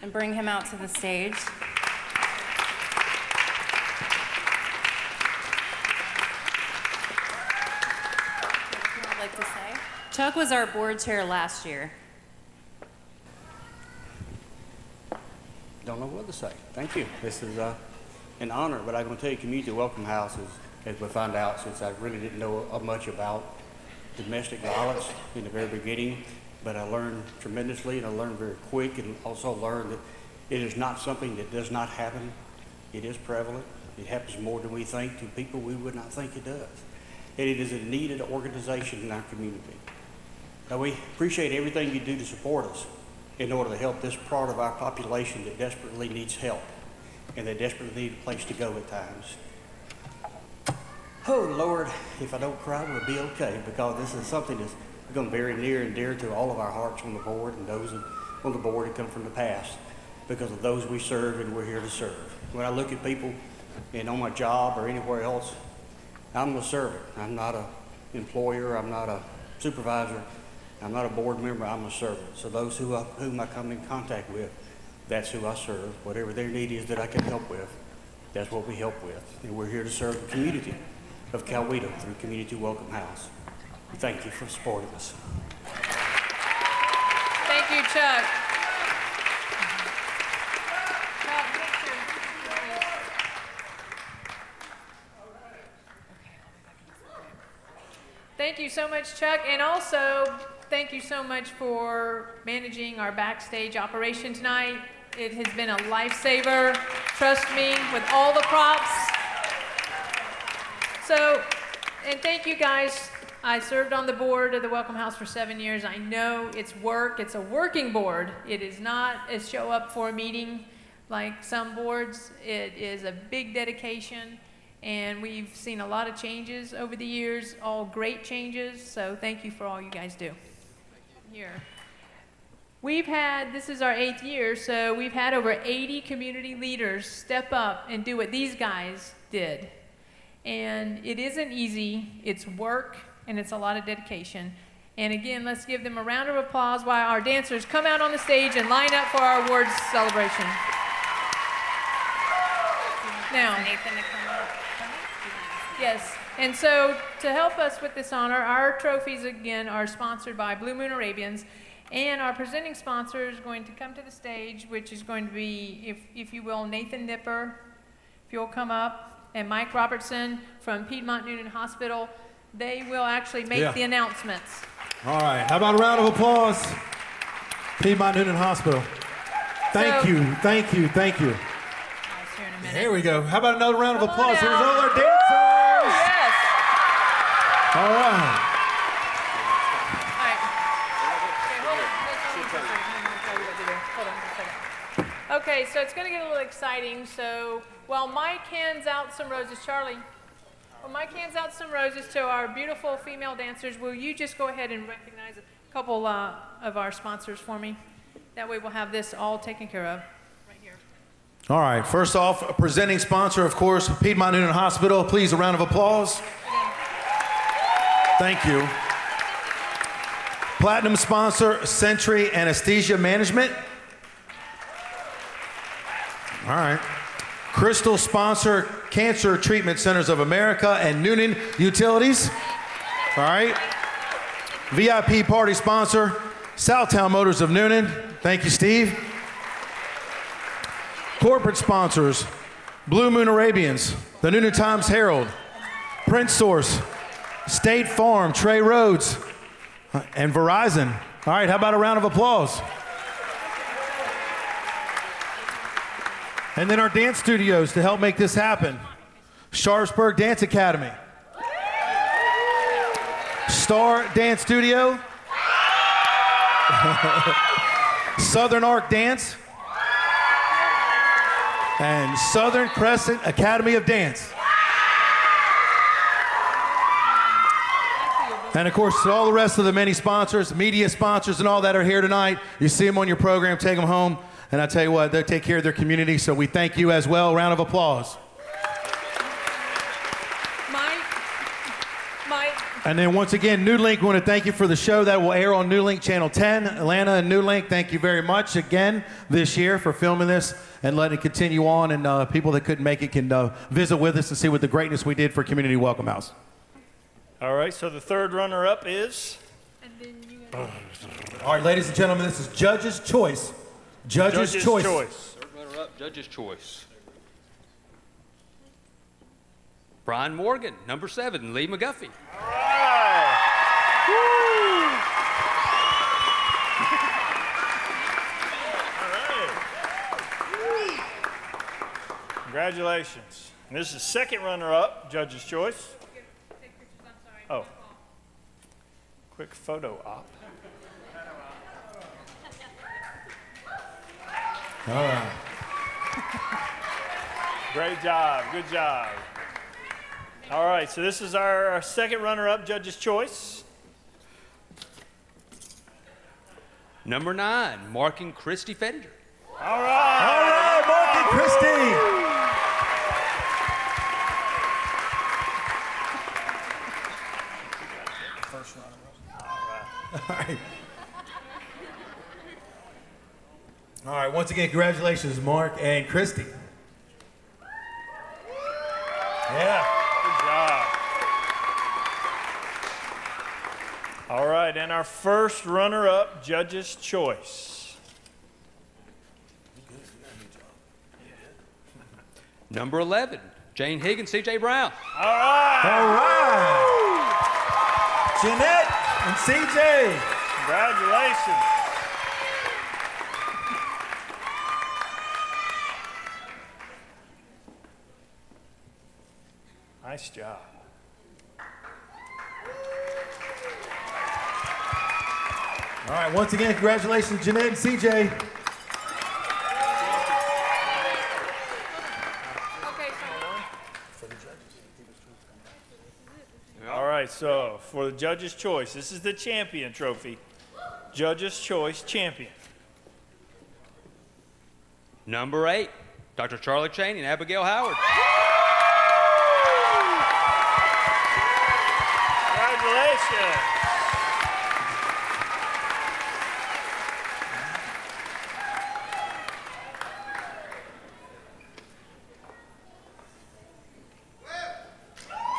and bring him out to the stage. I'd like to say. Chuck was our board chair last year. Don't know what to say. Thank you. This is an honor, but I'm going to tell you, Community Welcome House is, as we found out, since I really didn't know much about domestic violence in the very beginning, but I learned tremendously, and I learned very quick, and also learned that it is not something that does not happen. It is prevalent. It happens more than we think to people we would not think it does. And it is a needed organization in our community. Now, we appreciate everything you do to support us in order to help this part of our population that desperately needs help and that desperately need a place to go at times. Oh, Lord, if I don't cry, we'll be okay, because this is something that's going to be very near and dear to all of our hearts on the board and those on the board that come from the past, because of those we serve and we're here to serve. When I look at people and on my job or anywhere else, I'm a servant. I'm not an employer. I'm not a supervisor. I'm not a board member. I'm a servant. So those whom I come in contact with, that's who I serve. Whatever their need is that I can help with, that's what we help with. And we're here to serve the community of Coweta through Community Welcome House. Thank you for supporting us. Thank you, Chuck. Thank you so much, Chuck, and also thank you so much for managing our backstage operation tonight. It has been a lifesaver, trust me, with all the props. So, and thank you guys. I served on the board of the Welcome House for 7 years. I know it's work. It's a working board. It is not a show up for a meeting like some boards. It is a big dedication. And we've seen a lot of changes over the years, all great changes, so thank you for all you guys do. Here. We've had, this is our 8th year, so we've had over 80 community leaders step up and do what these guys did. And it isn't easy, it's work, and it's a lot of dedication. And again, let's give them a round of applause while our dancers come out on the stage and line up for our awards celebration. Now, yes, and so to help us with this honor, our trophies again are sponsored by Blue Moon Arabians, and our presenting sponsor is going to come to the stage, which is going to be, if you will, Nathan Nipper, if you'll come up, and Mike Robertson from Piedmont Noonan Hospital. They will actually make the announcements. All right, how about a round of applause? Piedmont Noonan Hospital. Thank you, thank you, thank you. Here we go. How about another round of applause? Here's all our dancers. Yes. All right. Okay, so it's going to get a little exciting. So while Mike hands out some roses, Charlie. Well, Mike hands out some roses to our beautiful female dancers. Will you just go ahead and recognize a couple of our sponsors for me? That way we'll have this all taken care of. All right, first off, a presenting sponsor, of course, Piedmont Noonan Hospital. Please, a round of applause. Thank you. Platinum sponsor, Century Anesthesia Management. All right. Crystal sponsor, Cancer Treatment Centers of America and Noonan Utilities. All right. VIP party sponsor, Southtown Motors of Noonan. Thank you, Steve. Corporate sponsors, Blue Moon Arabians, the Noonan Times Herald, Print Source, State Farm, Trey Rhodes, and Verizon. All right, how about a round of applause? And then our dance studios to help make this happen. Sharpsburg Dance Academy, Star Dance Studio, Southern Arc Dance, and Southern Crescent Academy of Dance. And of course, all the rest of the many sponsors, media sponsors and all that are here tonight. You see them on your program, take them home. And I tell you what, they take care of their community, so we thank you as well. Round of applause. Mike. And then once again, NewLink, we want to thank you for the show that will air on NewLink Channel 10. Atlanta and NewLink, thank you very much again this year for filming this and letting it continue on. And people that couldn't make it can visit with us and see what the greatness we did for Community Welcome House. All right, so the third runner-up is? All right, ladies and gentlemen, this is Judge's Choice. Judge's Choice. Third runner-up, Judge's Choice. Brian Morgan, number 7, Lee McGuffey. All right. Congratulations. And this is second runner-up, Judge's Choice. Oh. Quick photo op. All right. Great job. Good job. All right, so this is our second runner-up, Judge's Choice. Number 9, Mark and Christy Fender. All right. All right, Mark and Christy. First runner-up. All right. All right, once again, congratulations, Mark and Christy. Yeah, good job. All right, and our first runner-up, Judge's Choice. Number 11, Jane Higgins, C.J. Brown. All right. All right. Jeanette and C.J. Congratulations. Nice job. All right, once again, congratulations, Jeanette and CJ. All right, so for the Judge's Choice, this is the champion trophy. Judge's Choice champion. Number 8, Dr. Charlie Chaney and Abigail Howard. Congratulations.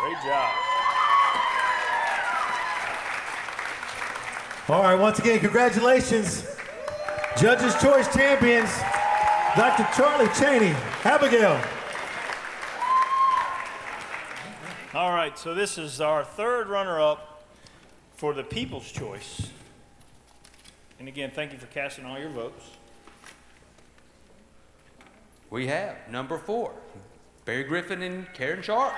Great job. All right, once again, congratulations, Judge's Choice champions, Dr. Charlie Chaney, Abigail. All right, so this is our third runner-up for the People's Choice. And again, thank you for casting all your votes. We have number 4, Barry Griffin and Karen Sharp.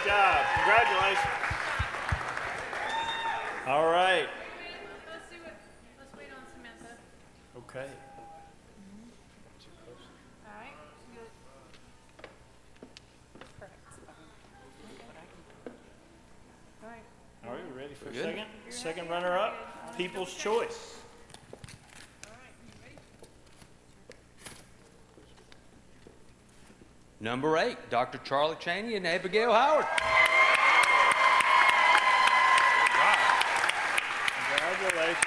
job. Congratulations. All right. Let's wait on Samantha. Okay. All right. Good. All right. All right, we ready for a Good. second? Second runner-up, People's Choice. Number 8, Dr. Charlie Cheney and Abigail Howard. Congratulations.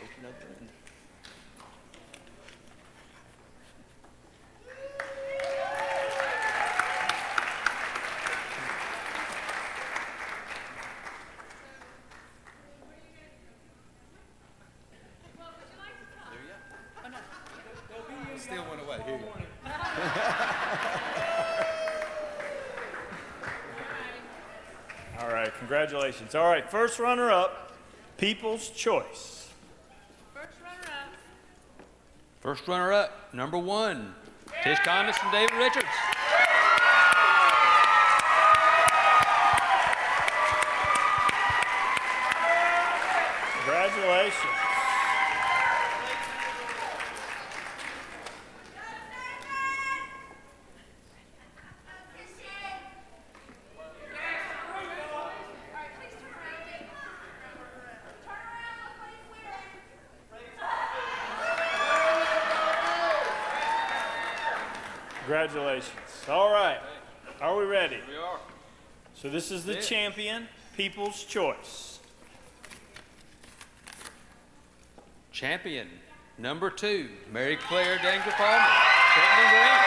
Open up the- Still went away. Here you go. All right, congratulations. All right, first runner-up, People's Choice. First runner-up. First runner-up, number 1, Tish Condis and David Richards. Congratulations. Congratulations. All right. Are we ready? We are. So this is the champion, People's Choice. Champion, number 2, Mary Claire Danger Palmer, Trenton Green.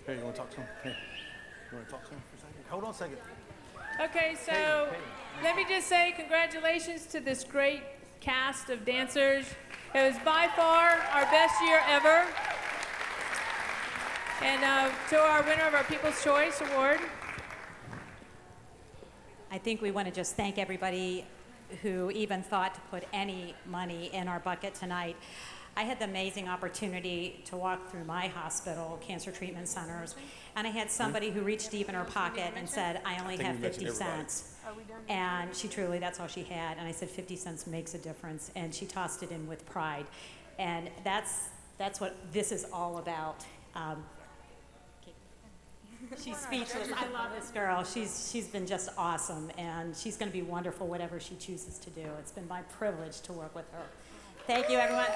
Here, you want to talk to him? Here. You want to talk to him for a second? Hold on a second. Okay, so let me just say congratulations to this great cast of dancers. It was by far our best year ever. And to our winner of our People's Choice Award. I think we want to just thank everybody who even thought to put any money in our bucket tonight. I had the amazing opportunity to walk through my hospital, cancer treatment centers, and I had somebody who reached deep in her pocket and said, I only have 50 cents. And she truly, that's all she had. And I said, 50 cents makes a difference. And she tossed it in with pride. And that's what this is all about. She's speechless. I love this girl. She's been just awesome, and she's going to be wonderful whatever she chooses to do. It's been my privilege to work with her. Thank you, everyone.